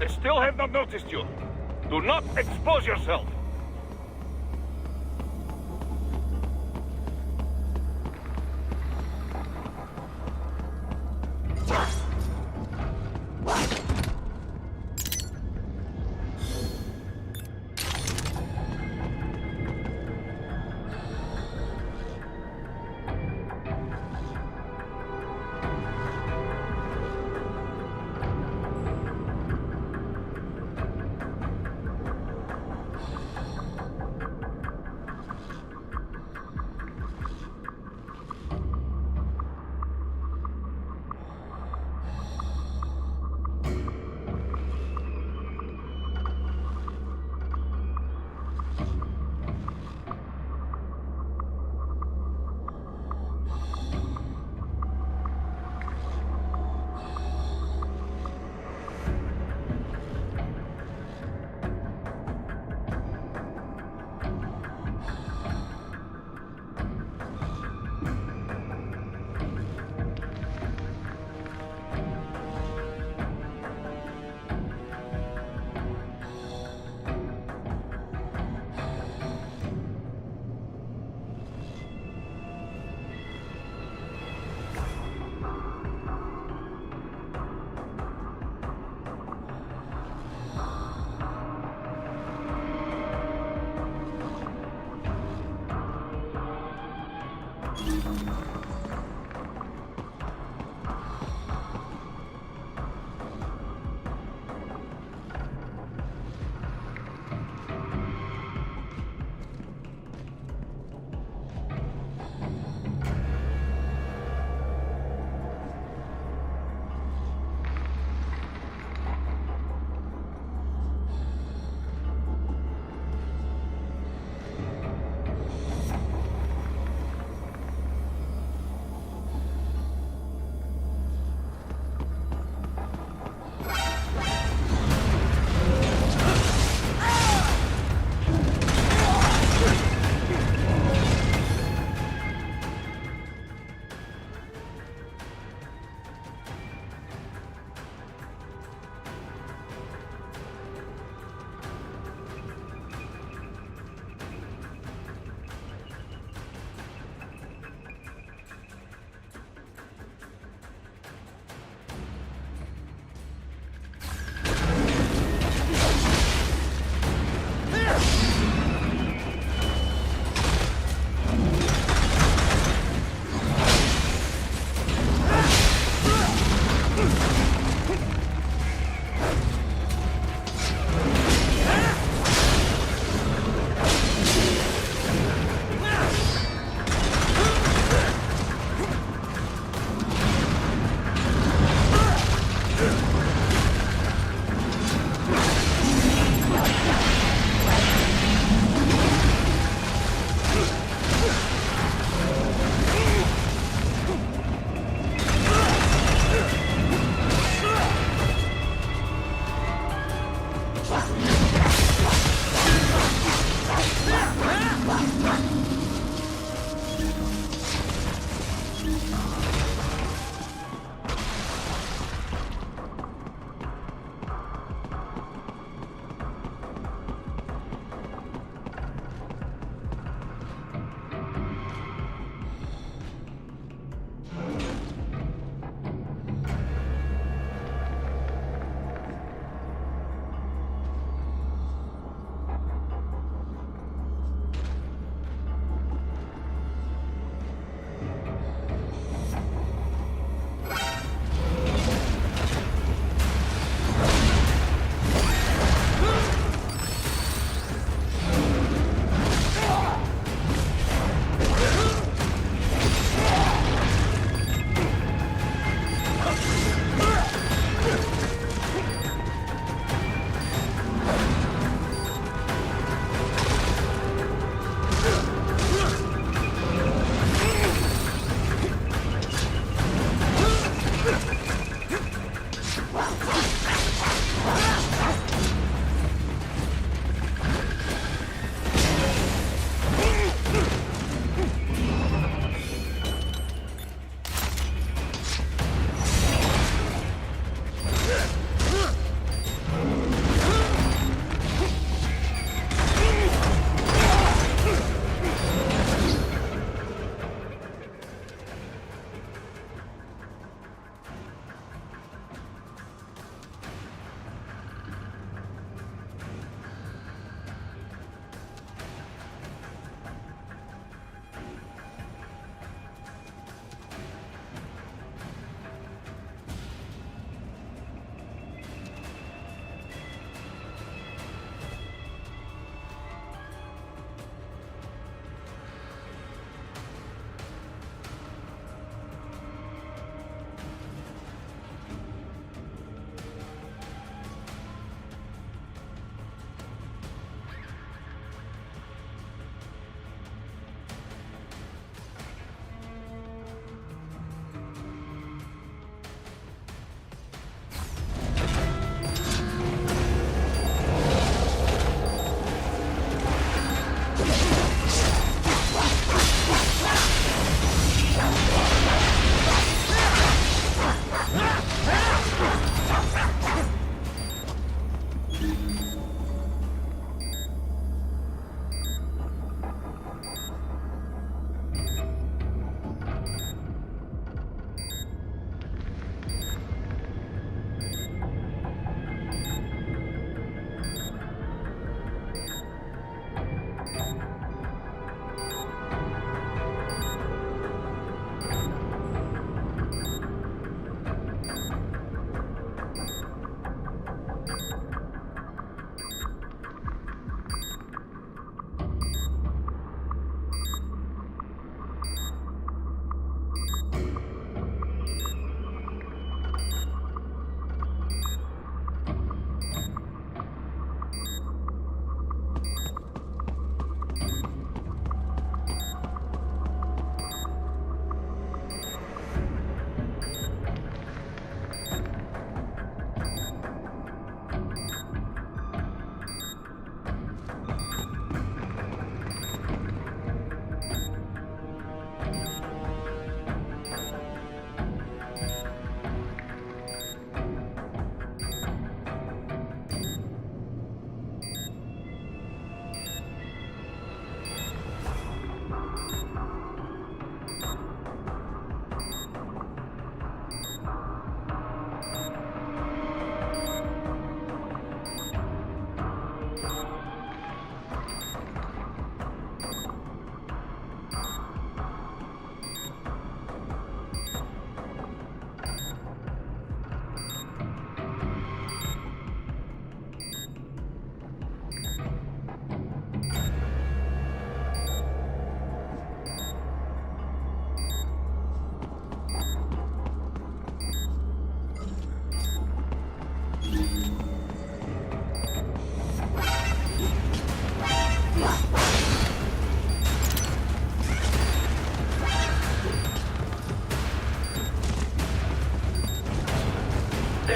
They still have not noticed you. Do not expose yourself.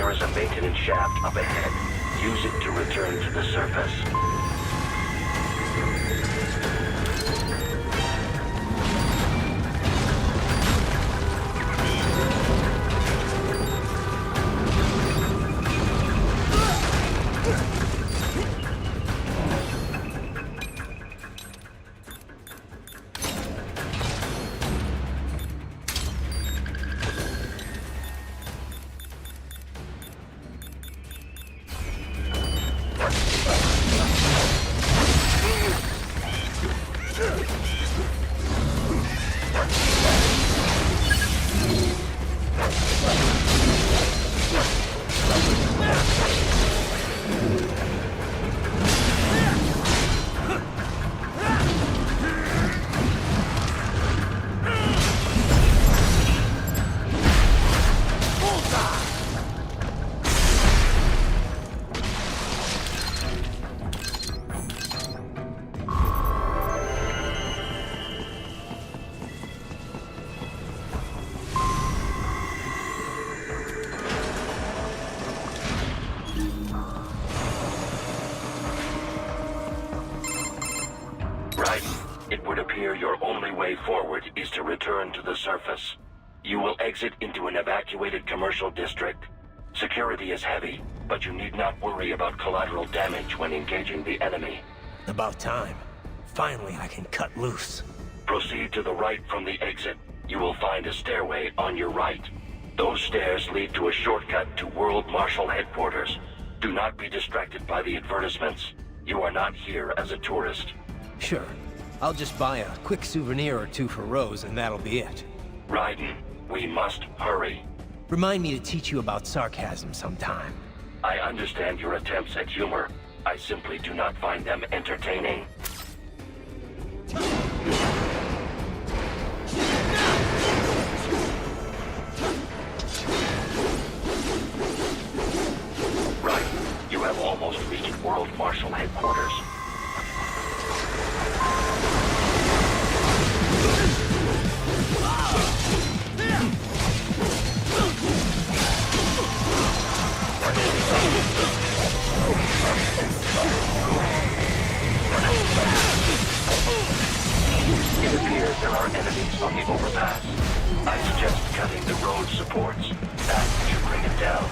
There is a maintenance shaft up ahead. Use it to return to the surface. It would appear your only way forward is to return to the surface. You will exit into an evacuated commercial district. Security is heavy, but you need not worry about collateral damage when engaging the enemy. About time. Finally, I can cut loose. Proceed to the right from the exit. You will find a stairway on your right. Those stairs lead to a shortcut to World Marshal Headquarters. Do not be distracted by the advertisements. You are not here as a tourist. Sure. I'll just buy a quick souvenir or two for Rose, and that'll be it. Raiden, we must hurry. Remind me to teach you about sarcasm sometime. I understand your attempts at humor. I simply do not find them entertaining. Right. You have almost reached World Marshal Headquarters. It appears there are enemies on the overpass. I suggest cutting the road supports. That should bring it down.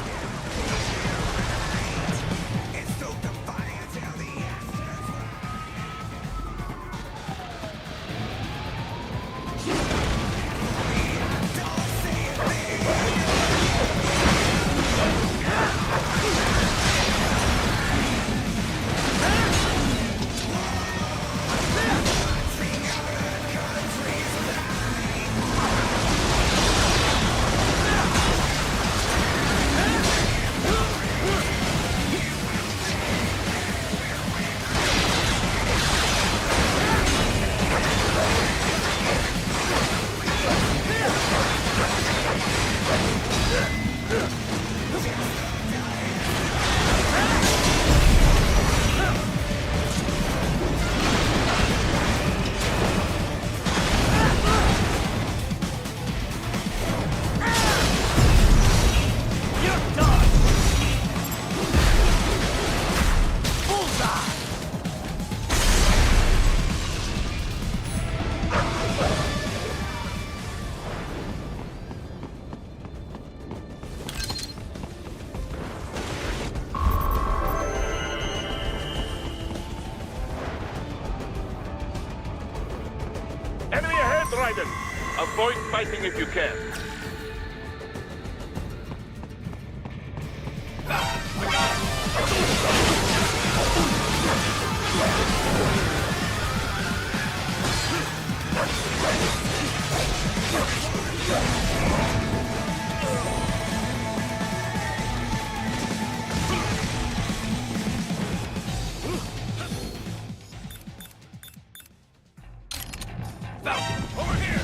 Raiden, avoid fighting if you can. Over here!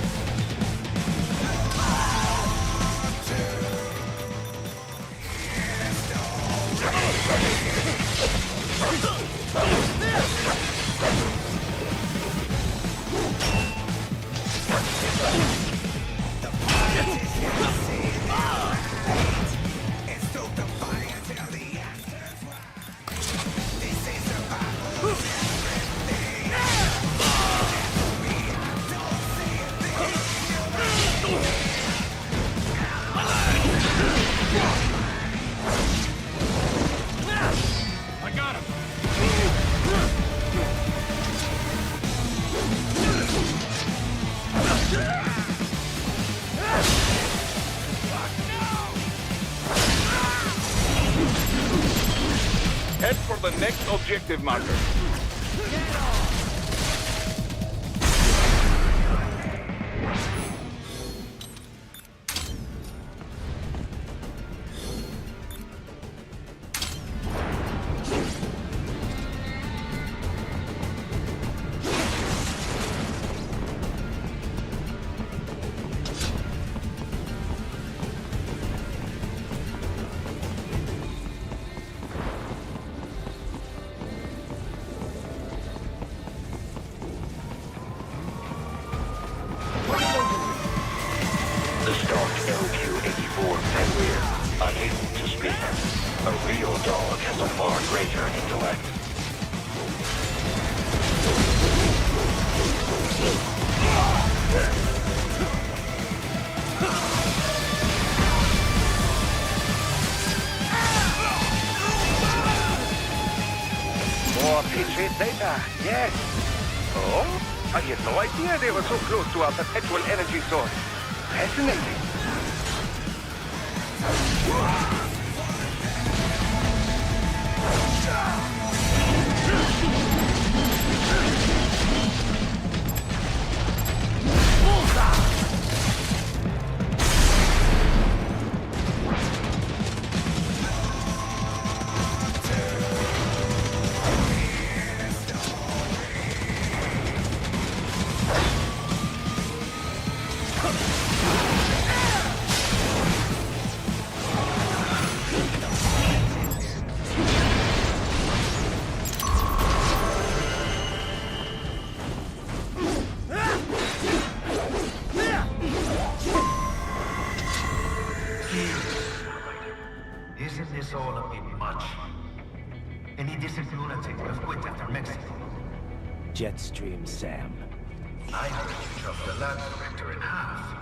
Head for the next objective marker. The stock LQ-84 Fenrir, unable to speak. A real dog has a far greater intellect. More PC data, yes. Oh, I had no idea they were so close to our perpetual energy source. Fascinating. Isn't this all a bit much? Any decent lunatic would have quit after Mexico. Jetstream, Sam. I heard you dropped the lab director in half.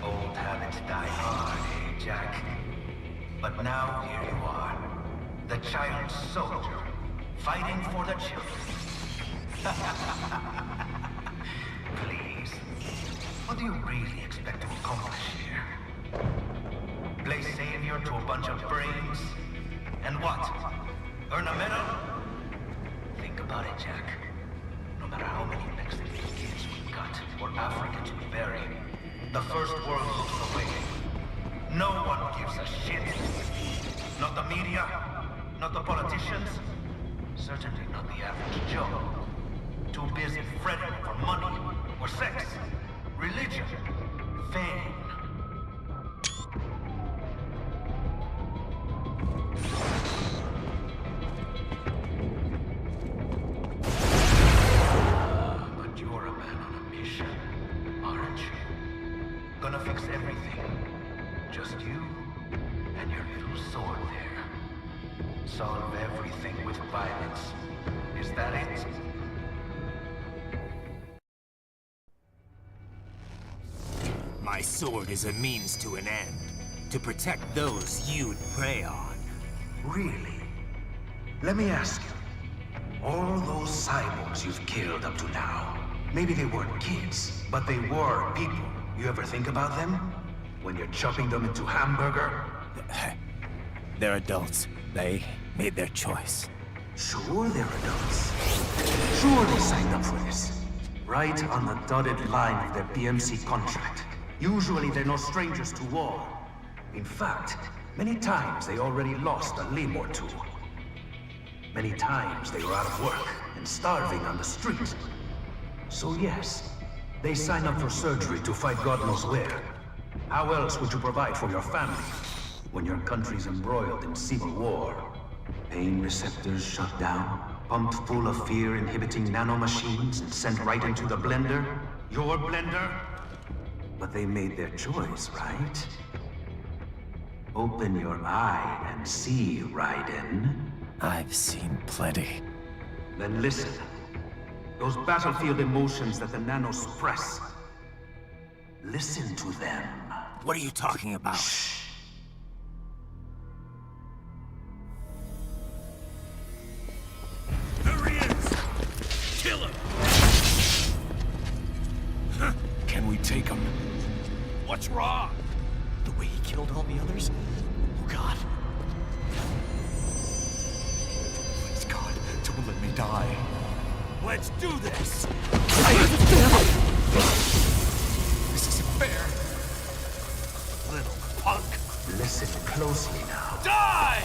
Old habits die hard, eh, Jack? But now here you are. The child soldier, fighting for the children. Please. What do you really expect to accomplish here? Play savior to a bunch of brains? And what? Earn a medal? Think about it, Jack. No matter how many Mexican kids we got, or Africans we bury, the first world looks away. No one gives a shit. Not the media, not the politicians, certainly not the average Joe. Too busy fretting for money, or sex, religion, fame. But you're a man on a mission, aren't you? Gonna fix everything. Just you and your little sword there. Solve everything with violence. Is that it? My sword is a means to an end. To protect those you'd prey on. Really? Let me ask you. All those cyborgs you've killed up to now, maybe they weren't kids, but they were people. You ever think about them? When you're chopping them into hamburger? They're adults. They made their choice. Sure they're adults. Sure they signed up for this. Right on the dotted line of their BMC contract. Usually they're no strangers to war. In fact, many times they already lost a limb or two. Many times they were out of work and starving on the street. So yes, they sign up for surgery to fight God knows where. How else would you provide for your family when your country's embroiled in civil war? Pain receptors shut down, pumped full of fear-inhibiting nanomachines and sent right into the blender? Your blender? But they made their choice, right? Open your eye and see, Raiden. I've seen plenty. Then listen. Those battlefield emotions that the nanos suppress. Listen to them. What are you talking about? Shh. There he is! Kill him! Can we take him? What's wrong? The way he killed all the others? Oh, God. die. Let's do this! This isn't fair. Little punk! Listen closely now. Die!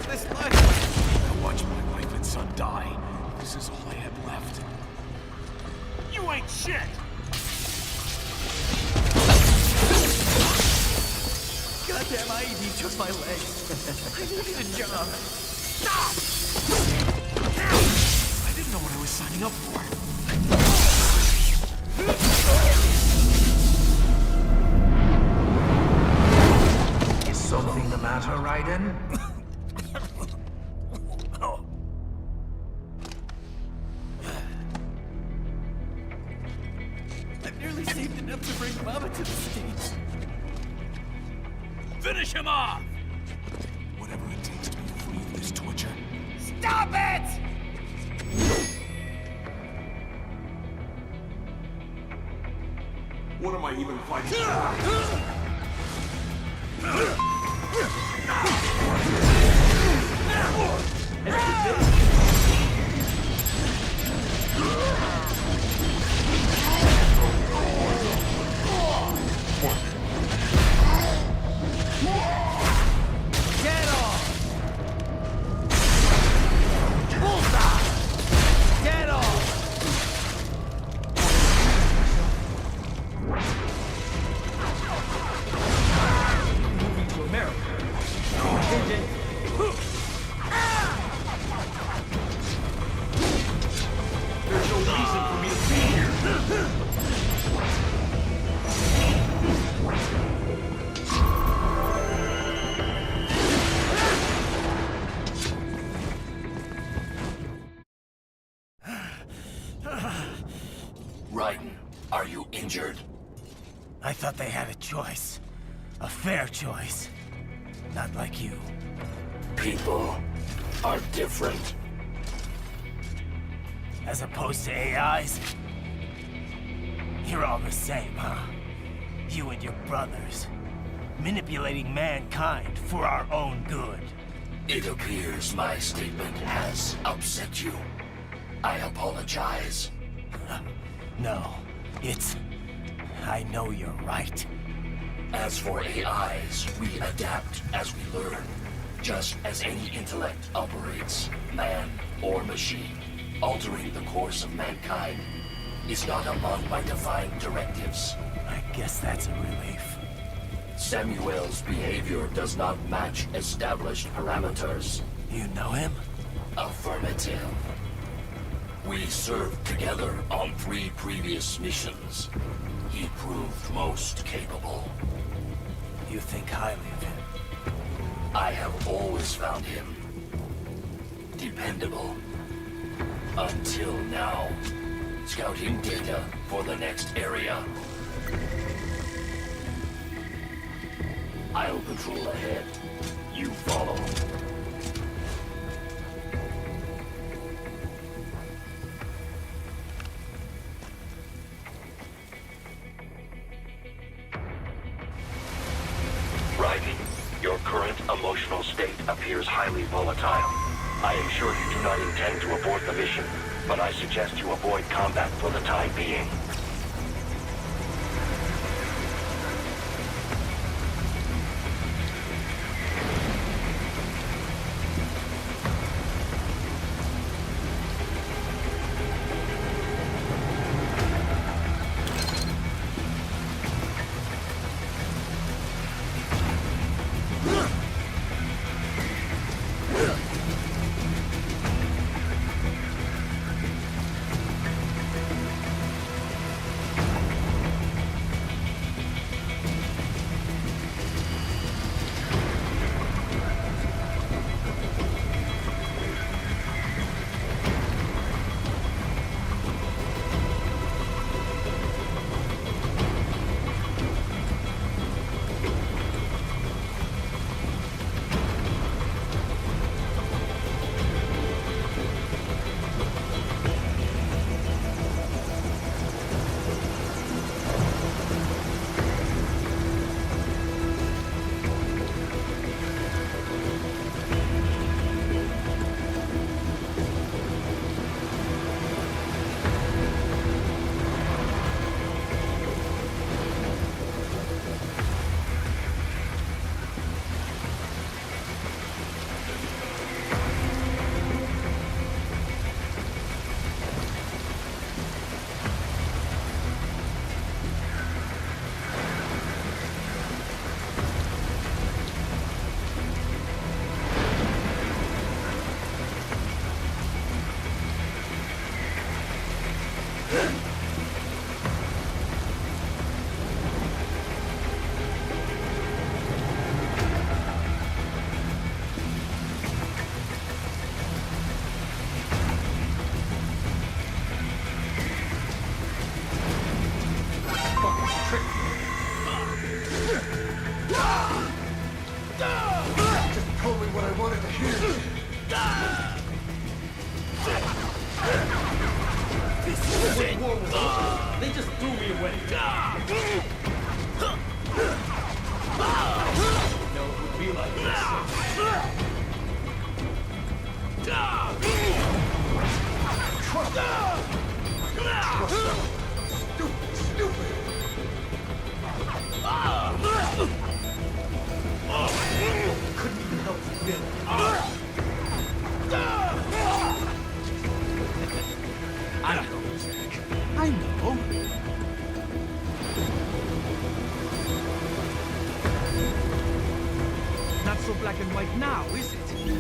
This life! I watched my wife and son die. This is all I had left. You ain't shit! Goddamn IED took my leg. I needed a job. Stop! I didn't know what I was signing up for. Is something the matter, Raiden? I've nearly saved enough to bring Mama to the States. Finish him off! Whatever it takes to be free of this torture. Stop it! What am I even fighting for? Get off! Bullseye! Get off! Moving to America. There's no reason for me to be here. Raiden, are you injured? I thought they had a choice. A fair choice. Not like you. People are different. As opposed to AIs? You're all the same, huh? You and your brothers. Manipulating mankind for our own good. It appears my statement has upset you. I apologize. No, it's... I know you're right. As for AIs, we adapt as we learn. Just as any intellect operates, man or machine. Altering the course of mankind is not among my defined directives. I guess that's a relief. Samuel's behavior does not match established parameters. You know him? Affirmative. We served together on 3 previous missions. He proved most capable. You think highly of him? I have always found him dependable. Until now. Scouting data for the next area. I'll patrol ahead. You follow. Raiden, your current emotional state appears highly volatile. I am sure you do not intend to abort the mission, but I suggest you avoid combat for the time being. They just threw me away. No, it would be like couldn't even help admit I don't know, Jack. I know. Not so black and white now, is it?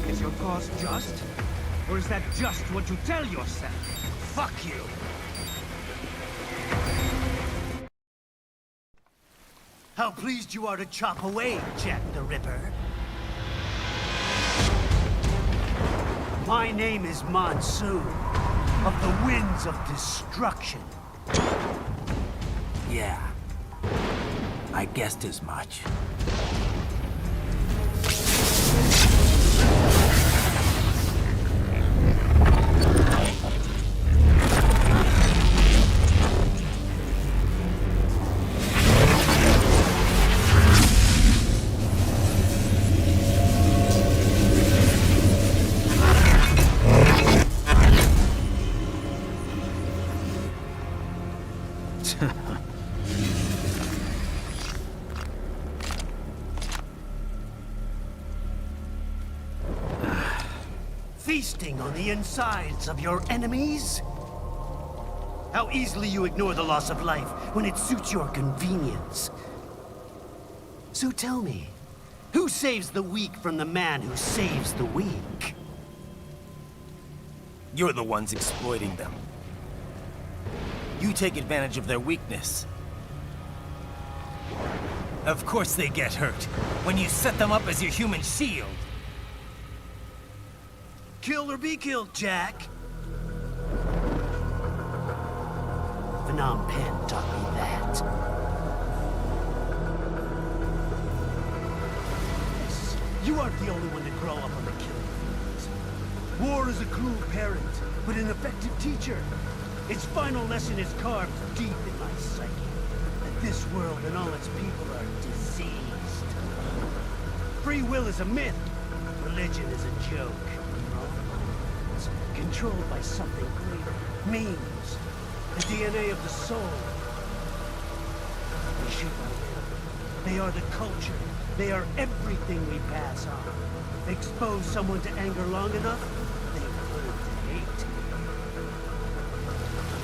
Is your cause just? Or is that just what you tell yourself? Fuck you! How pleased you are to chop away, Jack the Ripper. My name is Monsoon, of the Winds of Destruction. Yeah, I guessed as much. Feasting on the insides of your enemies? How easily you ignore the loss of life when it suits your convenience. So tell me, who saves the weak from the man who saves the weak? You're the ones exploiting them. You take advantage of their weakness. Of course they get hurt when you set them up as your human shield. Kill or be killed, Jack. Phnom Penh taught me that. You aren't the only one to grow up on the killing fields. War is a cruel parent, but an effective teacher. Its final lesson is carved deep in my psyche. That this world and all its people are diseased. Free will is a myth. Religion is a joke. Controlled by something greater. Memes. The DNA of the soul. They shape our will. They are the culture. They are everything we pass on. Expose someone to anger long enough, they learn to hate.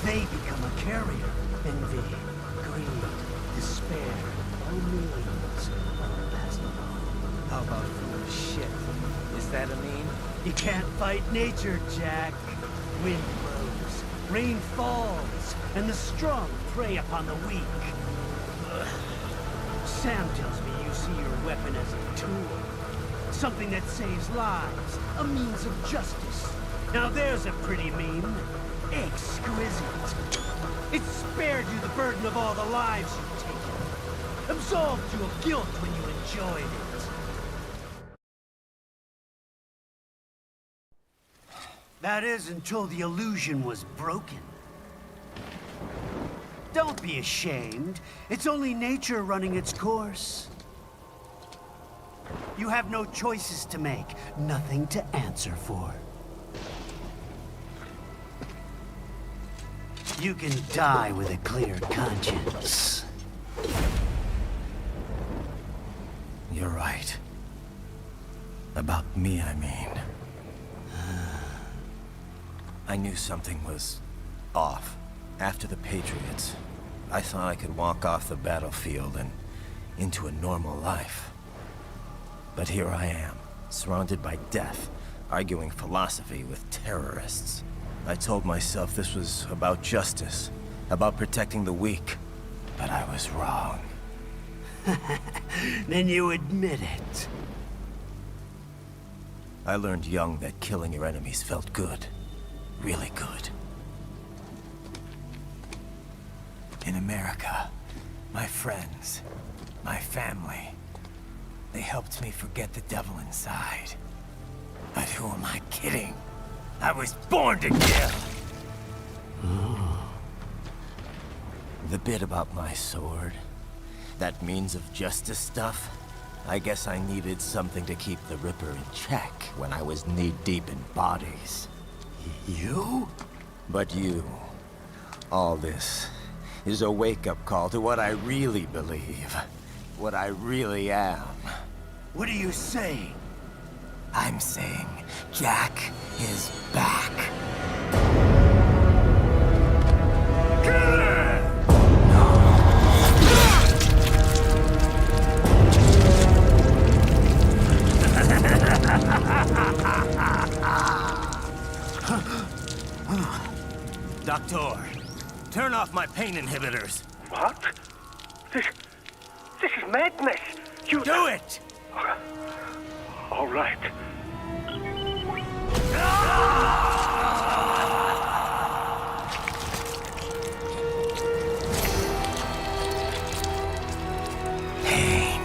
They become a carrier. Envy, greed, despair, all meanings are passed along. How about shit? Is that a meme? You can't fight nature, Jack. Wind blows, rain falls, and the strong prey upon the weak. Sam tells me you see your weapon as a tool. Something that saves lives, a means of justice. Now there's a pretty meme. Exquisite. It spared you the burden of all the lives you've taken. Absolved you of guilt when you enjoyed it. That is, until the illusion was broken. Don't be ashamed. It's only nature running its course. You have no choices to make, nothing to answer for. You can die with a clear conscience. You're right. About me, I mean. I knew something was off. After the Patriots, I thought I could walk off the battlefield and into a normal life. But here I am, surrounded by death, arguing philosophy with terrorists. I told myself this was about justice, about protecting the weak, but I was wrong. Then you admit it. I learned young that killing your enemies felt good. Really good. In America, my friends, my family, they helped me forget the devil inside. But who am I kidding? I was born to kill! The bit about my sword, that means of justice stuff, I guess I needed something to keep the Ripper in check when I was knee-deep in bodies. You? But you, all this, is a wake-up call to what I really believe. What I really am. What are you saying? I'm saying Jack is back. Doctor, turn off my pain inhibitors. What? This is madness. You do it! All right. Pain.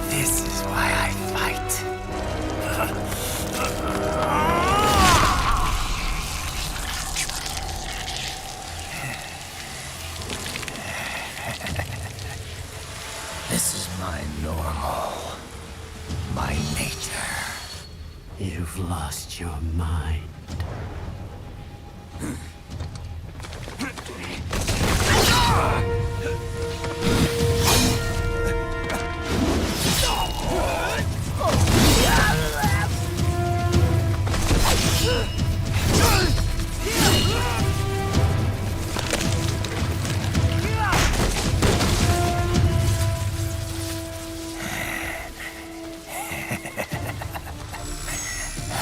This is why I fight. This is my normal. My nature. You've lost your mind.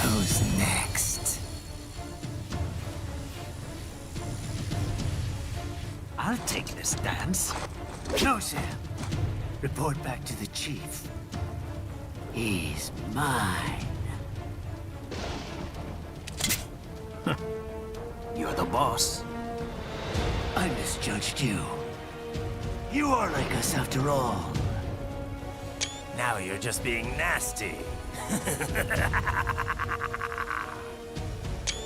Who's next? I'll take this dance. No, sir. Report back to the chief. He's mine. You're the boss. I misjudged you. You are like us after all. Now you're just being nasty.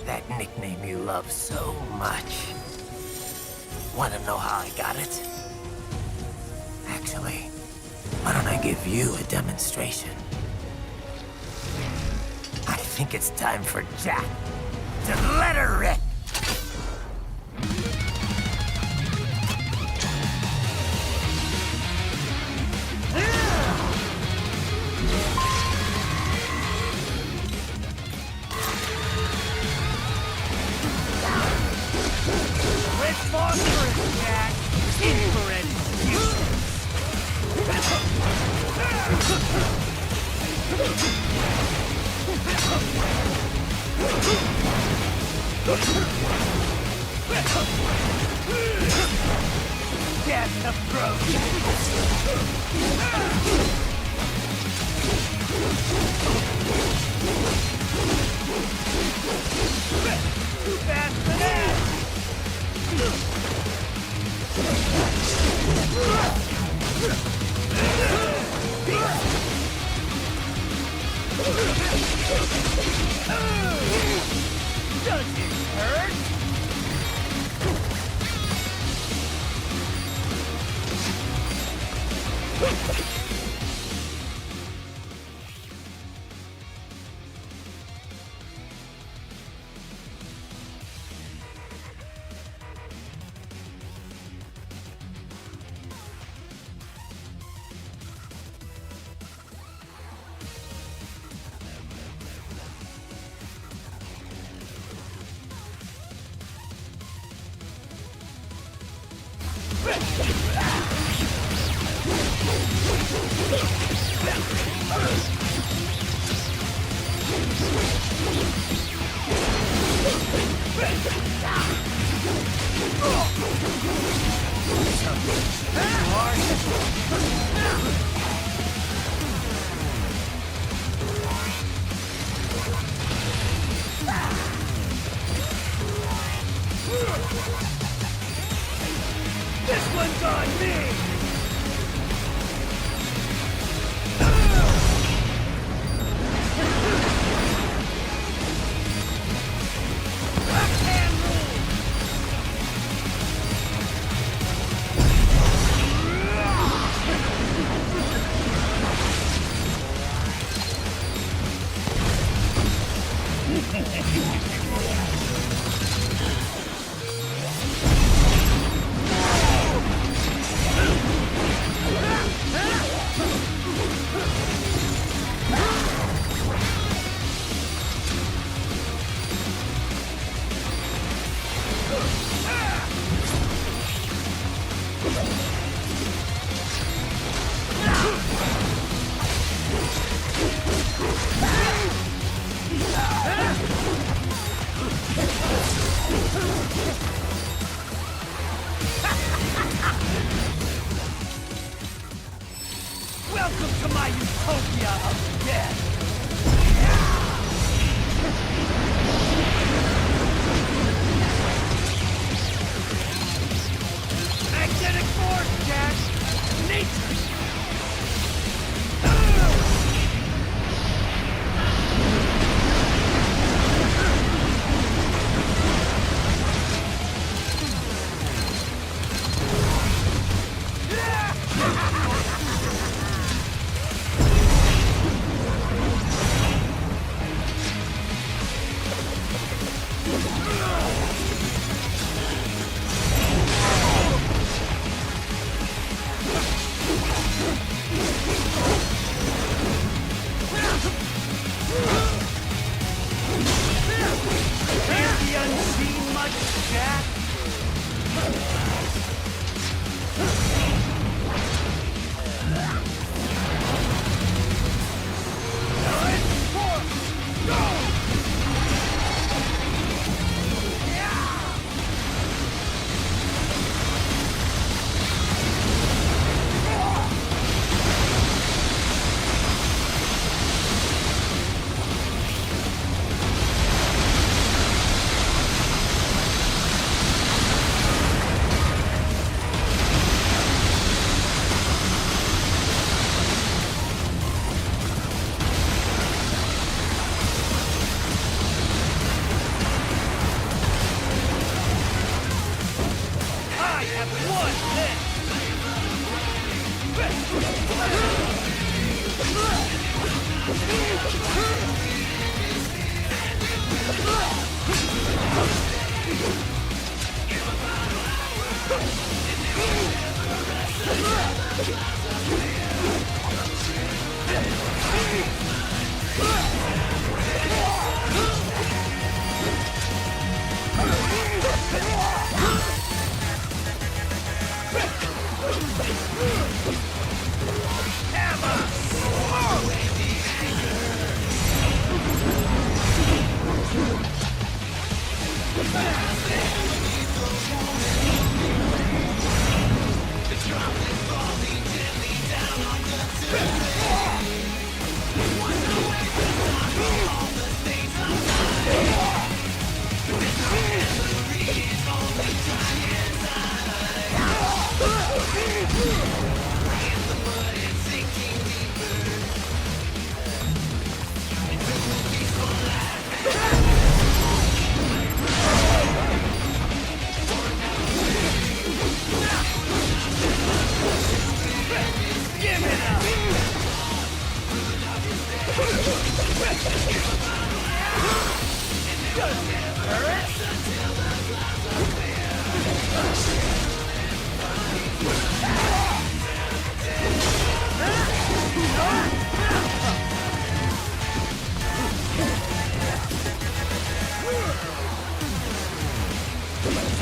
That nickname you love so much. Want to know how I got it? Actually, why don't I give you a demonstration? I think it's time for Jack to let her rip. Phosphorus, Jack! Infrared Death Too fast for that! Does it hurt? This one's on me! Mafia of Death! Magnetic force, Jack! Nature!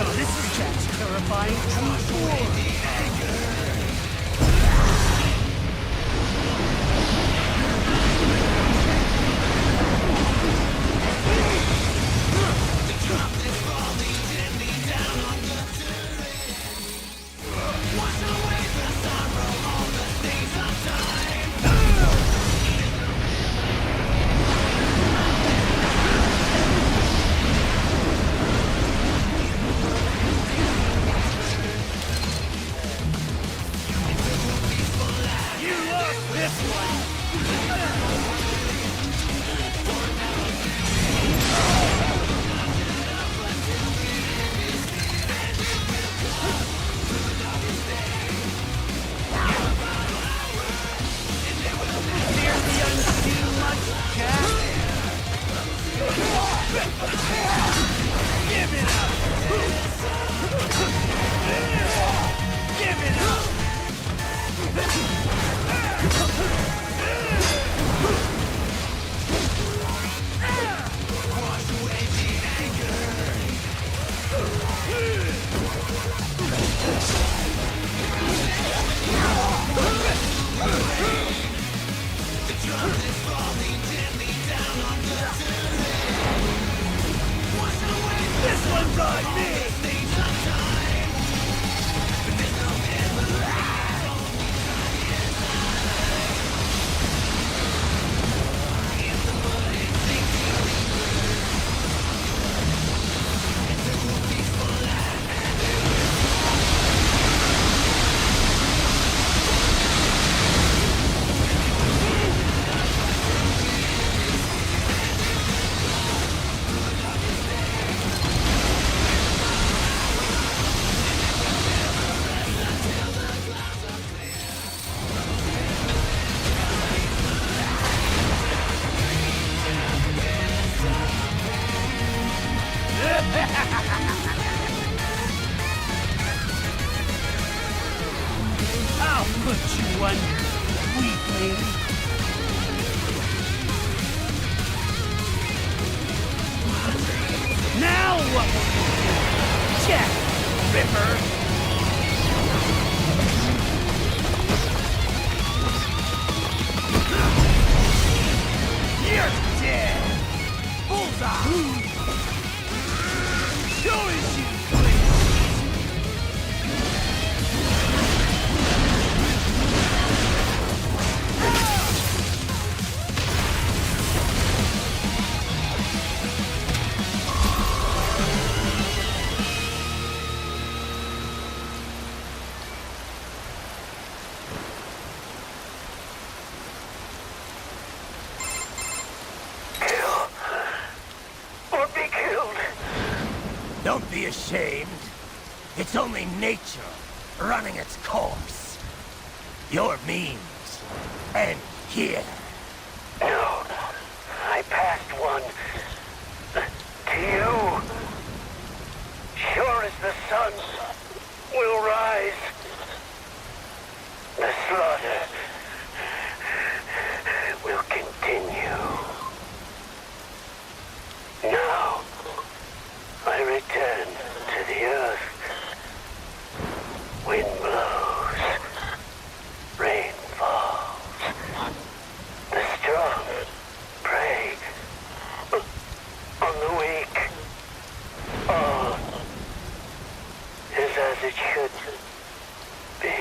So this is Jack's terrifying true form. Don't be ashamed. It's only nature running its course. Your means end here. No, I passed one to you. Sure as the sun will rise, the slaughter will continue. Now, I return to the earth. Wind blows, rain falls. The strong prey on the weak. All is as it should be.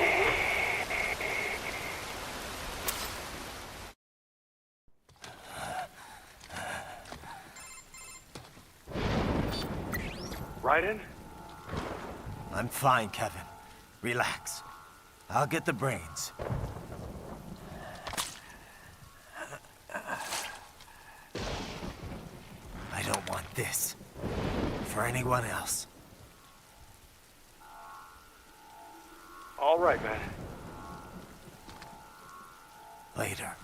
Raiden? I'm fine, Kevin. Relax. I'll get the brains. I don't want this for anyone else. All right, man. Later.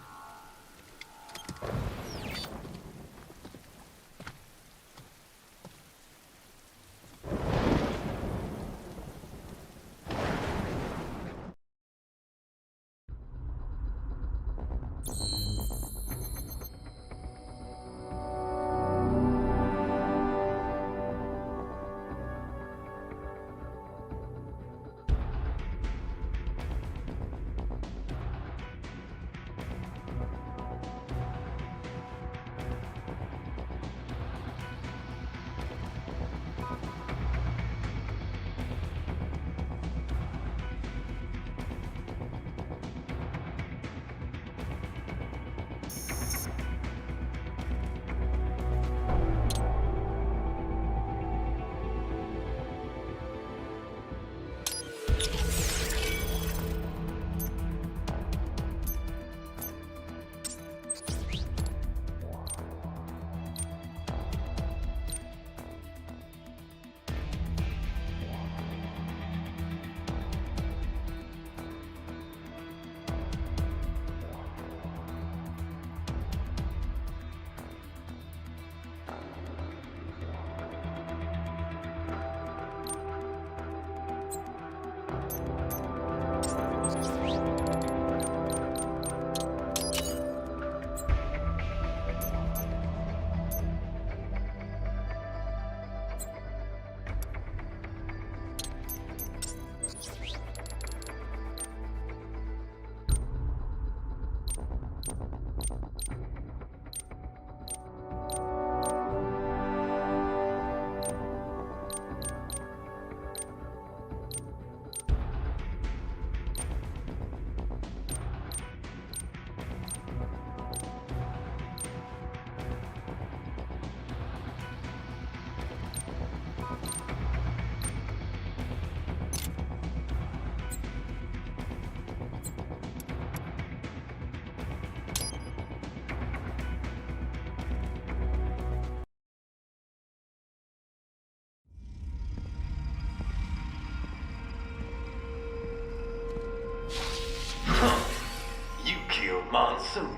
You killed Monsoon.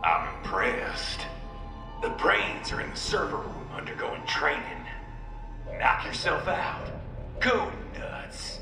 I'm impressed. The brains are in the server room undergoing training. Knock yourself out. Go nuts.